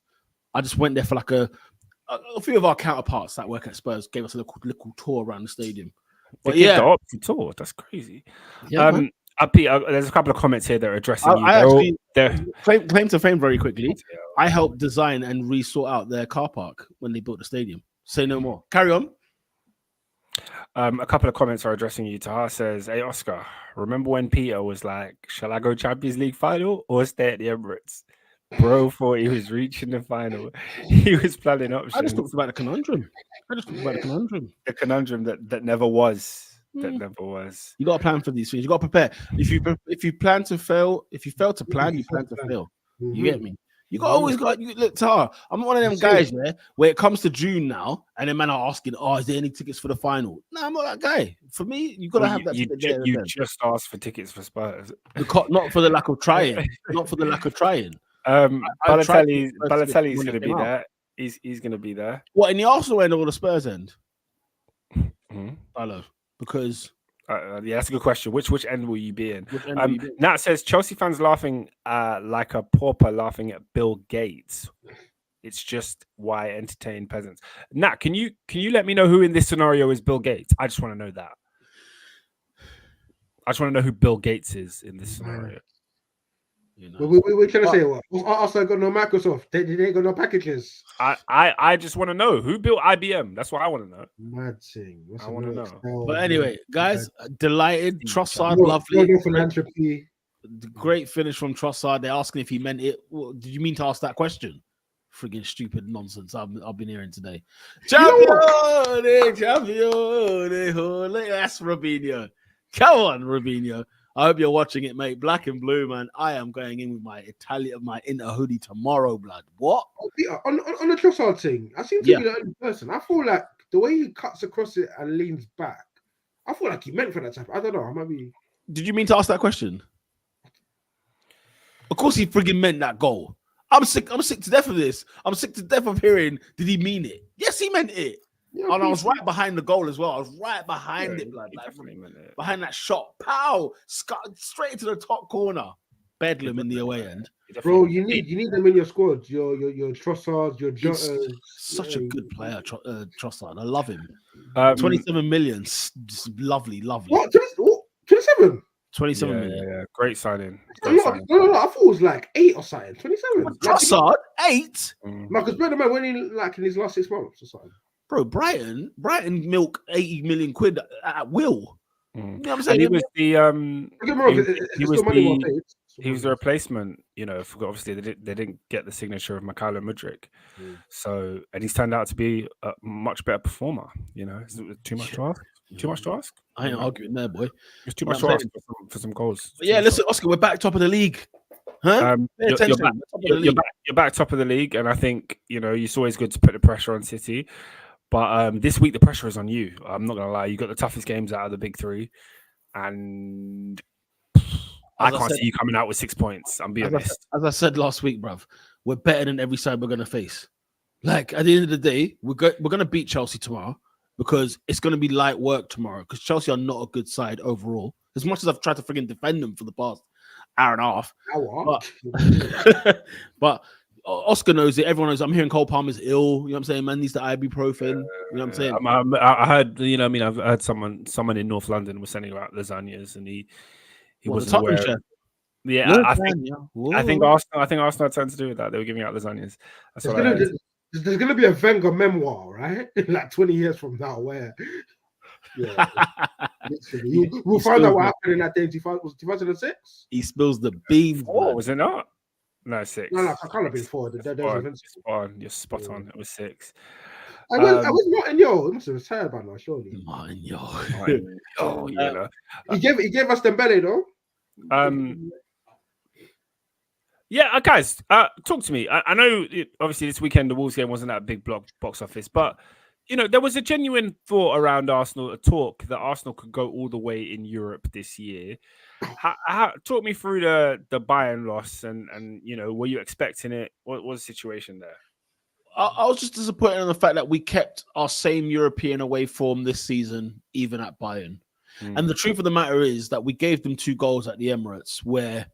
I just went there for like a few of our counterparts that work at Spurs gave us a little tour around the stadium. But the opposite tour. That's crazy. Yeah, there's a couple of comments here that are addressing you. I actually claim to fame very quickly. I helped design and re-sort out their car park when they built the stadium. Say no more. Carry on. A couple of comments are addressing you. Taha says, "Hey Oscar, remember when Peter was like, shall I go Champions League final or stay at the Emirates?' Bro thought he was reaching the final. He was planning options. I just talked about the conundrum. The conundrum that never was. That never was. You got to plan for these things. You got to prepare. If you plan to fail, if you fail to plan, you plan to fail. You get me? You got always got you look Tar. I'm not one of them guys, yeah, where it comes to June now, and then man are asking, "Oh, is there any tickets for the final?" No, I'm not that guy. For me, you got to have that. You just asked for tickets for Spurs, not for the lack of trying. Not for the lack of trying. Balotelli's going to be there. He's going to be there. What in the Arsenal end or the Spurs end? Hello, because. Yeah, that's a good question. Which end will you be in? Nat says Chelsea fans laughing like a pauper laughing at Bill Gates. It's just why entertain peasants. Nat, can you let me know who in this scenario is Bill Gates? I just want to know that. I just want to know who Bill Gates is in this scenario. You know. We're trying to say what? Also got no Microsoft. They ain't got no packages. I just want to know who built IBM. That's what I want to know. Mad thing. I want to know. But anyway, guys, delighted. Trossard, lovely. Philanthropy. Great finish from Trossard. They're asking if he meant it. Did you mean to ask that question? Friggin' stupid nonsense I've been hearing today. Champion! That's Robinho. Come on, Robinho. I hope you're watching it, mate. Black and blue, man. I am going in with my Inter hoodie tomorrow, blood. What? On the Trossard thing, I seem to be the only person. I feel like the way he cuts across it and leans back, I feel like he meant for that type. I don't know. I might be. Did you mean to ask that question? Of course, he friggin' meant that goal. I'm sick to death of this. I'm sick to death of hearing. Did he mean it? Yes, he meant it. Yeah, and I was right behind the goal as well. I was right behind it, blood. Like, behind that shot. Pow! Straight into the top corner. Bedlam in the away end. Bro, you need them in your squad. Your Trossard, your Jotas. Such a good player, Trossard. I love him. 27 million. Just lovely. What? 27? 27 million. Yeah. Great signing. No, I thought it was like 8 or something. 27. Trossard? 8? Because Brother went in like in his last 6 months or something. Bro, Brighton milk 80 million quid at will. You know what I'm saying? And he was the replacement. You know, obviously they didn't get the signature of Mikhailo Mudryk. So, and he's turned out to be a much better performer. You know, is it too much to ask? Too much to ask? I ain't arguing there, boy. It's too much to ask for some goals. But yeah, listen, Oscar, we're back top of the league. Huh? You're back top of the league, and I think it's always good to put the pressure on City. But this week the pressure is on you. I'm not gonna lie. You got the toughest games out of the big three, and I can't see you coming out with 6 points. I'm being honest. As I said last week, bruv, we're better than every side we're gonna face. Like at the end of the day, we're gonna beat Chelsea tomorrow because it's gonna be light work tomorrow. Because Chelsea are not a good side overall. As much as I've tried to friggin' defend them for the past hour and a half, but Oscar knows it. Everyone knows. I'm hearing Cole Palmer's ill. You know what I'm saying? Man needs the ibuprofen. You know what I'm saying? I heard. I've heard someone in North London was sending out lasagnas, and he wasn't aware. Chef? Yeah, I think Arsenal had something to do with that. They were giving out lasagnas. There's gonna be a Wenger memoir, right? Like 20 years from now, where we'll find out what happened in that day. Was 2006? He spills the beans. Oh, was it not? No, 6. No, I can't have been 4. You're spot on. It was 6. I was Martinho. He must have retired by now, surely. Martinho. He gave us Dembele though. Yeah, guys, talk to me. I know, obviously, this weekend the Wolves game wasn't that big box office, but there was a genuine thought around Arsenal, a talk that Arsenal could go all the way in Europe this year. Talk me through the Bayern loss, and were you expecting it? What was the situation there? I was just disappointed in the fact that we kept our same European away form this season, even at Bayern. And the truth of the matter is that we gave them 2 goals at the Emirates, where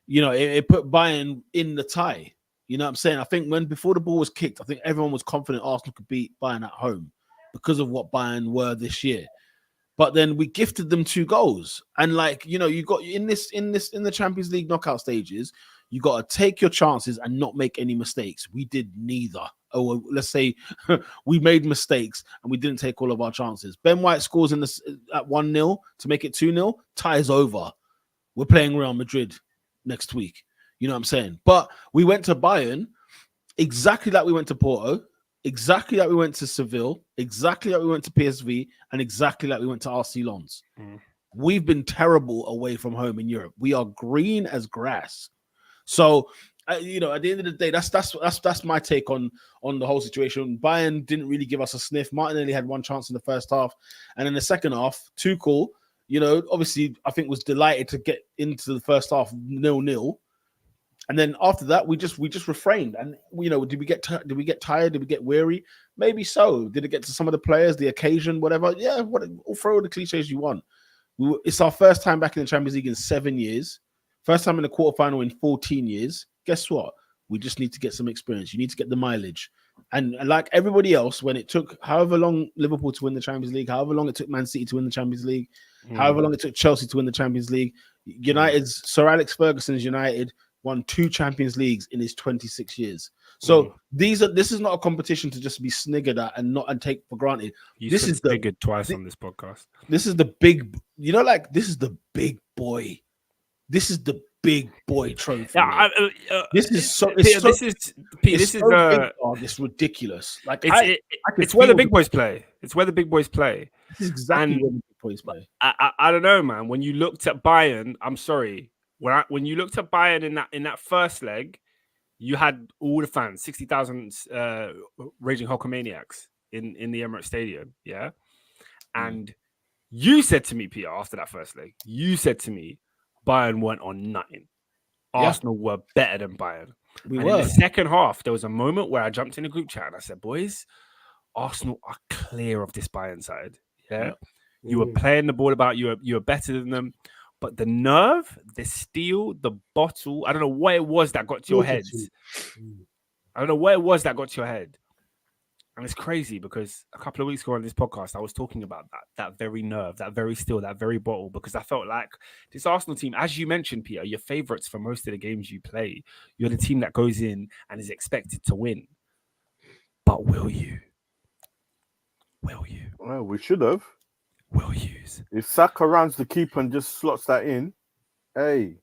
it put Bayern in the tie. You know what I'm saying? I think before the ball was kicked, I think everyone was confident Arsenal could beat Bayern at home because of what Bayern were this year. But then we gifted them 2 goals. And you got in the Champions League knockout stages, you got to take your chances and not make any mistakes. We did neither. or let's say we made mistakes and we didn't take all of our chances. Ben White scores at 1-0 to make it 2-0, ties over. We're playing Real Madrid next week. You know what I'm saying? But we went to Bayern exactly like we went to Porto, exactly like we went to Seville, exactly like we went to PSV, and exactly like we went to RC Lens. We've been terrible away from home in Europe. We are green as grass. So, at the end of the day, that's my take on the whole situation. Bayern didn't really give us a sniff. Martinelli had one chance in the first half, and in the second half, Tuchel, obviously, I think was delighted to get into the first half 0-0. And then after that, we just refrained. And did we get tired? Did we get weary? Maybe so. Did it get to some of the players, the occasion, whatever? Yeah, all throw the cliches you want. It's our first time back in the Champions League in 7 years. First time in the quarterfinal in 14 years. Guess what? We just need to get some experience. You need to get the mileage. And like everybody else, when it took however long Liverpool to win the Champions League, however long it took Man City to win the Champions League, however long it took Chelsea to win the Champions League, Sir Alex Ferguson's United won 2 Champions Leagues in his 26 years. So this is not a competition to just be sniggered at and take for granted. This is sniggered twice on this podcast. This is the big, this is the big boy. This is the big boy trophy. This is ridiculous. Like it's where the big boys play. It's where the big boys play. This is exactly where the big boys play. I don't know, man. When you looked at Bayern, I'm sorry. When you looked at Bayern in that first leg, you had all the fans, 60,000 raging Hulkamaniacs in the Emirates Stadium, yeah. And you said to me, Peter, after that first leg, Bayern weren't on nothing. Arsenal were better than Bayern. In the second half, there was a moment where I jumped in a group chat and I said, "Boys, Arsenal are clear of this Bayern side. Yeah, you were playing the ball about. You were better than them." But the nerve, the steel, the bottle, I don't know what it was that got to your heads. I don't know what it was that got to your head. And it's crazy because a couple of weeks ago on this podcast, I was talking about that very nerve, that very steel, that very bottle, because I felt like this Arsenal team, as you mentioned, Peter, you're favourites for most of the games you play. You're the team that goes in and is expected to win. But will you? Will you? Well, we should have. Will use. If Saka runs the keeper and just slots that in, hey.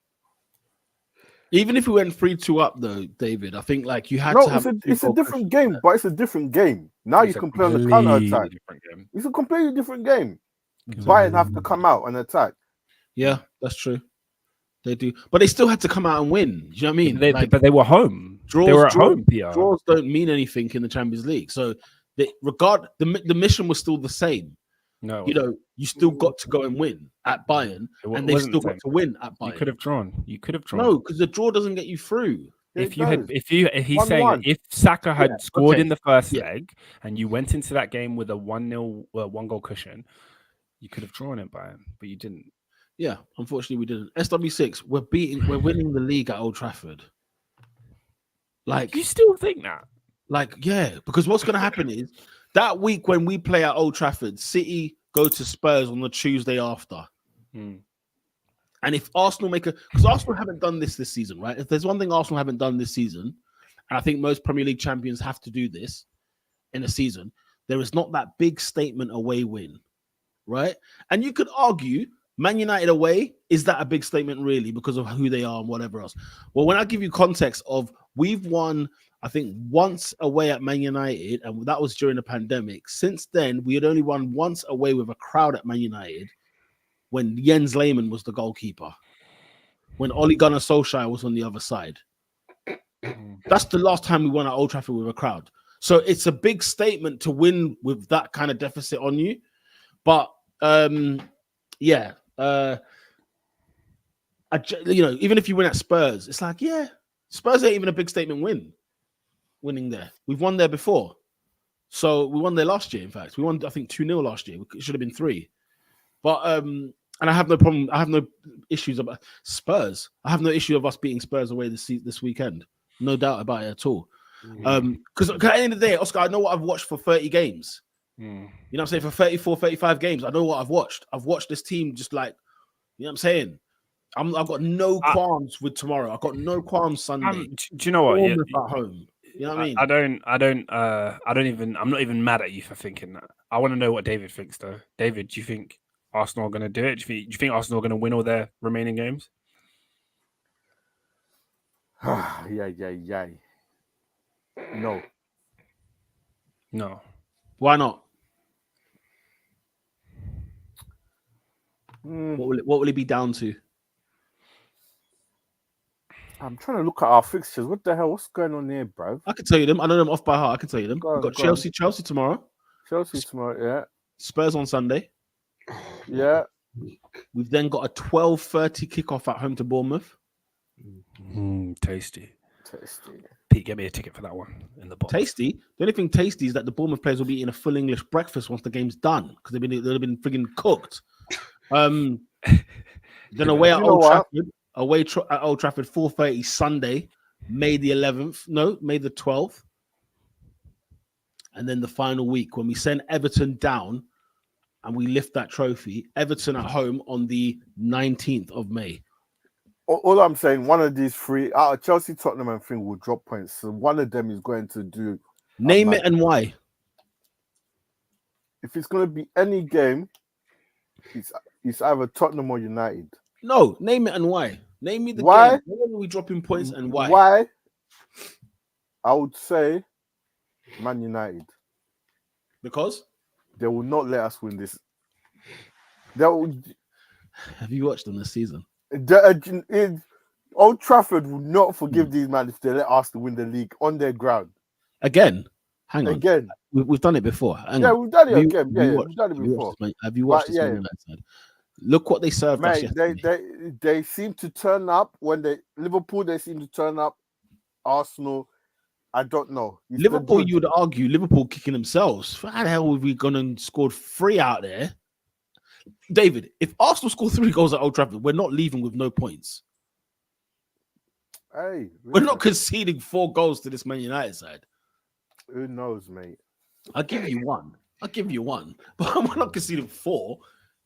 Even if we went 3-2 up, though, David, I think you had to have. It's a different game, but it's a different game. Now you can play on the counter attack. It's a completely different game. Bayern have to come out and attack. Yeah, that's true. They do, but they still had to come out and win. Do you know what I mean? But they were home. They were at home. PR. Draws don't mean anything in the Champions League. So the mission was still the same. No, you still got to go and win at Bayern, and they still got to win at Bayern. You could have drawn. No, because the draw doesn't get you through. If he's saying if Saka had scored in the first leg and you went into that game with a 1-0 1-goal cushion, you could have drawn it, Bayern, but you didn't. Yeah, unfortunately we didn't. SW6, we're winning the league at Old Trafford. You still think that? Because what's going to happen is that week when we play at Old Trafford, City go to Spurs on the Tuesday after. And if Arsenal because Arsenal haven't done this season, right? If there's one thing Arsenal haven't done this season, and I think most Premier League champions have to do this in a season, there is not that big statement away win, right? And you could argue Man United away, is that a big statement really because of who they are and whatever else? Well, when I give you context of we've won, I think once away at Man United, and that was during the pandemic. Since then, we had only won once away with a crowd at Man United when Jens Lehmann was the goalkeeper, when Ole Gunnar Solskjaer was on the other side. That's the last time we won at Old Trafford with a crowd. So it's a big statement to win with that kind of deficit on you. But even if you win at Spurs, it's Spurs ain't even a big statement winning there. We've won there before. So we won there last year, in fact. We won, I think, 2-0 last year. It should have been 3. But and I have no problem. I have no issues about Spurs. I have no issue of us beating Spurs away this weekend. No doubt about it at all. Because at the end of the day, Oscar, I know what I've watched for 30 games. You know what I'm saying? For 34, 35 games, I know what I've watched. I've watched this team just you know what I'm saying? I've got no qualms with tomorrow. I've got no qualms Sunday. Do you know what? At home. You know what I mean? I'm not even mad at you for thinking that. I want to know what David thinks, though. David, do you think Arsenal are going to do it? Do you think Arsenal are going to win all their remaining games? Yeah. No. Why not? Mm, What will it be down to? I'm trying to look at our fixtures. What the hell? What's going on here, bro? I can tell you them. I know them off by heart. I can tell you them. Go We've got on. Chelsea tomorrow. Chelsea tomorrow, yeah. Spurs on Sunday. Yeah. We've then got a 12:30 kickoff at home to Bournemouth. Tasty. Tasty. Pete, get me a ticket for that one in the box. Tasty. The only thing tasty is that the Bournemouth players will be eating a full English breakfast once the game's done because they've been frigging cooked. Then away at Old Trafford. At Old Trafford, 4:30 Sunday, May the 11th. No, May the 12th. And then the final week when we send Everton down and we lift that trophy. Everton at home on the 19th of May. All I'm saying, one of these three, out of Chelsea, Tottenham, and thing will drop points. So one of them is going to do. Name it and why. If it's going to be any game, it's either Tottenham or United. No, name it and why. Name me the why? game. Why are we dropping points and why? Why? I would say Man United. Because? They will not let us win this. Have you watched them this season? Old Trafford will not forgive these men if they let Arsenal win the league on their ground. Again? Hang on. Again. We've done it before. We've done it again. We've done it before. Have you watched this Man United side? Look what they served us yesterday. They seem to turn up when Liverpool. They seem to turn up. Arsenal, I don't know. Liverpool, you would argue Liverpool kicking themselves. How the hell have we gone and scored 3 out there? David, if Arsenal score 3 goals at Old Trafford, we're not leaving with no points. Hey, we're not conceding 4 goals to this Man United side. Who knows, mate? I'll give you one, but we're not conceding 4.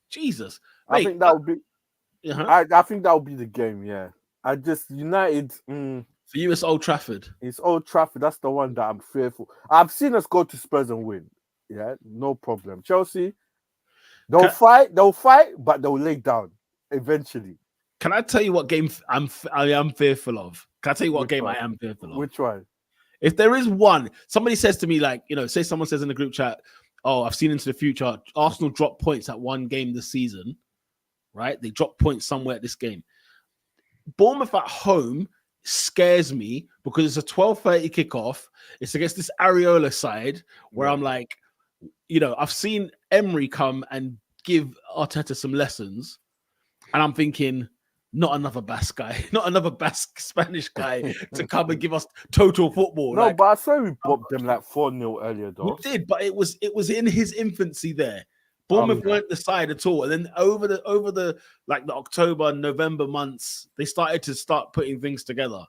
Jesus, mate, I think that would be. I think that would be the game. Yeah, United. For you, it's Old Trafford. It's Old Trafford. That's the one that I'm fearful. I've seen us go to Spurs and win. Yeah, no problem. Chelsea, they'll fight, but they'll lay down eventually. Can I tell you what game I am fearful of? Can I tell you what game I am fearful of? Which one? If there is one, somebody says to me, like, say someone says in the group chat, oh, I've seen into the future. Arsenal dropped points at one game this season, right? They dropped points somewhere at this game. Bournemouth at home scares me because it's a 12:30 kickoff. It's against this Areola side where I'm like, I've seen Emery come and give Arteta some lessons, and I'm thinking, not another Basque guy, not another Basque Spanish guy to come and give us total football. No, but I swear we bopped them like 4-0 earlier, though. We did, but it was in his infancy there. Bournemouth weren't the side at all. And then over the like the October, November months, they started putting things together.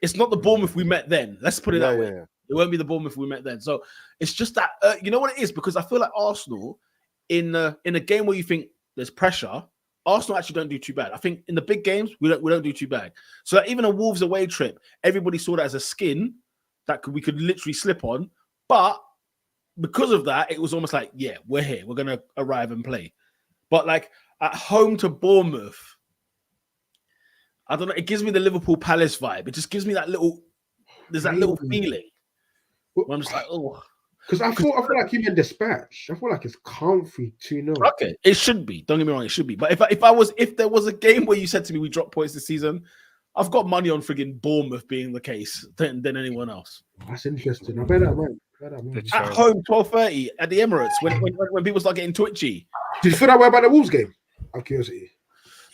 It's not the Bournemouth we met then. Let's put it that way. Yeah. It won't be the Bournemouth we met then. So it's just that you know what it is, because I feel like Arsenal in a game where you think there's pressure, Arsenal actually don't do too bad. I think in the big games we don't do too bad. So that even a Wolves away trip, everybody saw that as a skin that we could literally slip on, but because of that, it was almost like, yeah, we're here. We're going to arrive and play. But like at home to Bournemouth, I don't know. It gives me the Liverpool Palace vibe. It just gives me that little feeling. Where I'm just like, oh. Because I feel like you meant dispatch. I feel like it's comfy 2-0. Okay, it should be. Don't get me wrong, it should be. But if there was a game where you said to me we dropped points this season, I've got money on frigging Bournemouth being the case than anyone else. That's interesting. I bet that man. At home, 12:30 at the Emirates when people start getting twitchy. Did you feel that way about the Wolves game? Out of curiosity.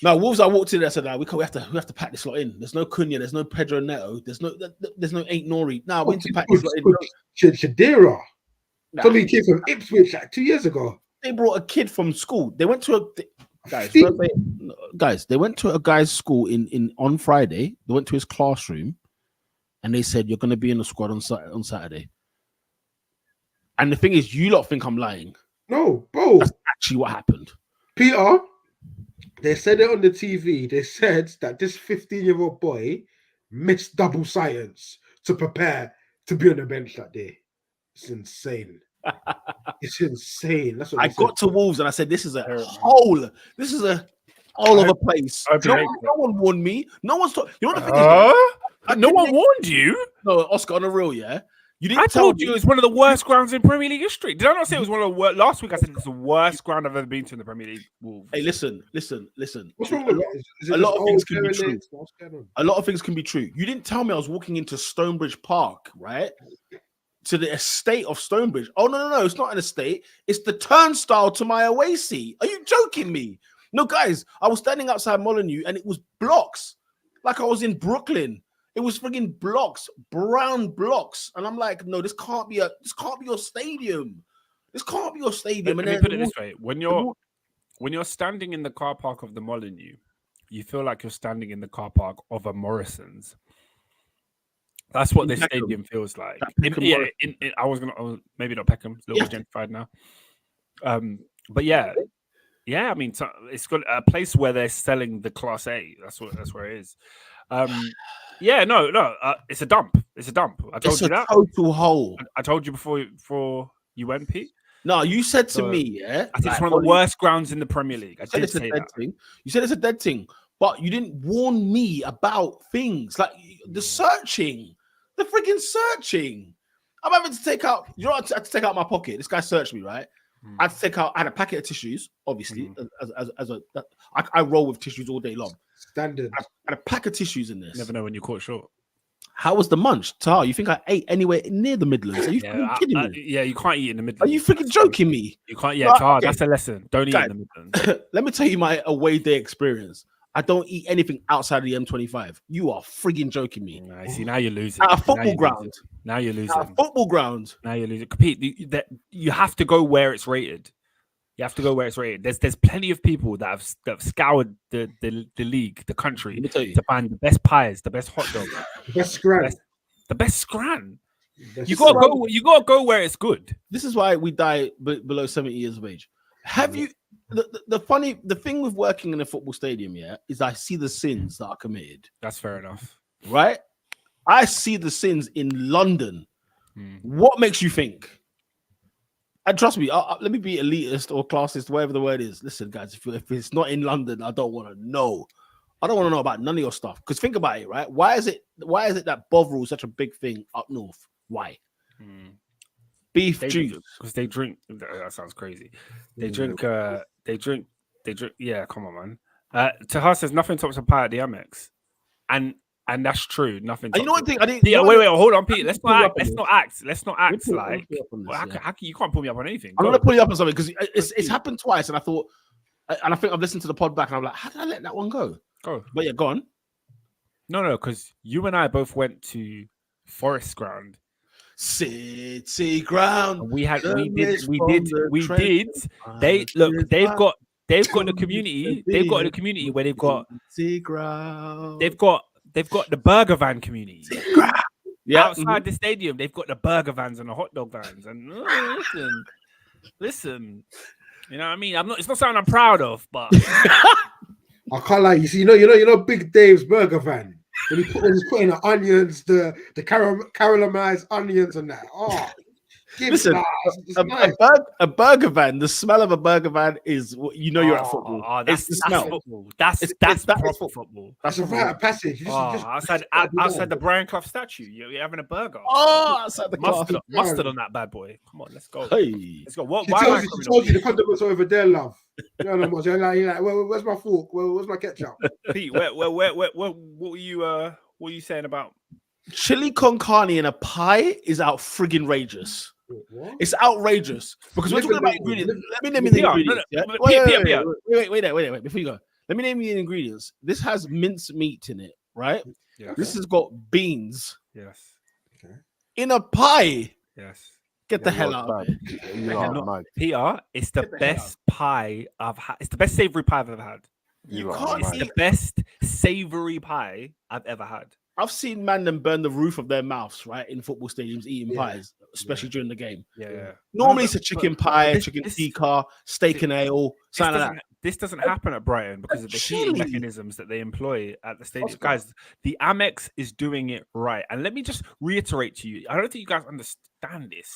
No, Wolves. I walked in there and said, we have to pack this lot in. There's no Cunha. There's no Pedro Neto. There's no Ain't Nori. No, we need to pack this lot in. Shadira. Somebody came from Ipswich like 2 years ago. They brought a kid from school. They went to They went to a guy's school on Friday. They went to his classroom, and they said, "You're going to be in the squad on Saturday." And the thing is, you lot think I'm lying. No, bro. That's actually what happened. Peter, they said it on the TV. They said that this 15-year-old boy missed double science. to prepare to be on the bench that day. It's insane. It's insane. That's what I they got said. to Wolves and I said, this is a hole. This is a all over place. No one warned me. No one's talking. You know what the thing is? No one warned you? No, Oscar, on the real, yeah? You didn't I tell told me. you it was one of the worst grounds in Premier League history. Did I not say it was one of the worst? Last week I said it's the worst ground I've ever been to in the Premier League. Wolves. Hey, listen. What's wrong with it? Is it A lot just of things old can be true. derelict? What's going on? A lot of things can be true. You didn't tell me I was walking into Stonebridge Park, right? To the estate of Stonebridge. Oh, no. It's not an estate. It's the turnstile to my away seat. Are you joking me? No, guys, I was standing outside Molineux and it was blocks. Like I was in Brooklyn. It was frigging blocks, brown blocks. And I'm like, no, this can't be your stadium. This can't be your stadium. Let me put it this way. When you're standing in the car park of the Molineux, you feel like you're standing in the car park of a Morrison's. That's what this stadium feels like. I was maybe not Peckham, a little bit gentrified now. But yeah, I mean, it's got a place where they're selling the Class A. That's where it is. It's a dump. It's a dump. I told you that. Total hole. I told you before you went, Pete. No, you said to me, yeah. I think it's one of the worst grounds in the Premier League. I did say that. You said it's a dead thing, but you didn't warn me about things like the searching, the freaking searching. I'm having to take out. You know, I had to take out my pocket. This guy searched me, right? I had to take out. I had a packet of tissues, obviously. I roll with tissues all day long. Standard. I had a pack of tissues in this. Never know when you're caught short. How was the munch? Tahar, you think I ate anywhere near the Midlands? Are you kidding me? You can't eat in the Midlands. Are you freaking joking me? You can't. Yeah, Tahar, that's a lesson. Don't eat in the Midlands. Let me tell you my away day experience. I don't eat anything outside of the M25. You are frigging joking me. I see. Now you're losing. At a football ground. Now you're losing. At a football ground. Now you're losing. Pete, you have to go where it's rated. You have to go where it's rated. There's plenty of people that have scoured the league, the country, to find the best pies, the best hot dogs, the best scran. The best scran. You gotta go where it's good. This is why we die below 70 years of age. Have you the thing with working in a football stadium, is I see the sins that are committed. That's fair enough. Right? I see the sins in London. What makes you think? And trust me, let me be elitist or classist, whatever the word is. Listen, guys, if it's not in London, I don't want to know. I don't want to know about none of your stuff. Because think about it, right? Why is it that Bovril is such a big thing up north? Why? Beef juice. Because they drink. That sounds crazy. They drink. Yeah, come on, man. Tahar says nothing tops a pie at the Amex, and that's true. Nothing. You know one thing? Wait, hold on, Pete. Let's not act like. How can you can't pull me up on anything? I'm gonna pull you up on something because it's happened twice, and I thought, and I think I've listened to the pod back, and I'm like, how did I let that one go? But yeah, go on. No, because you and I both went to Forest Ground. City Ground. And we did. They've got the community. They've got the community where they've got City Ground. They've got the burger van community. Outside the stadium, they've got the burger vans and the hot dog vans. And listen. You know what I mean? It's not something I'm proud of, but I can't lie. You see, you know, Big Dave's burger van. When he's putting the onions, the caramelized onions and that. Oh, listen, a burger van. The smell of a burger van is you're at football. It's the smell. Football. That's proper football. That's a rite of passage. Outside the Brian Clough statue, you're having a burger. Outside the mustard on that bad boy. Come on, let's go. Hey, let's go. She told you the condiments are over there, love. You know what I'm like, where's my fork? Where's my ketchup? Pete, what were you saying about chili con carne in a pie? Is out friggin' outrageous. What? It's outrageous because we're talking about ingredients. Let me name the ingredients. Wait. Before you go, let me name you the ingredients. This has minced meat in it, right? Yeah. This has got beans. Yes. Okay. In a pie. Yes. Get the hell out of it. Peter, it's the best pie I've had. It's the best savory pie I've ever had. It's the best savory pie I've ever had. I've seen them burn the roof of their mouths, right, in football stadiums eating pies, especially during the game. Yeah. Normally it's a chicken pie, chicken tikka, steak and ale, something like that. this doesn't happen at Brighton because of the heating mechanisms that they employ at the stadium. Guys, the Amex is doing it right. And let me just reiterate to you, I don't think you guys understand this.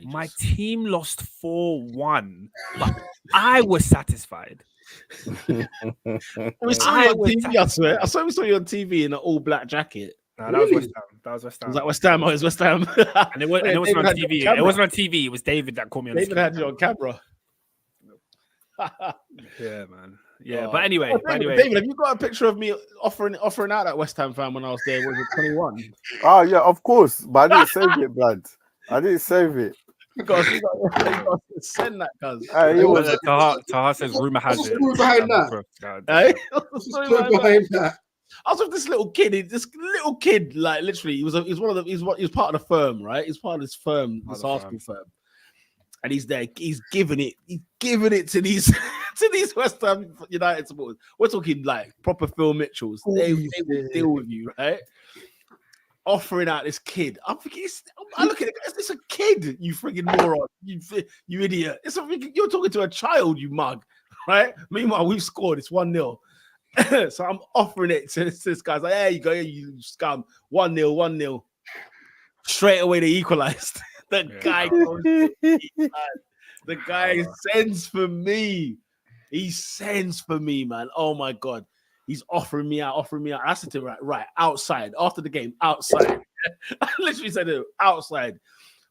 My team lost 4-1, but I was satisfied. We saw you on TV, I swear. I saw you on TV in an all-black jacket. No, that was West Ham. That was West Ham. Was that West Ham? Oh, it was West Ham. And it wasn't on TV. It wasn't on TV. It was David that called me on David had you on camera. Yeah, man. Yeah, but anyway, David, have you got a picture of me offering out that West Ham fan when I was there? Was it 21? Oh yeah, of course, but I didn't save it, blood. I didn't save it. You got to send that, cuz. Taha says rumor has it. What's behind that? Behind that? I was with this little kid. Like literally, he was part of the firm, right? He's part of this firm, this Arsenal firm, and he's there. He's giving it to these West Ham United supporters. We're talking like proper Phil Mitchells. They will deal with you, right? Offering out this kid. I'm thinking, I look at it, it's a kid, you freaking moron, you idiot. You're talking to a child, you mug, right? Meanwhile, we've scored, it's 1-0. So I'm offering it to this guy's like, there you go, you scum. 1-0. Straight away, they equalized. The guy sends for me. He sends for me, man. Oh my God. He's offering me out. I said to him, right, outside. After the game, outside. I literally said, outside.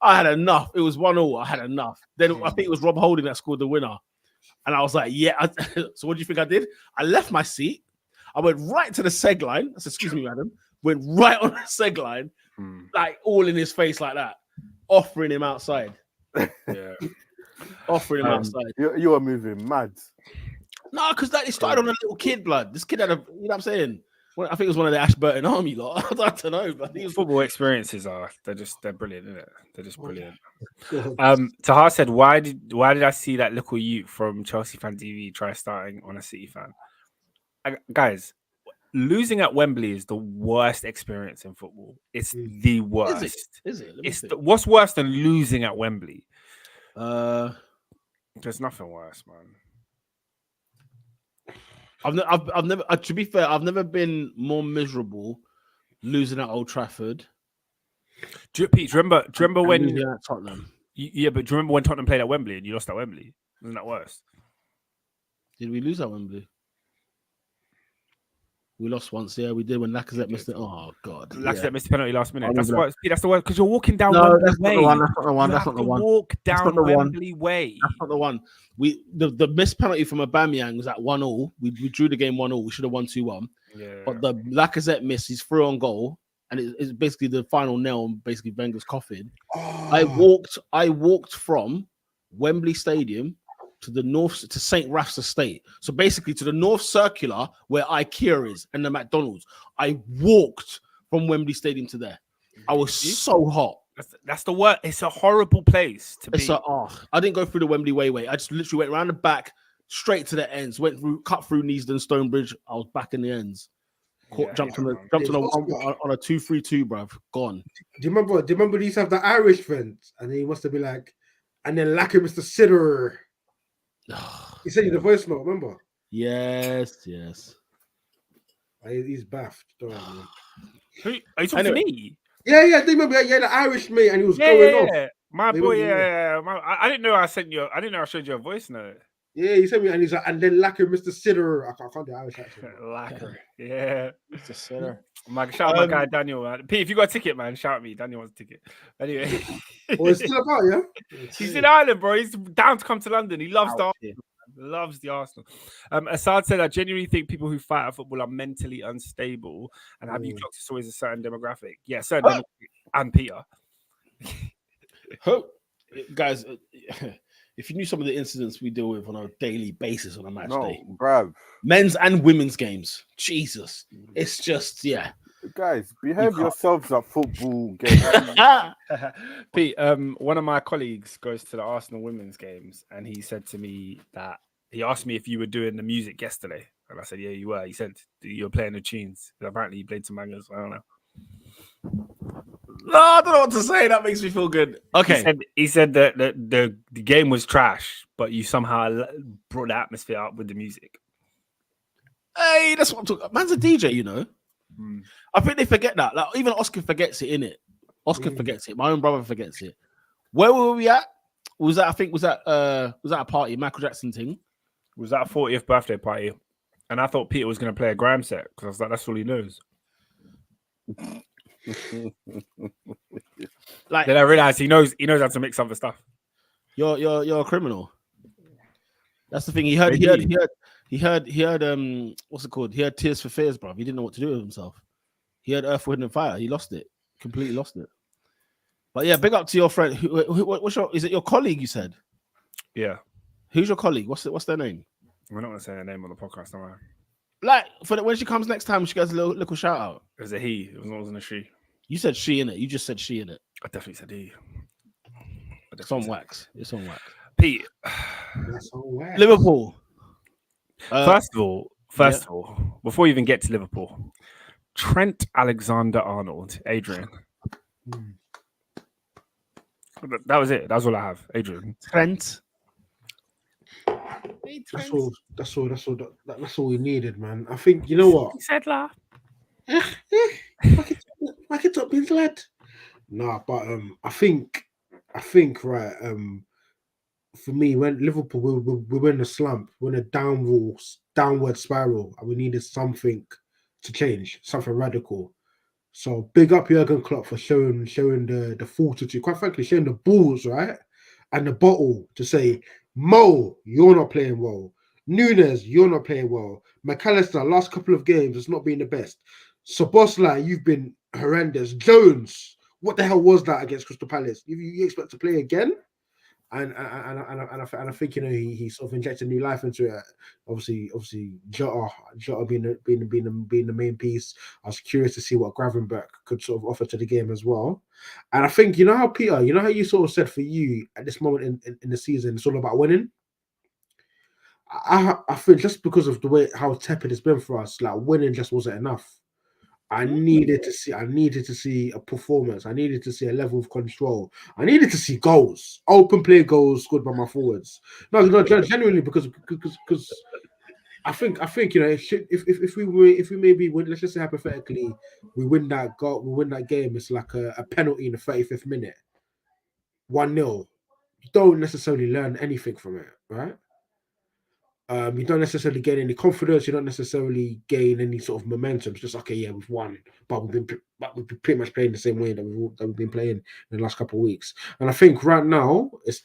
I had enough. It was 1-1. I had enough. Then I think it was Rob Holding that scored the winner. And I was like, yeah. So what do you think I did? I left my seat. I went right to the seg line. I said, excuse me, madam. Went right on the seg line, like all in his face like that, offering him outside. Yeah. Offering him outside. You are moving mad. No, because it started on a little kid, blood. This kid had you know what I'm saying? Well, I think it was one of the Ashburton Army lot. I don't know, but football experiences they're brilliant, isn't it? They're just brilliant. Taha said, why did I see that little youth from Chelsea Fan TV try starting on a City fan? Guys, losing at Wembley is the worst experience in football. It's the worst. Is it? What's worse than losing at Wembley? There's nothing worse, man. I've never. To be fair, I've never been more miserable losing at Old Trafford. Pete, do you remember when at Tottenham? Yeah, but do you remember when Tottenham played at Wembley and you lost at Wembley? Wasn't that worse? Did we lose at Wembley? We lost once, yeah, we did when Lacazette missed it. Oh God, Lacazette missed the penalty last minute. That's the worst. That's the worst because you're walking down. No, Wembley that's way. not the one. That's not the one. That's not the one. Walk down Wembley way. That's not the one. The missed penalty from Aubameyang was at 1-1. We drew the game 1-1. We should have won 2-1. Yeah. But the Lacazette miss, he's through on goal, and it's basically the final nail on basically Wenger's coffin. Oh. I walked from Wembley Stadium to the north to St. Raph's Estate. So basically to the North Circular where IKEA is and the McDonald's. I walked from Wembley Stadium to there. I was so hot. That's the worst. It's a horrible place to be. I didn't go through the Wembley Way. I just literally went around the back, straight to the ends. Cut through Neasden, Stonebridge. I was back in the ends. Jumped on a 2-3-2, bruv. Gone. Do you remember they used to have the Irish friends, and he must have been like, and then Lacker Mr. Sitter. He sent you the voice note, remember? Yes. He's baffed. Don't Are you talking to me? Yeah, I remember. Yeah, the Irish mate, and he was going off. My boy, I didn't know I sent you. I didn't know I showed you a voice note. Yeah, he sent me, and he's like, and then Lacker, Mr. Sitter. I can't do Irish accent. Lacker, yeah, Mr. Sitter. Shout out my guy Daniel, man. Pete, if you got a ticket, man, shout at me. Daniel wants a ticket. Anyway, it's still about, yeah. He's in Ireland, bro. He's down to come to London. He loves the Arsenal. Assad said, I genuinely think people who fight at football are mentally unstable. And have you clocked it's always a certain demographic? Yeah, certain demographic. And Peter. Guys, if you knew some of the incidents we deal with on a daily basis on a match day, bruv. Men's and women's games, Jesus, it's just Guys, behave yourselves at football games. Pete, one of my colleagues goes to the Arsenal women's games, and he said to me that he asked me if you were doing the music yesterday, and I said, "Yeah, you were." He said you were playing the tunes. Apparently, he played some bangers. I don't know. No, I don't know what to say. That makes me feel good. Okay. He said that the game was trash, but you somehow brought the atmosphere up with the music. Hey, that's what I'm talking about. Man's a DJ, you know. I think they forget that. Like even Oscar forgets it, innit? Oscar forgets it. My own brother forgets it. Where were we at? Was that a party, Michael Jackson thing? Was that a 40th birthday party? And I thought Peter was going to play a grime set because I was like, that's all he knows. Like, then I realized he knows how to mix other stuff. You're a criminal. That's the thing. He heard what's it called? He heard Tears for Fears, bro. He didn't know what to do with himself. He heard Earth, Wind and Fire. He lost it. Completely lost it. But yeah, big up to your friend. Is it your colleague you said? Yeah. Who's your colleague? What's their name? We're not going to say her name on the podcast, am I? Like, when she comes next time, she gets a little shout out. It was a he. It wasn't a she. You said she in it. You just said she in it. I definitely said he. It's on wax. It's on wax. Pete. That's on wax. Liverpool. First of all, before you even get to Liverpool, Trent Alexander-Arnold, Adrian. That was it. That's all I have. Adrian. Trent. That's all we needed, man. I think you know what. He said la. Back it up, his lad. Nah, but I think right. For me, when Liverpool we were in a slump, we're in a downward spiral, and we needed something to change, something radical. So big up Jurgen Klopp for showing the fortitude, quite frankly, showing the balls, right, and the bottle to say, Mo, you're not playing well. Nunes, you're not playing well. McAllister, last couple of games has not been the best. Szoboszlai, you've been horrendous. Jones, what the hell was that against Crystal Palace? You expect to play again? And I think he sort of injected new life into it. Obviously Jota being the main piece. I was curious to see what Gravenberch could sort of offer to the game as well. And I think Peter, how you sort of said for you at this moment in the season, it's all about winning. I think just because of the way how tepid it's been for us, like winning just wasn't enough. I needed to see a performance. I needed to see a level of control. I needed to see goals, open play goals scored by my forwards. No, genuinely because I think if we maybe win, let's just say hypothetically we win that goal, we win that game. It's like a penalty in the 35th minute, 1-0. You don't necessarily learn anything from it, right? You don't necessarily gain any confidence. You don't necessarily gain any sort of momentum. It's just okay, yeah, we've won, but we've been pretty much playing the same way that we've been playing in the last couple of weeks. And I think right now, it's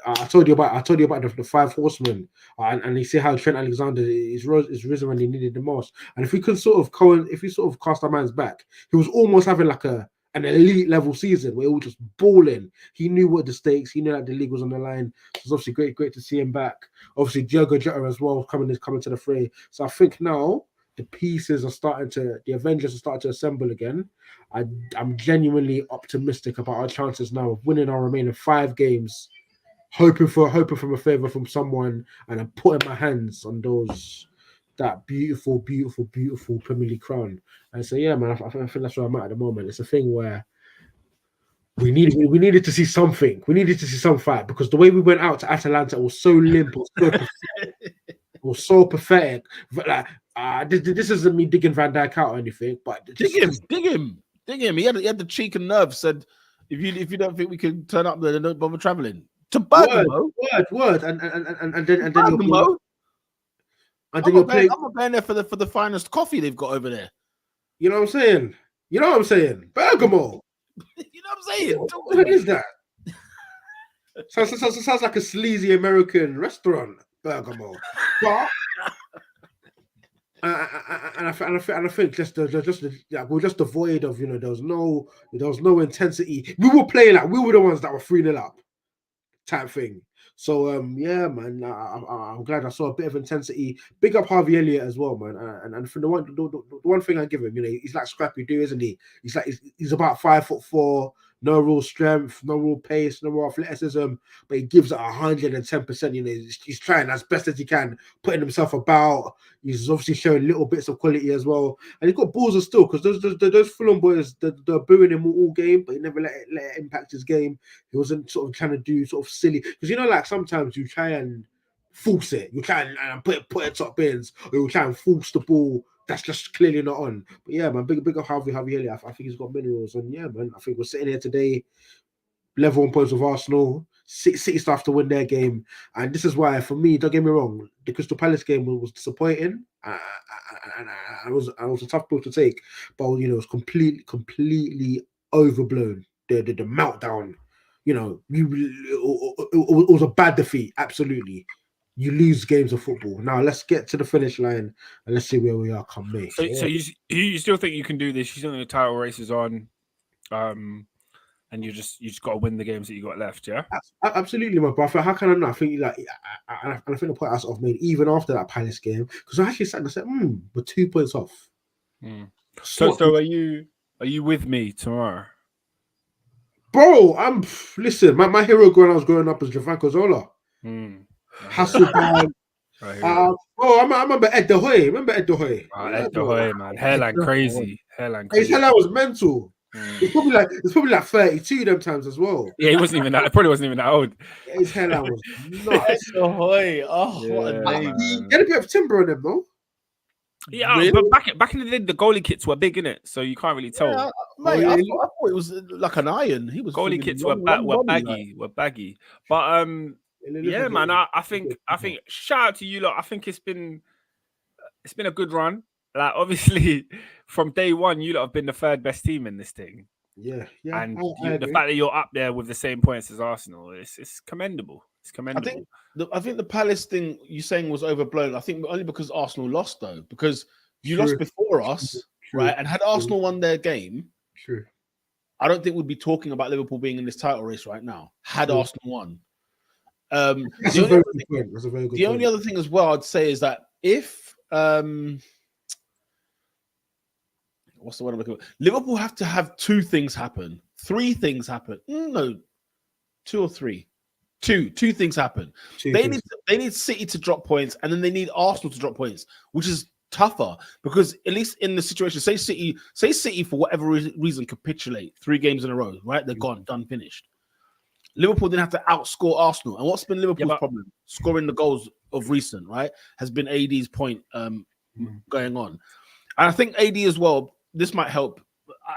I told you about the five horsemen, and you see how Trent Alexander is risen when he needed the most. And if we could sort of cast our minds back, he was almost having like an elite level season where he was just balling. He knew what the stakes. He knew that the league was on the line. So it's obviously great to see him back. Obviously, Diogo Jota as well coming to the fray. So I think now the Avengers are starting to assemble again. I'm genuinely optimistic about our chances now of winning our remaining 5 games. Hoping from a favour from someone, and I'm putting my hands on that beautiful Premier League crown. And so yeah, man, I think that's where I'm at the moment. It's a thing where we needed to see something. We needed to see some fight, because the way we went out to Atalanta was so limp, was so pathetic. But like, this isn't me digging Van Dijk out or anything, but dig him. He had the cheek and nerve. Said if you don't think we can turn up there, then don't bother traveling. To Bergamo, word, and then Bergamo. And then you're playing. I'm not going there for the finest coffee they've got over there. You know what I'm saying? Bergamo. You know what I'm saying? What is that? Sounds like a sleazy American restaurant, Bergamo. But and I think we're just devoid of there was no intensity. We were playing like we were the ones that were 3-0 up. Type thing. So yeah, man, I'm glad I saw a bit of intensity. Big up Harvey Elliott as well, man. And for the one thing I give him, he's like Scrappy Doo, isn't he? He's about 5'4", no real strength, no real pace, no real athleticism, but he gives it 110%. You know, he's trying as best as he can, putting himself about. He's obviously showing little bits of quality as well, and he's got balls of steel because those Fulham boys, they're booing him all game, but he never let it impact his game. He wasn't sort of trying to do sort of silly, because you know, like sometimes you try and force it, you try and put it top bins, or you try and force the ball that's just clearly not on. But yeah, man, big up Harvey Haley. I think he's got minerals, and yeah, man, I think we're sitting here today, level on points with Arsenal. City still have to win their game, and this is why, for me, don't get me wrong, the Crystal Palace game was disappointing. It was a tough pill to take, but you know, it was completely overblown. The meltdown, you know, it was a bad defeat. Absolutely, you lose games of football. Now let's get to the finish line and let's see where we are come May. So you still think you can do this? You still think the title race is on, and you just got to win the games that you got left, yeah? Absolutely, my brother. How can I not? I think I think the point I sort of made even after that Palace game, because I actually sat and said, we're 2 points off. So are you with me tomorrow? Bro, listen, my hero when I was growing up was Gianfranco Zola. Hasselbank. I remember Ed De Hoy. Ed De Hoy, man. Hairline crazy. His hairline was mental. It's probably like 32 them times as well. Yeah, he wasn't even that. Probably wasn't even that old. His hairline was nuts. What a name. He had a bit of timber on him, though. Yeah, really? But back in the day, the goalie kits were big, innit? So you can't really tell. Yeah, mate, I thought it was like an iron. He was goalie kits were baggy. But yeah, man. I think shout out to you lot. I think it's been a good run. Like, obviously, from day one, you lot have been the third best team in this thing. Yeah. And the fact that you're up there with the same points as Arsenal, it's commendable. It's commendable. I think the Palace thing you're saying was overblown. I think only because Arsenal lost, though, because you lost before us, right? And had Arsenal won their game, I don't think we'd be talking about Liverpool being in this title race right now. Had Arsenal won, that's a very good point. That's a very good point. The only other thing as well I'd say is that if what's the word I'm looking for? Liverpool have to have three things happen. No, two or three. Two things happen. They need City to drop points, and then they need Arsenal to drop points, which is tougher because at least in the situation, say City for whatever reason capitulate 3 games in a row, right? They're gone, done, finished. Liverpool didn't have to outscore Arsenal, and what's been Liverpool's problem? Scoring the goals of recent, right, has been AD's point going on, and I think AD as well. This might help.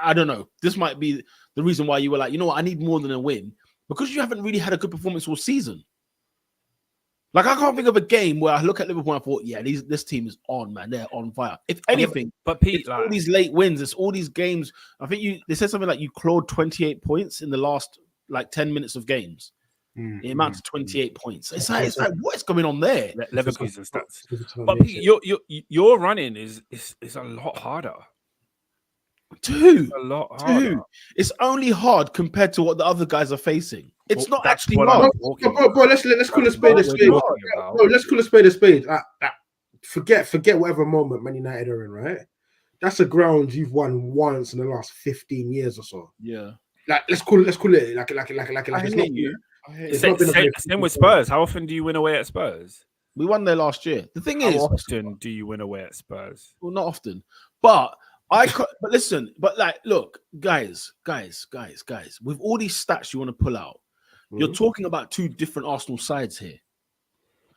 I don't know. This might be the reason why you were like, you know what, I need more than a win. Because you haven't really had a good performance all season. Like, I can't think of a game where I look at Liverpool and I thought, yeah, this team is on, man. They're on fire. If anything, but Pete, it's all these late wins, it's all these games. I think they said something like you clawed 28 points in the last 10 minutes of games. It amounts to 28 points. It's like what is going on there? Leverkusen stats. But Pete, your running is a lot harder. Dude, it's only hard compared to what the other guys are facing. It's not actually hard. Bro, let's call a spade a spade. Bro, let's call a spade a spade. Forget whatever moment Man United are in, right? That's a ground you've won once in the last 15 years or so. Yeah. Like let's call it like it's not you. Same with Spurs. How often do you win away at Spurs? We won there last year. The thing is, how often do you win away at Spurs? Well, not often, but look, guys, with all these stats you want to pull out, you're talking about 2 different Arsenal sides here.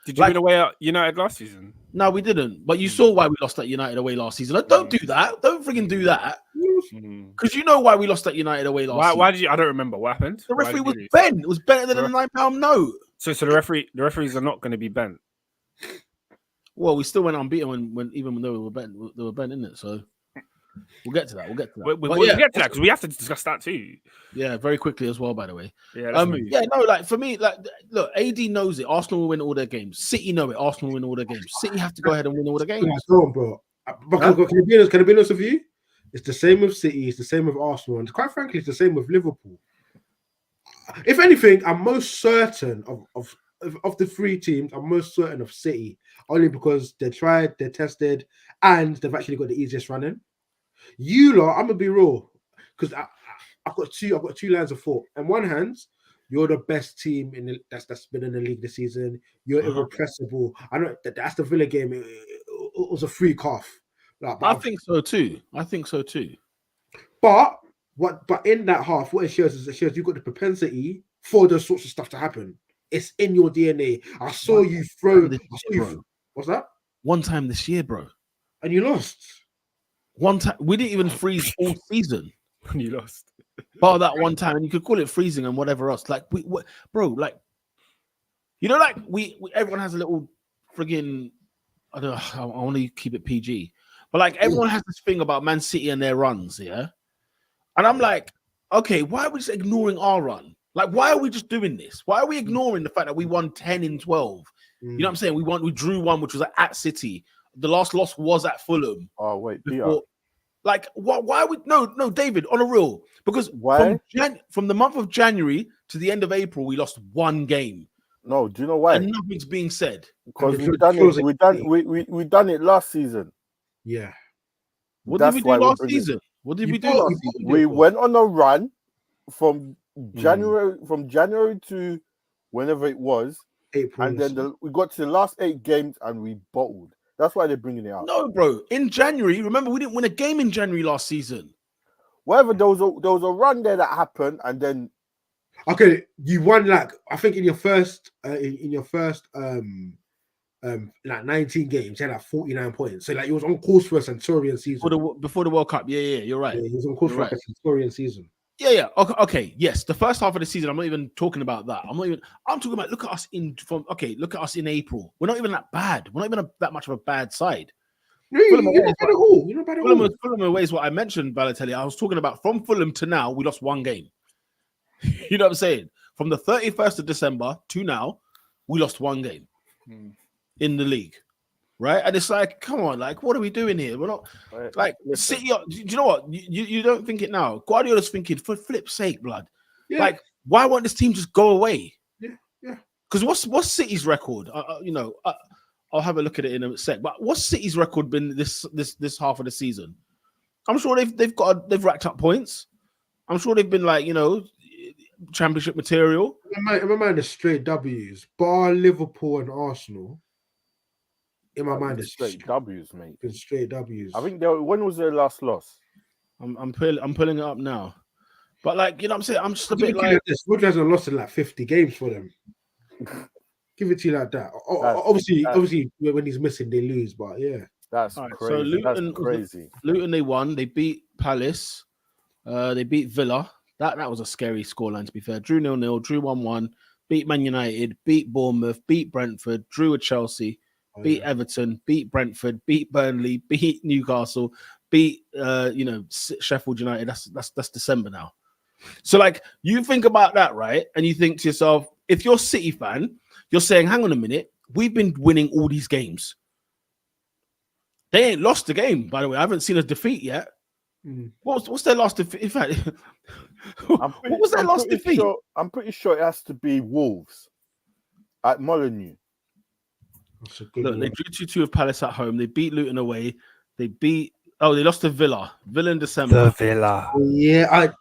Did you win away at United last season? No, we didn't. But you saw why we lost at United away last season. Don't do that. Don't freaking do that. Because you know why we lost at United away last season. Why did you? I don't remember what happened. The referee was bent. It was better than a £9 note. So the referees are not going to be bent. Well, we still went unbeaten when they were bent. They were bent, isn't it? So. We'll get to that. We'll get to that because we have to discuss that too. Yeah, very quickly as well. By the way, for me, look, AD knows it. Arsenal will win all their games. City know it. Arsenal will win all their games. City have to go ahead and win all their games. Bro. Can I be honest with you? It's the same with City. It's the same with Arsenal, and quite frankly, it's the same with Liverpool. If anything, I'm most certain of the 3 teams. I'm most certain of City only because they tried, they tested, and they've actually got the easiest running. You lot, I'm gonna be real, because I've got two lines of thought. On one hand, you're the best team that's been in the league this season. You're irrepressible. I know that's the Villa game. It was a free calf. Like, I think so too. But in that half, what it shows is you've got the propensity for those sorts of stuff to happen. It's in your DNA. I saw you throw. What's that? One time this year, bro. And you lost. One time we didn't even freeze all season. When you lost. But that one time, and you could call it freezing and whatever else. Like bro, like you know, like we everyone has a little friggin' I don't know. I want to keep it PG, but like everyone has this thing about Man City and their runs, yeah. And I'm like, okay, why are we just ignoring our run? Like, why are we just doing this? Why are we ignoring the fact that we won 10 in 12? You know what I'm saying? We drew one, which was at City. The last loss was at Fulham. Oh wait, before, like, why are we? No, David, on a real, because from the month of January to the end of April, we lost one game. No, do you know why? And nothing's being said because we done it last season. Yeah. What did we do last season? What did we do last season? We went on a run from January to whenever it was, April, and then we got to the last 8 games and we bottled. That's why they're bringing it out. No, bro. In January, remember we didn't win a game in January last season. Whatever, there was a run there that happened, and then okay, you won like I think in your first like 19 games, you had like 49 points. So like he was on course for a Centurion season before the World Cup. Yeah, you're right. Yeah, he was on course for like a Centurion season. Yeah. Okay. Yes, the first half of the season. I'm not even talking about that. I'm talking about look at us in April. We're not even that bad. We're not even that much of a bad side. You're not bad at all. Fulham away is what I mentioned, Balotelli. I was talking about from Fulham to now, we lost one game. You know what I'm saying? From the 31st of December to now, we lost one game in the league. Right? And it's like, come on, like, what are we doing here? We're not like City. Do you know what? You don't think it now. Guardiola's thinking, for flip's sake, blood. Yeah. Like, why won't this team just go away? Yeah. Because what's City's record? I'll have a look at it in a sec. But what's City's record been this half of the season? I'm sure they've racked up points. I'm sure they've been like, championship material. In my mind, the straight W's, bar Liverpool and Arsenal. In my mind, it's straight W's, mate. It's straight W's. I think when was their last loss? I'm pulling it up now. But like, you know what I'm saying? I'm just a bit like this. Wood hasn't lost in like 50 games for them. Give it to you like that. Obviously, when he's missing, they lose. But yeah, that's crazy. So that's crazy. Luton, they won. They beat Palace. They beat Villa. That was a scary scoreline, to be fair. Drew 0-0, drew 1-1, beat Man United, beat Bournemouth, beat Brentford, drew with Chelsea, beat Everton, beat Brentford, beat Burnley, beat Newcastle, beat Sheffield United. That's December now. So like you think about that, right? And you think to yourself, if you're a City fan, you're saying, hang on a minute, we've been winning all these games. They ain't lost the game, by the way. I haven't seen a defeat yet. What's their last defeat? In fact, what was their last defeat? I'm pretty sure it has to be Wolves at Molineux. Look, they drew 2-2 with Palace at home. They beat Luton away. They lost to Villa. Villa in December. The Villa. Yeah.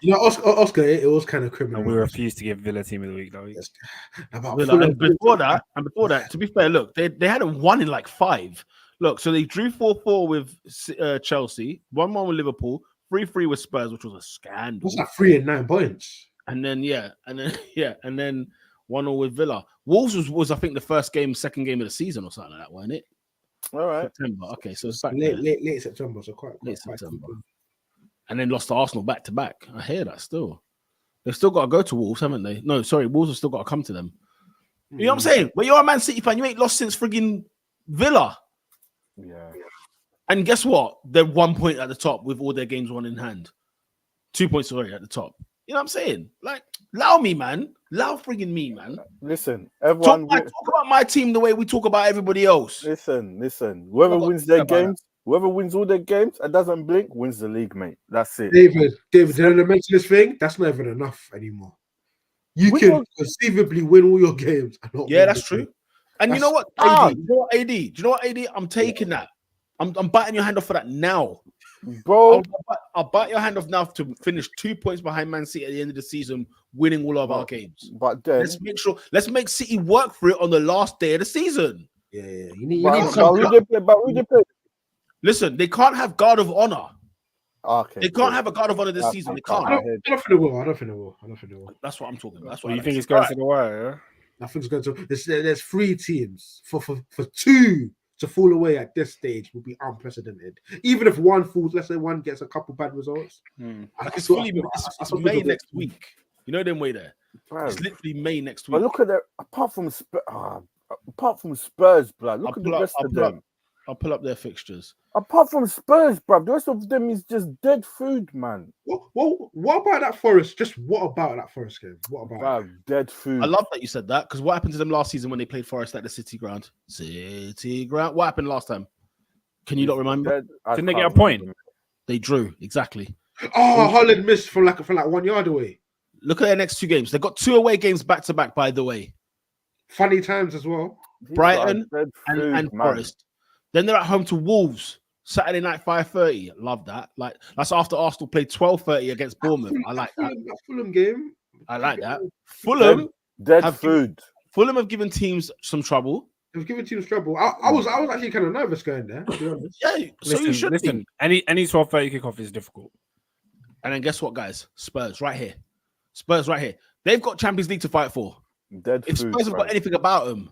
You know, Oscar, it was kind of criminal. And we refused to give Villa Team of the Week, though. And before that, to be fair, look, they hadn't won in like 5. Look, so they drew 4-4 with Chelsea, 1-1 with Liverpool, 3-3 with Spurs, which was a scandal. It was like 3 and 9 points. And then 1-0 with Villa. Wolves was I think the second game of the season or something like that, wasn't it? All right. September. Okay, so it's back late September, so quite September. And then lost to Arsenal back to back. I hear that still. They've still got to go to Wolves, haven't they? No, sorry, Wolves have still got to come to them. You know what I'm saying? But you're a Man City fan, you ain't lost since frigging Villa. Yeah. And guess what? They're 1 point at the top with all their games won in hand. 2 points already at the top. You know what I'm saying? Like, allow me, man. Allow frigging me, man. Listen, everyone talk about my team the way we talk about everybody else. Listen. Whoever wins their games, whoever wins all their games and doesn't blink wins the league, mate. That's it. David, you know the mention this thing? That's not even enough anymore. You can conceivably win all your games. That's true. And you know what, AD? Do you know what, AD? I'm taking that. I'm biting your hand off for that now. bro. I'll bite your hand off now to finish 2 points behind Man City at the end of the season, winning all of our games. But then Let's make City work for it on the last day of the season. Yeah. You need something. Who they play? Listen, they can't have guard of honor. Okay, they can't have a guard of honor this season. They can't. I don't think they will. That's what I'm talking about. That's Well, what you think it's going to the wire? Yeah? I think it's going to. There's 3 teams for 2 to fall away at this stage would be unprecedented. Even if one falls, let's say one gets a couple bad results. It's May next week. You know them way there. Bro. It's literally May next week. But look at that. Apart from Spurs, blood. Look at the rest of them. I'll pull up their fixtures. Apart from Spurs, bruv, the rest of them is just dead food, man. Well, what about that Forest? Just what about that Forest game? What about bruv, dead food? I love that you said that because what happened to them last season when they played Forest at the City Ground? What happened last time? Can you not remember? Didn't they get a point? They drew, exactly. Oh, Holland missed from like 1 yard away. Look at their next 2 games. They've got 2 away games back to back, by the way. Funny times as well. Brighton and Forest. Then they're at home to Wolves Saturday night 5:30. Love that. Like that's after Arsenal played 12:30 against Bournemouth. I like that. Fulham game. I like that. Fulham food. Fulham have given teams some trouble. They've given teams trouble. I was actually kind of nervous going there. To be honest. Yeah. So you should listen. Any 12:30 kickoff is difficult. And then guess what, guys? Spurs right here. They've got Champions League to fight for. If Spurs have got anything about them.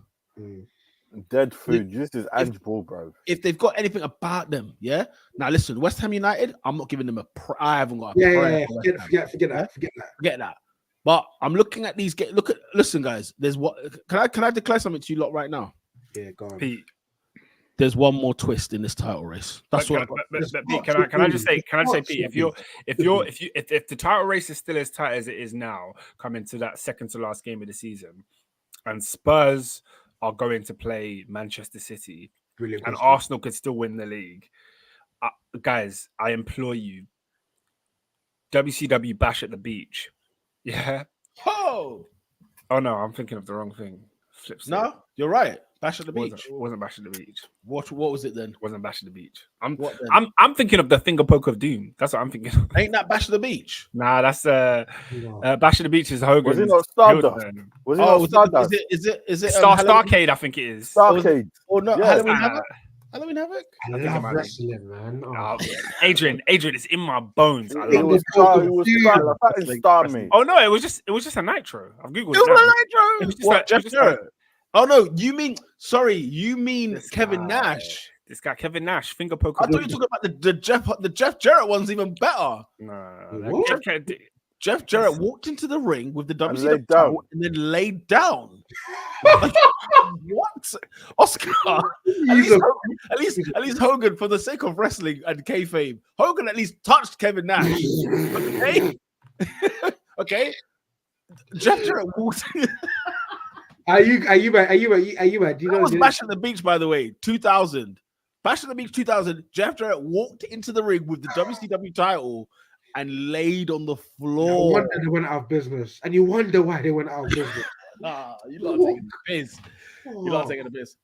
Dead food. This is Ange Ball, bro. If they've got anything about them, yeah. Now listen, West Ham United, I'm not giving them I haven't got a forget that. But I'm looking at these. Listen, guys. There's what? Can I declare something to you lot right now? Yeah, go on. Pete. There's one more twist in this title race. That's what. Pete, can I just say, Pete, if the title race is still as tight as it is now, coming to that second to last game of the season, and Spurs are going to play Manchester City, and Arsenal could still win the league. Guys, I implore you, WCW bash at the beach. Yeah. Oh no, I'm thinking of the wrong thing. No, you're right. Bash at the beach. It wasn't Bash at the Beach. What was it then? It wasn't Bash at the Beach. I'm thinking of the finger poke of doom. That's what I'm thinking of. Ain't that Bash at the Beach? Nah, that's Bash at the Beach is Hogan. Was it not Stardust? Was it not Stardust? Is it Starcade? I think it is. Starcade. Or not? Yeah. Halloween Havoc? Halloween Havoc? I love wrestling, man. Adrian, it's in my bones. I It love was Star Me. Oh no, it was just a nitro. I've googled It was it. a nitro. What, Jeff Jarrett? Oh no, you mean Kevin Nash. This guy, Kevin Nash, finger poke. I thought you were talking about the Jeff Jarrett one's even better. No. Jeff Jarrett walked into the ring with the WCW title and then laid down. Like, what? Oscar? At least Hogan, for the sake of wrestling and kayfabe, Hogan at least touched Kevin Nash. Okay? Okay? Jeff Jarrett walked in. Are you mad? Do you know? Was Bash at the Beach, by the way, 2000. Bash at the Beach 2000. Jeff Jarrett walked into the ring with the WCW title and laid on the floor. No wonder they went out of business, and you wonder why they went out of business. You lot are taking the piss. You lot are taking the piss.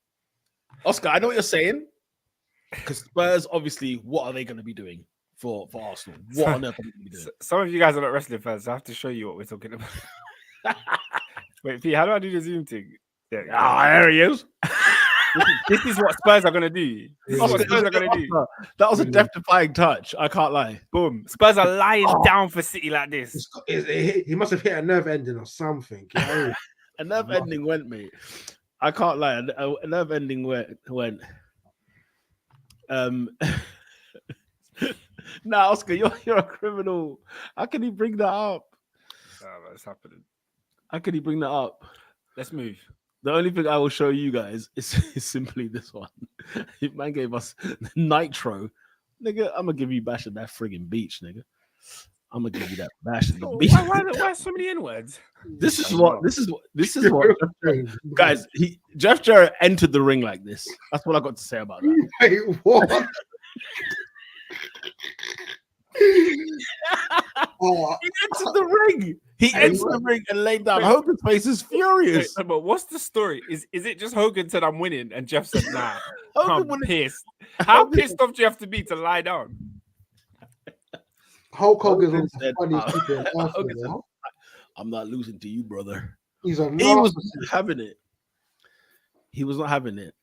Oscar, I know what you're saying. Because Spurs, obviously, what are they going to be doing for Arsenal? What on earth are they going to be doing? Some of you guys are not wrestling fans, so I have to show you what we're talking about. Wait, Pete, how do I do the Zoom thing? There he is. This is what Spurs are going to do. This is what Spurs are going to do. That was a death-defying touch. I can't lie. Boom. Spurs are lying down for City like this. He must have hit a nerve ending or something. A nerve ending went, mate. I can't lie. A nerve ending went. Nah, Oscar, you're a criminal. How can you bring that up? It's happening. How can you bring that up? Let's move. The only thing I will show you guys is simply this one. If man gave us Nitro, nigga, I'm gonna give you Bash at that friggin' beach, nigga. I'm gonna give you that Bash at the beach. Why so many N-words? This is what guys. Jeff Jarrett entered the ring like this. That's what I got to say about that. Wait, what? He entered the ring. He entered the ring and laid down. Hogan's face is furious. But what's the story? Is it just Hogan said I'm winning and Jeff said nah? I'm pissed. How pissed off do you have to be to lie down? Hulk Hogan's one of the Said, funniest people on earth. Hogan You said, know? I'm not losing to you, brother. He's a He was narcissist. not having it. He was not having it.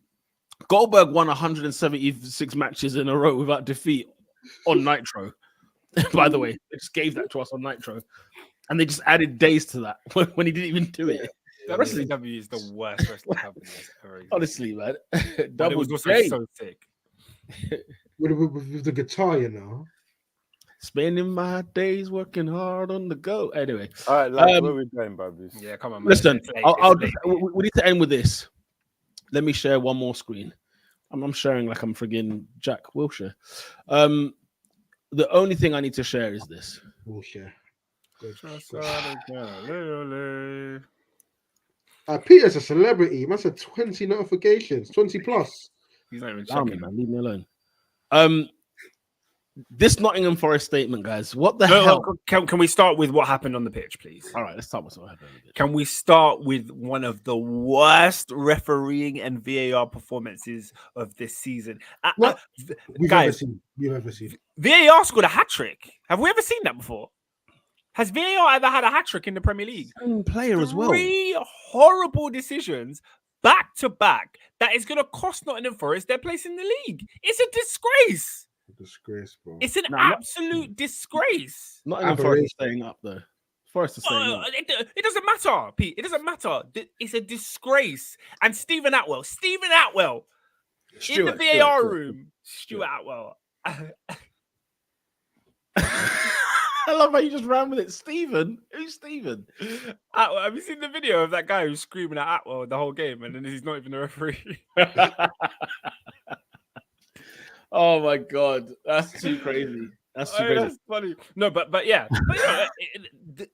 Goldberg won 176 matches in a row without defeat on Nitro. By the way, they just gave that to us on Nitro. And they just added days to that when he didn't even do it. WCW is the worst wrestling company that's ever existed. Honestly, man. But it was also J. so sick. With the guitar, you know. Spending my days working hard on the go. Anyway. All right, lads, where we going, brothers? Yeah, come on, man. Listen, It's late. we need to end with this. Let me share one more screen. I'm sharing like I'm friggin' Jack Wilshere. The only thing I need to share is this. Bullshit. Peter's a celebrity. He must have 20 notifications, 20 plus. He's not even Damn checking. it, man. Leave me alone. This Nottingham Forest statement, guys. What the hell? Can we start with what happened on the pitch, please? All right, let's start with what happened on the pitch. Can we start with one of the worst refereeing and VAR performances of this season? We've ever seen. VAR scored a hat-trick. Have we ever seen that before? Has VAR ever had a hat-trick in the Premier League? Same player as well. 3 horrible decisions back to back that is going to cost Nottingham Forest their place in the league. It's a disgrace. Disgrace, bro. It's an absolute disgrace. Nottingham Forest is staying up there. Forest is staying up. It doesn't matter, Pete. It doesn't matter. It's a disgrace. And Stephen Atwell in the VAR room. Stuart Atwell. I love how you just ran with it. Stephen? Who's Stephen? Atwell. Have you seen the video of that guy who's screaming at Atwell the whole game and then he's not even a referee? Oh my god, that's too crazy. That's too crazy. That's funny. No, but yeah.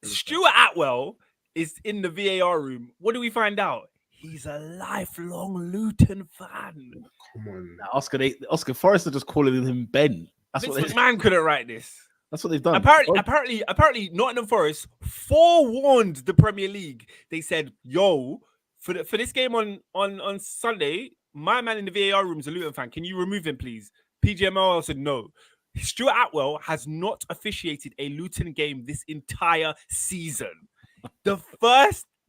Stuart Atwell is in the VAR room. What do we find out? He's a lifelong Luton fan. Come on. Now, Oscar Forrest are just calling him Ben. That's Vince McMahon couldn't write this. That's what they've done. Apparently, Nottingham Forest forewarned the Premier League. They said, "Yo, for this game on Sunday, my man in the VAR room is a Luton fan. Can you remove him, please?" PGMOL said no. Stuart Atwell has not officiated a Luton game this entire season. The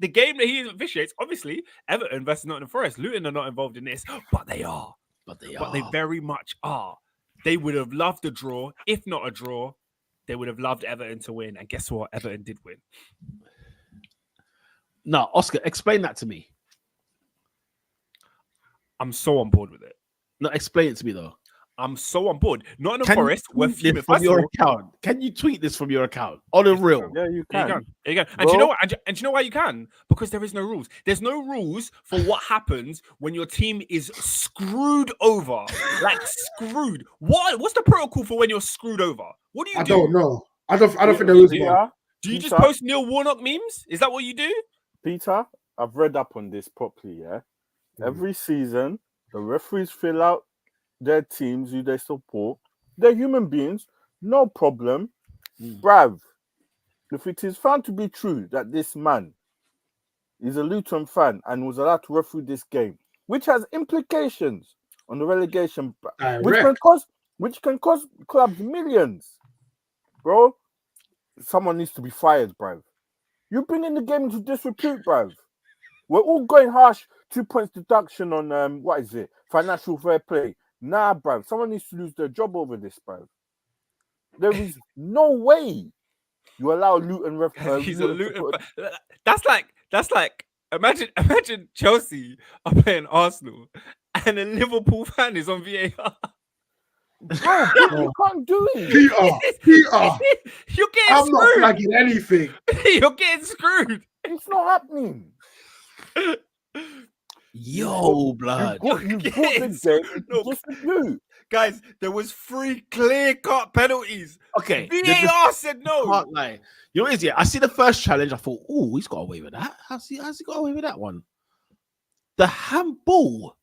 game that he officiates, obviously, Everton versus Nottingham Forest. Luton are not involved in this, but they are. But they very much are. They would have loved a draw. If not a draw, they would have loved Everton to win. And guess what? Everton did win. No, Oscar, explain that to me. I'm so on board with it. No, explain it to me, though. I'm so on board. Nottingham Forest were fuming. From your account. Can you tweet this from your account on a reel? Yeah, you can. You can. And do you know what? And do you know why you can? Because there is no rules. There's no rules for what happens when your team is screwed over. Like screwed. What's the protocol for when you're screwed over? What do you do? I don't know. I don't think there is one. Do you just post Neil Warnock memes? Is that what you do? Peter, I've read up on this properly, yeah? Every season, the referees fill out their teams, who they support. They're human beings, no problem. Brav, if it is found to be true that this man is a Luton fan and was allowed to referee this game, which has implications on the relegation, which can cost clubs millions, bro, someone needs to be fired, bruv. You're bringing the game into disrepute, bruv. We're all going harsh, 2 points deduction on financial fair play. Nah, bruv. Someone needs to lose their job over this, bruv. There is no way you allow Luton He's a Luton. That's like imagine Chelsea are playing Arsenal and a Liverpool fan is on VAR. Bro, you can't do it. Peter, you're getting I'm screwed. not flagging anything. You're getting screwed. It's not happening. Yo, blood. You brought the game. Guys, there was 3 clear-cut penalties. Okay. VAR said no. Can't lie. You know what it is, yeah? I see the first challenge. I thought, oh, he's got away with that. How's he got away with that one? The handball.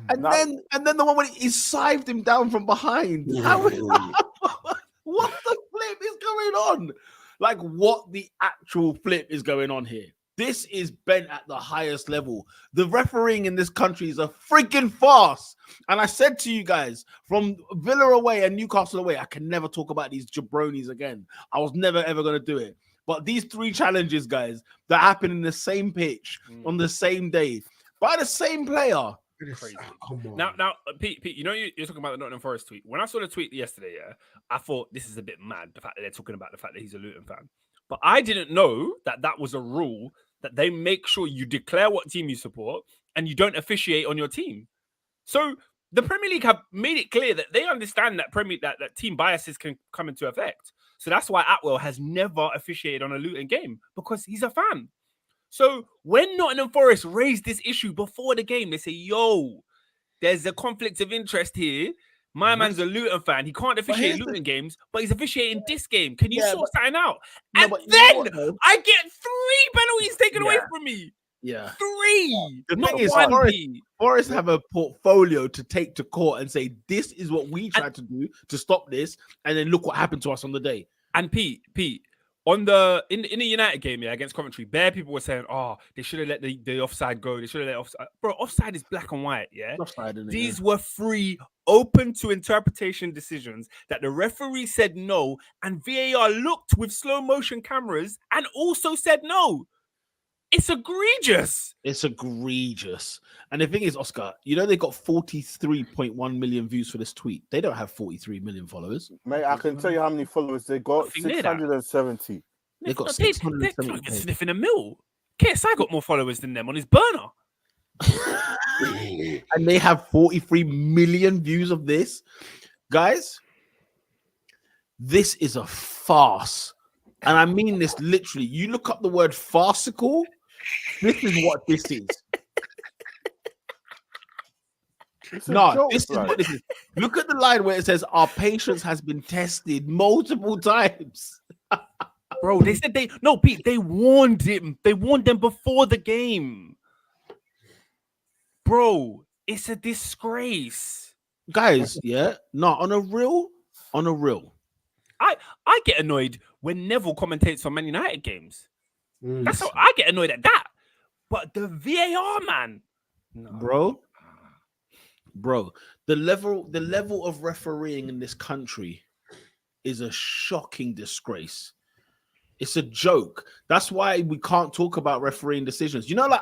And then the one when he scythed him down from behind. What the flip is going on? Like, what the actual flip is going on here? This is bent at the highest level. The refereeing in this country is a freaking farce. And I said to you guys, from Villa away and Newcastle away, I can never talk about these jabronis again. I was never, ever going to do it. But these 3 challenges, guys, that happen in the same pitch, on the same day, by the same player. Crazy. Come on. Now, Pete, you know you're talking about the Nottingham Forest tweet. When I saw the tweet yesterday, I thought this is a bit mad. The fact that they're talking about the fact that he's a Luton fan, but I didn't know that was a rule that they make sure you declare what team you support and you don't officiate on your team. So the Premier League have made it clear that they understand that that team biases can come into effect. So that's why Atwell has never officiated on a Luton game, because he's a fan. So when Nottingham Forest raised this issue before the game, they say, yo, there's a conflict of interest here. My man's a Luton fan. He can't officiate Luton games, but he's officiating this game. Can you sort something out? No, and but then you know what, I get 3 penalties taken away from me. Yeah. 3. The Not thing is, one. Forest have a portfolio to take to court and say, this is what we tried to do to stop this. And then look what happened to us on the day. And Pete, on the in the United game, against Coventry, bare people were saying, "Oh, they should have let the offside go. They should have let offside." Bro, offside is black and white. Yeah, Offside, isn't it? These were 3 open to interpretation decisions that the referee said no, and VAR looked with slow motion cameras and also said no. It's egregious. It's egregious. And the thing is, Oscar, you know they got 43.1 million views for this tweet. They don't have 43 million followers. Mate, I can tell you how many followers they got. 670. They got They're 670. sniffing a mill. KSI got more followers than them on his burner. And they have 43 million views of this. Guys, this is a farce. And I mean this literally. You look up the word VARcicle. This is what this is. No, this is what this is. Look at the line where it says our patience has been tested multiple times. Bro, they said Pete, they warned him. They warned them before the game. Bro, it's a disgrace. Guys, yeah. No, on a real. I get annoyed when Neville commentates on Man United games. That's how I get annoyed at that. But the VAR, man. No. Bro, the level of refereeing in this country is a shocking disgrace. It's a joke. That's why we can't talk about refereeing decisions. You know,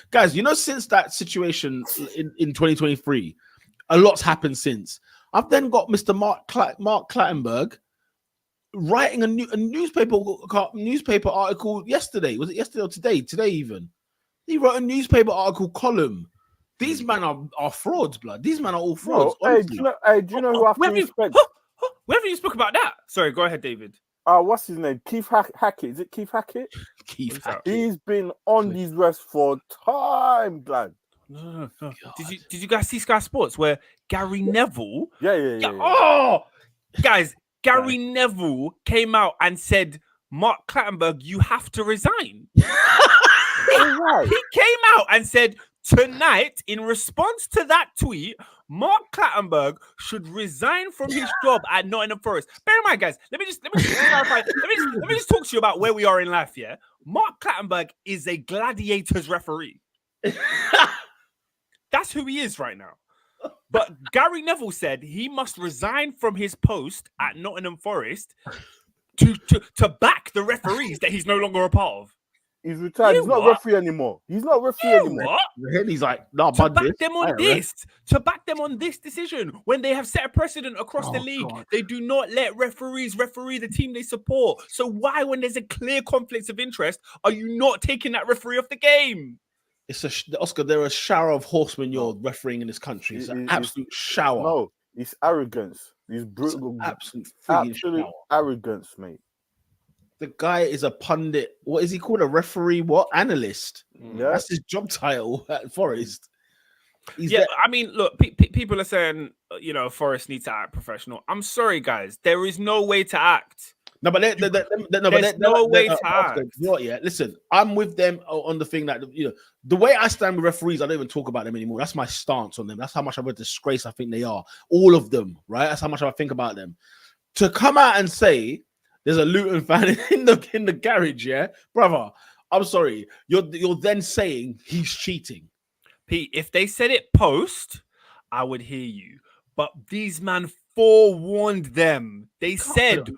guys, since that situation in 2023, a lot's happened since. I've then got Mr. Mark Clattenburg writing a newspaper article yesterday. Was it yesterday or today? Today even. He wrote a newspaper article column. These men are frauds, blood. These men are all frauds. Hey, do you know who I have to respect? Whenever you spoke about that. Sorry, go ahead, David. What's his name? Keith Hackett. Is it Keith Hackett? Keith Hackett. He's been on these refs for time, blood. No. Did you guys see Sky Sports where Gary Neville? Yeah. Oh, guys, Gary Neville came out and said, "Mark Clattenburg, you have to resign." Right. He came out and said tonight, in response to that tweet, Mark Clattenburg should resign from his job at Nottingham Forest. Bear in mind, guys, let me just clarify. Let me just talk to you about where we are in life. Yeah, Mark Clattenburg is a Gladiators referee. That's who he is right now. But Gary Neville said he must resign from his post at Nottingham Forest to back the referees that he's no longer a part of. He's retired. He's not referee anymore. He's not referee anymore. What? He's like, no, to back them on this decision when they have set a precedent across the league. God. They do not let referees referee the team they support. So why, when there's a clear conflict of interest, are you not taking that referee off the game? Oscar, there are a shower of horsemen you're refereeing in this country. It's an absolute shower. No, it's arrogance. It's brutal. Absolute arrogance, mate. The guy is a pundit. What is he called? A referee? What? Analyst. Yeah. That's his job title at Forest. I mean, look, people are saying, Forest needs to act professional. I'm sorry, guys. There is no way to act. No, but there's no way to act. Listen, I'm with them on the thing that, the way I stand with referees, I don't even talk about them anymore. That's my stance on them. That's how much of a disgrace I think they are. All of them, right? That's how much I think about them. To come out and say, there's a Luton fan in the garage, yeah, brother. I'm sorry. You're then saying he's cheating. Pete, if they said it post, I would hear you. But these man forewarned them. They said,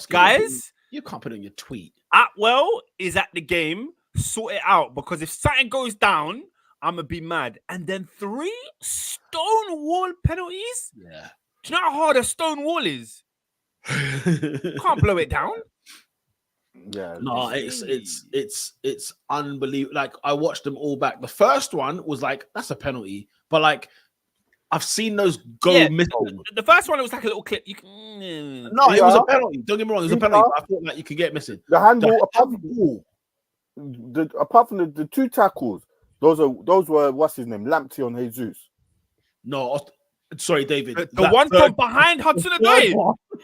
guys, you can't put it on your tweet. Atwell is at the game. Sort it out, because if something goes down, I'm gonna be mad. And then 3 stone wall penalties. Yeah. Do you know how hard a stone wall is? Can't blow it down. Yeah. No, it's unbelievable. Like, I watched them all back. The first one was like, that's a penalty, but like, I've seen those go missing. The first one, it was like a little clip. You can... No, it was a penalty. Don't get me wrong, it was a penalty. But I thought like you could get missing. The handball, apart from the 2 tackles, those were what's his name, Lamptey on Jesus. No, sorry, David. The one from behind Hudson-Odoi.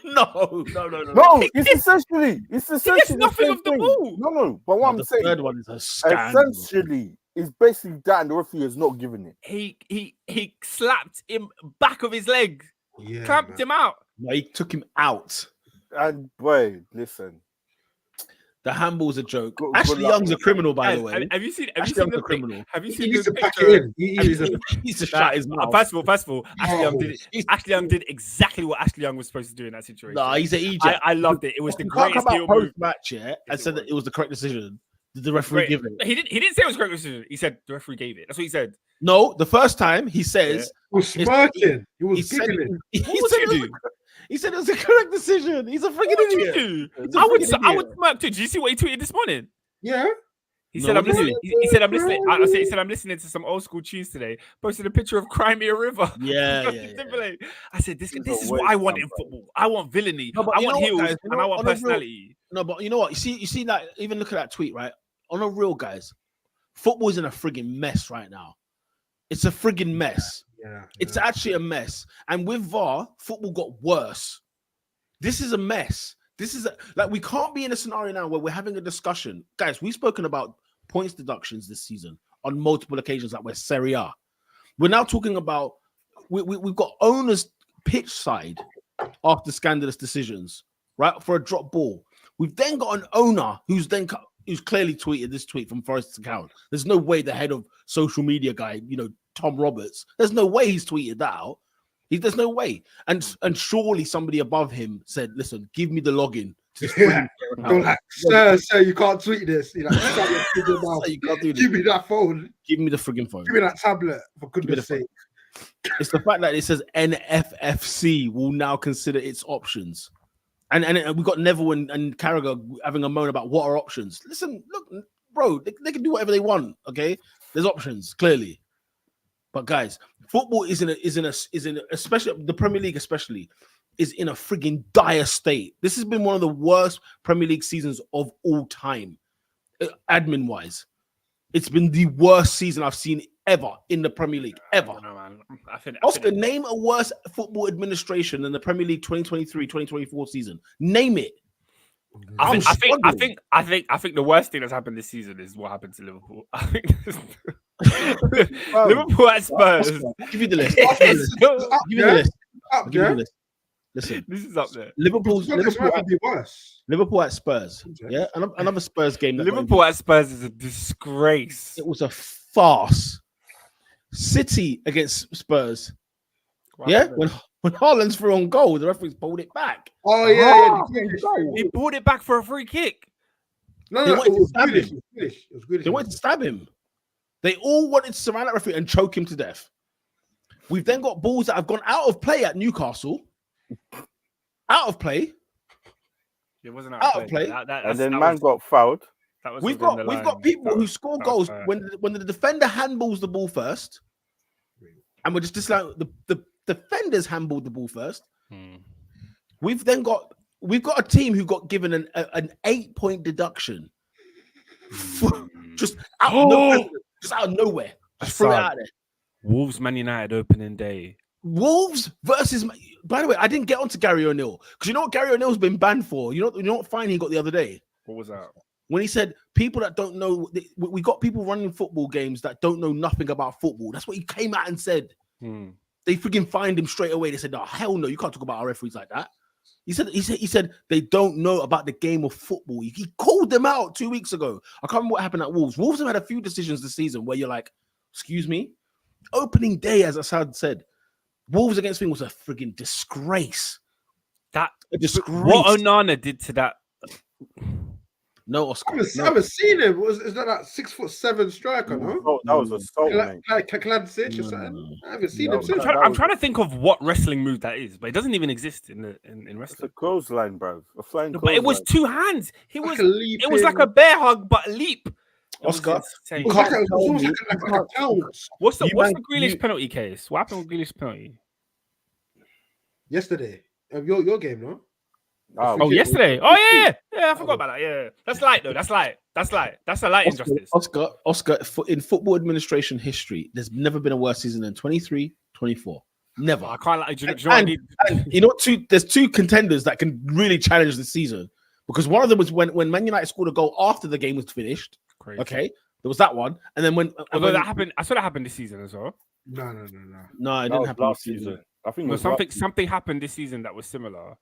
No. No, it's essentially nothing of the ball. No. But what I'm saying, third one is a scandal. Essentially, it's basically that, and the referee has not given it. He slapped him back of his leg, clamped him out. No, he took him out. And boy, listen, the handball's a joke. Ashley Young's a criminal, by the way. Have you seen the criminal? Have you seen He needs the to pack picture? it in. He needs to shut his mouth. First of all, Ashley Young did exactly what Ashley Young was supposed to do in that situation. No, he's an Egypt. I loved it. It was the greatest deal move. Match, yeah, and said that it was the correct decision. Did the referee give it? He didn't say it was the correct decision. He said the referee gave it. That's what he said. No, the first time he says He was smirking. He was giggling. He said it was a correct decision. He's a freaking idiot. I would smirk too. Did you see what he tweeted this morning? Yeah. He said, "I'm listening." He said, "I'm listening." He said, "I'm listening to some old school tunes today." Posted a picture of Crimea River. Yeah. I said, "This is what I want in football. I want villainy. I want heels, and I want personality." No, but you know what? You see that. Even look at that tweet, right? On a real, guys, football is in a frigging mess right now. It's a frigging mess. Yeah. It's actually a mess. And with VAR, football got worse. This is a mess. We can't be in a scenario now where we're having a discussion. Guys, we've spoken about points deductions this season on multiple occasions, like we're Serie A. We're now talking about we've got owners pitch side after scandalous decisions, right? For a drop ball. We've then got an owner who's clearly tweeted this tweet from Forrest's account. There's no way the head of social media guy, Tom Roberts, there's no way he's tweeted that out. There's no way. And surely somebody above him said, listen, give me the login. Sir, you can't tweet this. You can't do this. Give me that phone. Give me the frigging phone. Give me that tablet, for goodness sake. It's the fact that it says NFFC will now consider its options. And we've got Neville and Carragher having a moan about what are options. Listen, look, bro, they can do whatever they want, okay? There's options, clearly. But guys, football is in especially the Premier League especially is in a frigging dire state. This has been one of the worst Premier League seasons of all time, admin wise. It's been the worst season I've seen ever in the Premier League, ever. No, man. Oscar, name a worse football administration than the Premier League 2023-2024 season. Name it. I think the worst thing that's happened this season is what happened to Liverpool. I think Liverpool at Spurs. I'll give you the list. Give you the list. Listen, this is up there. Liverpool at Spurs. Yeah, another Spurs game. Liverpool at Spurs is a disgrace. It was a farce. City against Spurs. Yeah, when Haaland's threw on goal, the referees pulled it back. Oh yeah. He pulled it back for a free kick. No, they wanted to stab him. They wanted to stab him. They all wanted to surround that referee and choke him to death. We've then got balls that have gone out of play at Newcastle. Out of play. It wasn't out of play. And then man got fouled. We've got people who score goals when the defender handballs the ball first, and we're just disallowing the defenders handballed the ball first. We've got a team who got given an 8-point deduction just out of nowhere. Just throw it out there. Wolves Man United opening day. Wolves versus. By the way, I didn't get onto Gary O'Neill because you know what Gary O'Neill's been banned for. You know what fine he got the other day. What was that? When he said people that don't know, we got people running football games that don't know nothing about football. That's what he came out and said. They freaking fined him straight away. They said, "No, hell no, you can't talk about our referees like that." He said they don't know about the game of football. He called them out 2 weeks ago. I can't remember what happened at Wolves. Wolves have had a few decisions this season where you're like, excuse me? Opening day, as Assad said, Wolves against me was a frigging disgrace. A disgrace. What Onana did to that. No, Oscar. I haven't seen him. Is that 6'7" striker? No, Oh, that was a assault, mate. like Cladzic or something. I haven't seen him No, since. I'm trying to think of what wrestling move that is, but it doesn't even exist in It's wrestling. a clothesline, bro. A flying No, clothesline. but it was 2 hands. It Like was a leap it was like in. a bear hug, but a leap. It was Oscar, insane. It was like it was almost like a pounce. What's the You Grealish penalty case? What happened with Grealish penalty? Yesterday, your game, no? Oh, yesterday. Oh yeah. I forgot about that. Yeah, that's light though. That's light. That's a light injustice. Oscar, in football administration history, there's never been a worse season than 23-24. Never. I can't like. Do you know what I need? And you know, there's 2 contenders that can really challenge the season, because one of them was when Man United scored a goal after the game was finished. Crazy. Okay, there was that one, and then Although that happened, I saw that happened this season as well. No. No, it That didn't was happen last this season. I think it No, was something happened this season that was similar.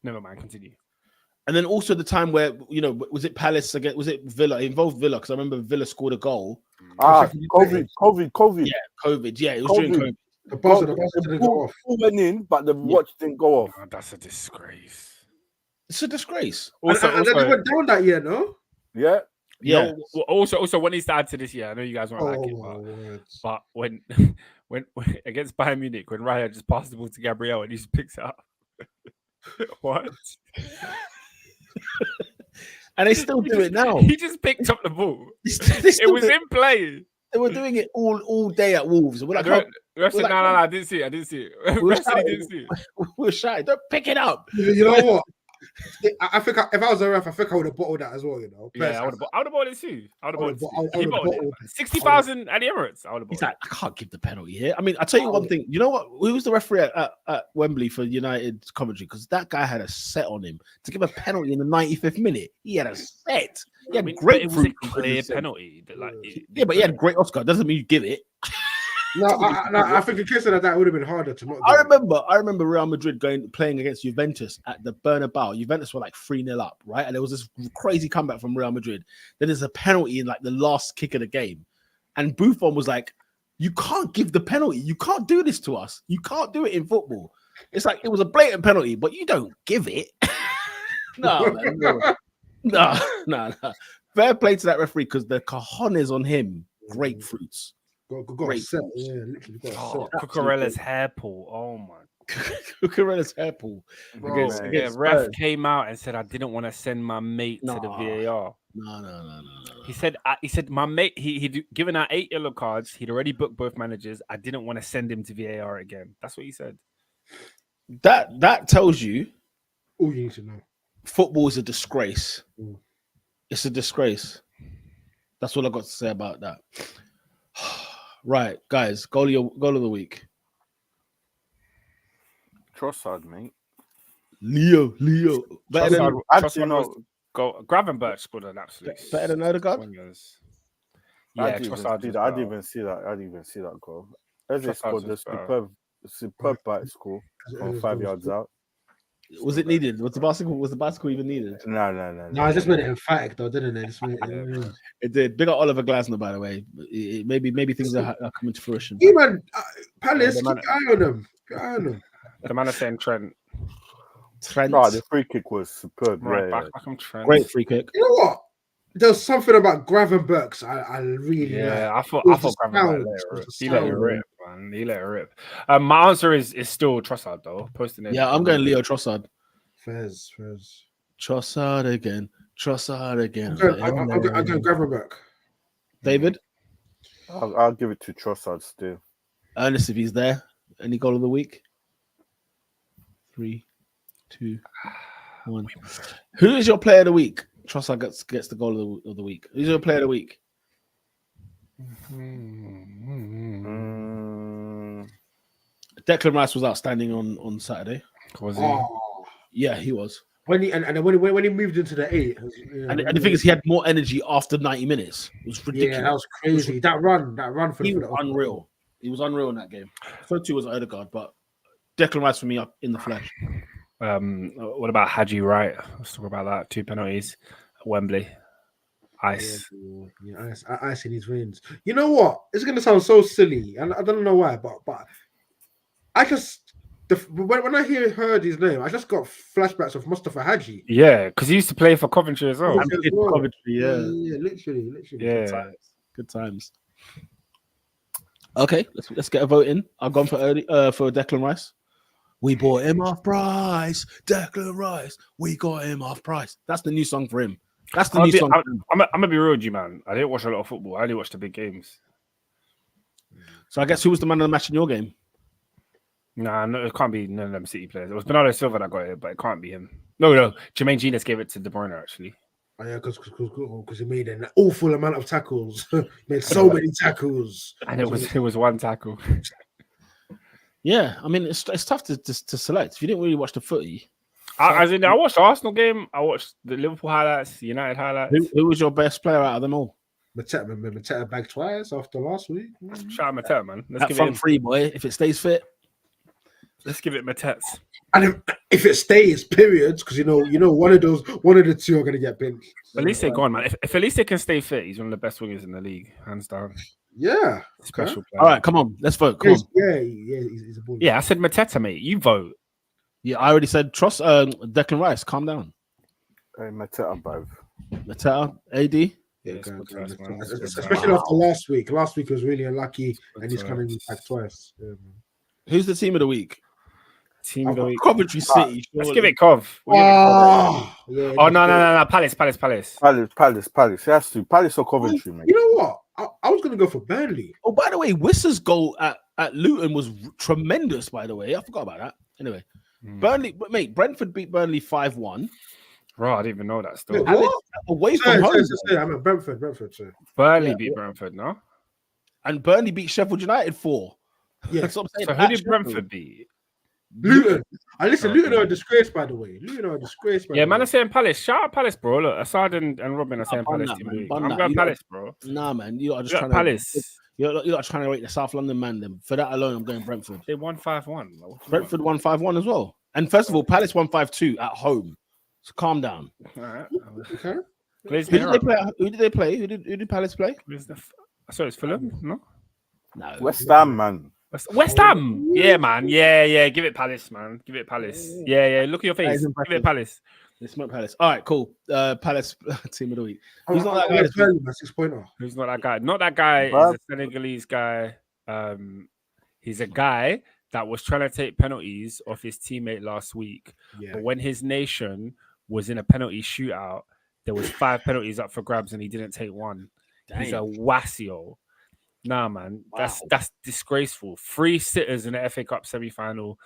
Never mind. Continue. And then also the time where, you know, was it Palace again? Was it Villa? It involved Villa, because I remember Villa scored a goal. COVID. Yeah, COVID. Yeah, it was during COVID. The buzzer didn't go off. Ball went in, but the watch didn't go off. Oh, that's a disgrace. It's a disgrace. And then they went down that year, no? Yeah. Yeah. No, also, what needs to add to this year? I know you guys won't like it, my words. but when against Bayern Munich, when Raya just passed the ball to Gabriel and he just picks it up. What? And they still do it now. He just picked up the ball. It was in play. They were doing it all day at Wolves. We're like, No, I didn't see it. I didn't see it. We're Ref said he didn't see it. we're shy. Don't pick it up. You know what? I think if I was a ref, I think I would have bottled that as well. You know, Yeah, I would have bought it too. I would have bought it. He bought bottled it. 60,000 at the Emirates. I would have bought He's it. like, I can't give the penalty here. I mean, I'll tell you one thing. You know what? Who was the referee at Wembley for United Coventry? Because that guy had a set on him to give a penalty in the 95th minute. He had a set. He had great. It was a clear penalty. Yeah, but he had great Oscar. Doesn't mean you give it. No, I think in case of that, it would have been harder to not. I remember Real Madrid playing against Juventus at the Bernabeu. Juventus were like 3-0 up, right? And there was this crazy comeback from Real Madrid. Then there's a penalty in like the last kick of the game, and Buffon was like, "You can't give the penalty. You can't do this to us. You can't do it in football." It's like it was a blatant penalty, but you don't give it. No. Fair play to that referee, because the cojones on him, grapefruits. Got set. Yeah, literally got set. Cucurella's hair pull. Oh my. Cucurella's hair pull. Ref came out and said, I didn't want to send my mate to the VAR. No. He said my mate, he'd given out 8 yellow cards. He'd already booked both managers. I didn't want to send him to VAR again. That's what he said. That tells you all you need to know. Football is a disgrace. It's a disgrace. That's all I got to say about that. Right, guys, goal of the week. Trossard, mate. Leo. Better than Gravenberch scored an absolute. Better than Odegaard? Yeah, I didn't even see that goal. Eze scored a superb bite score from 5 yards out. Was it needed? Was the bicycle even needed? No. No, it just made it emphatic though, didn't it? It did. Big up Oliver Glasner, by the way. Maybe things are coming to fruition. Yeah, man. Palace, keep an eye on them. The man is saying Trent. No, the free kick was superb. Right, back on Trent. Great free kick. You know what? There's something about Gravenberch I really like. I thought Gravenberch he let it rip, man. He let it rip. My answer is still Trossard though. Posting it. Yeah, I'm going Leo Trossard. Fairs. Trossard again. I'm going Gravenberch. David? I'll give it to Trossard still. Ernest, if he's there. Any goal of the week? 3, 2, 1. Who is your player of the week? Trossard gets the goal of the week. Who's your player of the week? Declan Rice was outstanding on Saturday. Was he? Yeah, he was. When he moved into the 8, and the thing is, he had more energy after 90 minutes. It was ridiculous. Yeah, that was crazy. That run for he was unreal. He was unreal in that game. So too was Odegaard, but Declan Rice for me up in the flesh. What about Haji Wright? Let's talk about that. 2 penalties at Wembley. Ice. Yeah, ice in his veins. You know what? It's gonna sound so silly, and I don't know why, but I just when I heard his name, I just got flashbacks of Mustafa Haji. Yeah, because he used to play for Coventry as well. Coventry, yeah, literally. Yeah. Good times. Okay, let's get a vote in. I've gone for Declan Rice. We bought him off price. Declan Rice. We got him off price. That's the new song for him. That's the new song. I'm gonna be real with you, man. I didn't watch a lot of football. I only watched the big games. So I guess who was the man of the match in your game? Nah, no, it can't be none of them City players. It was Bernardo Silva that got it, but it can't be him. No. Jermaine Genius gave it to De Bruyne, actually. Oh, yeah, because he made an awful amount of tackles. Made so many tackles. And it was one tackle. Yeah, I mean, it's tough to select. If you didn't really watch the footy. I watched the Arsenal game. I watched the Liverpool highlights, the United highlights. Who was your best player out of them all? Mateta bagged twice after last week. Shout out Mateta, man. Let's that give front it three, boy. If it stays fit. Let's give it Matets. And if it stays, periods, because you know, one of the two are gonna get benched. Elise gone, man. If Elise can stay fit, he's one of the best wingers in the league, hands down. Yeah, Special player. All right, come on, let's vote. Come on. Yeah, he's a baller. Yeah, I said Mateta, mate. You vote. Yeah, I already said trust Declan Rice. Calm down. Hey, Mateta, bruv. Mateta, AD. Yeah, especially after last week. Last week was really unlucky, and he's coming back twice. Who's the team of the week? Team of the week. Coventry City. Let's give it Cov. Yeah, oh no! Palace. Palace. It has to. Palace or Coventry, mate. You know what? I was gonna go for Burnley. Oh, by the way, Wissa's goal at Luton was tremendous. By the way, I forgot about that. Anyway, Burnley, mate. Brentford beat Burnley 5-1. Bro, I didn't even know that story. Away from home. I mean Brentford. Sir. Burnley beat Brentford, no? And Burnley beat Sheffield United 4. Yeah. That's what I'm saying. So who did Brentford beat? Luton. Luton are a disgrace, by the way. Yeah, man, I'm saying Palace. Shout out Palace, bro. Look, Assad and Robin are saying Palace. I'm going Palace, bro. Nah, man. You are just trying Palace. You're trying to rate the South London man. Then for that alone, I'm going Brentford. They won 5-1. Brentford won 5-1 as well. And first of all, Palace won 5-2 at home. So calm down. All right. Okay. Who did they play? Who did Palace play? Sorry, it's Fulham? No. West Ham, man. West Ham. Yeah, man. Yeah. Give it Palace, man. Give it Palace. Yeah. Look at your face. Give it Palace. They smoke Palace. All right, cool. Palace team of the week. Who's not that guy? 6-pointer. Who's not that guy? Not that guy. Is a Senegalese guy. He's a guy that was trying to take penalties off his teammate last week. Yeah. But when his nation was in a penalty shootout, there was 5 penalties up for grabs and he didn't take one. Damn. He's a Wasio. Nah, man, wow. That's disgraceful. 3 sitters in the FA Cup semi-final,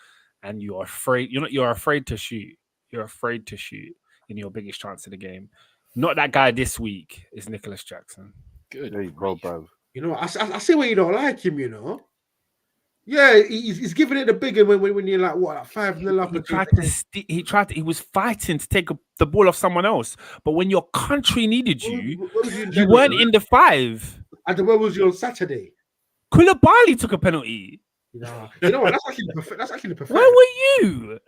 and you're afraid. You're afraid to shoot. You're afraid to shoot in your biggest chance of the game. Not that guy this week. Is Nicholas Jackson. Good, hey, bro. You know, I see why you don't like him. You know. Yeah, he's giving it the bigger when you're like 5-0 up. He was fighting to take the ball off someone else, but when your country needed you, you weren't in the 5. And where was you on Saturday? Koulibaly took a penalty. You know what? That's actually the perfect. Where were you?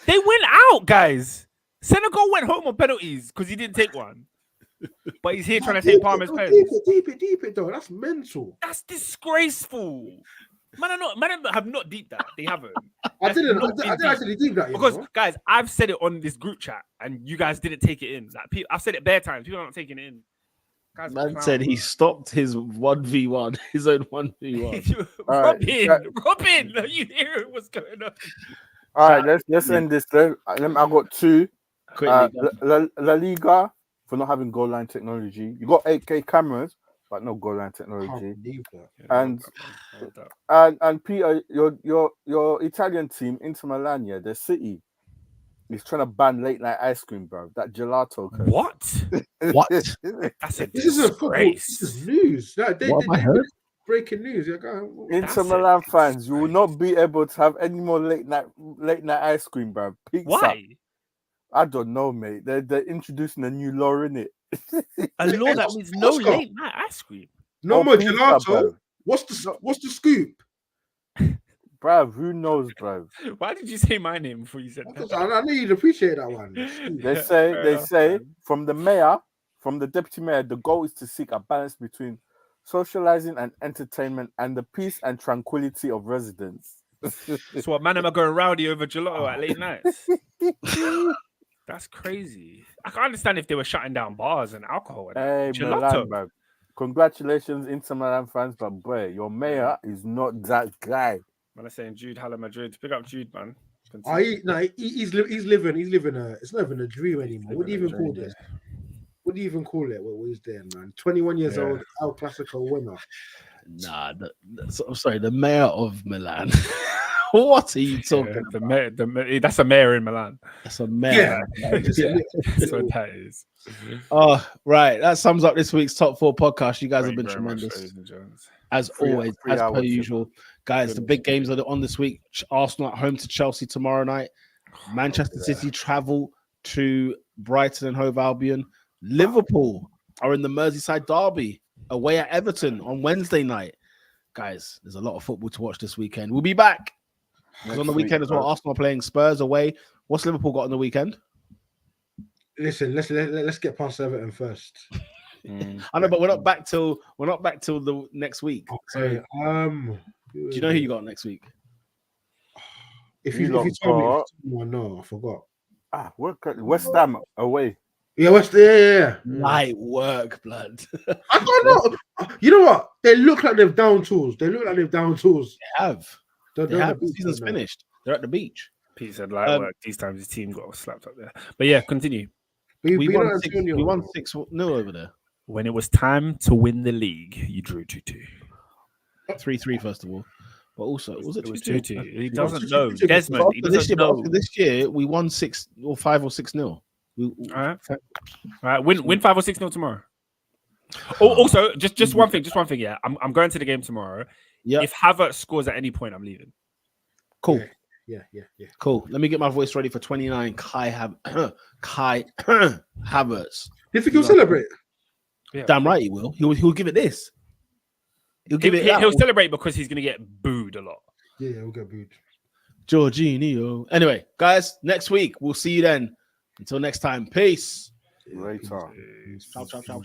They went out, guys. Senegal went home on penalties because he didn't take one. But he's here trying to take Palmer's penalties. Deep it, though. That's mental. That's disgraceful. Man have not deep that. They haven't. I didn't actually deep that. Because, guys, I've said it on this group chat and you guys didn't take it in. Like, I've said it bare times. People are not taking it in. Guys, man said he stopped his 1v1, his own 1v1. Robin, you hear what's going on? All right, let's end this. I got 2. La Liga for not having goal line technology. You got 8K cameras, but no goal line technology. And Peter, your Italian team, Inter Milan, the City, is trying to ban late night ice cream, bro. That gelato. What? That's a disgrace. This is news. I heard? Breaking news. Inter Milan fans, you will not be able to have any more late night ice cream, bro. Pizza. Why? I don't know, mate. They're introducing a new law in it. A law that means no late night ice cream. No more gelato. What's the scoop? Bruv, who knows, bruv? Why did you say my name before you said that? I knew you'd appreciate that one. They say from the deputy mayor, the goal is to seek a balance between socializing and entertainment and the peace and tranquility of residents. So what, man, am I going rowdy over gelato at late nights? That's crazy. I can understand if they were shutting down bars and alcohol. And hey, Milan, bro. Congratulations, Inter Milan fans, but boy, your mayor is not that guy. Man, I'm saying Jude, Hala Madrid. Pick up Jude, man. He's living it's not even a dream anymore. What do you even call this? What do you even call it? What he's doing, man? 21 years old, El Clasico winner. Nah, I'm sorry, the mayor of Milan. What are you talking about? That's a mayor in Milan. That's a mayor. Yeah. That's what that is. Oh, right. That sums up this week's Top 4 podcast. You guys have been tremendous. As always, as per usual. Guys, the big games are on this week. Arsenal at home to Chelsea tomorrow night. Manchester City travel to Brighton and Hove Albion. Liverpool are in the Merseyside derby away at Everton on Wednesday night. Guys, there's a lot of football to watch this weekend. We'll be back. Because on the weekend as well, Arsenal are playing Spurs away. What's Liverpool got on the weekend? Listen, let's get past Everton first. I know, but we're not back till the next week. Okay. So, do you know who you got next week? If you told me, no, I forgot. West Ham away. Yeah, yeah. Light work, blood. I don't know. You know what? They look like they've down tools. They have. They have. The season's finished. They're at the beach. Pete said light work. These times his team got slapped up there. But yeah, continue. We won 6-0 over there. When it was time to win the league, you drew 2-2. 3-3 first of all. But also, was it 2-2? He doesn't know. Desmond, after this year, we won 5 or 6-0. All right. Win 5 or 6-0 tomorrow. Also, just one thing. Yeah, I'm going to the game tomorrow. Yeah. If Havertz scores at any point, I'm leaving. Cool. Yeah. Cool. Let me get my voice ready for 29. Kai Havertz. Do you think he'll celebrate? Yeah. Damn right he will. He'll give it this. He'll celebrate because he's going to get booed a lot. Yeah, he'll get booed. Jorginho. Anyway, guys, next week we'll see you then. Until next time, peace. Later. Ciao.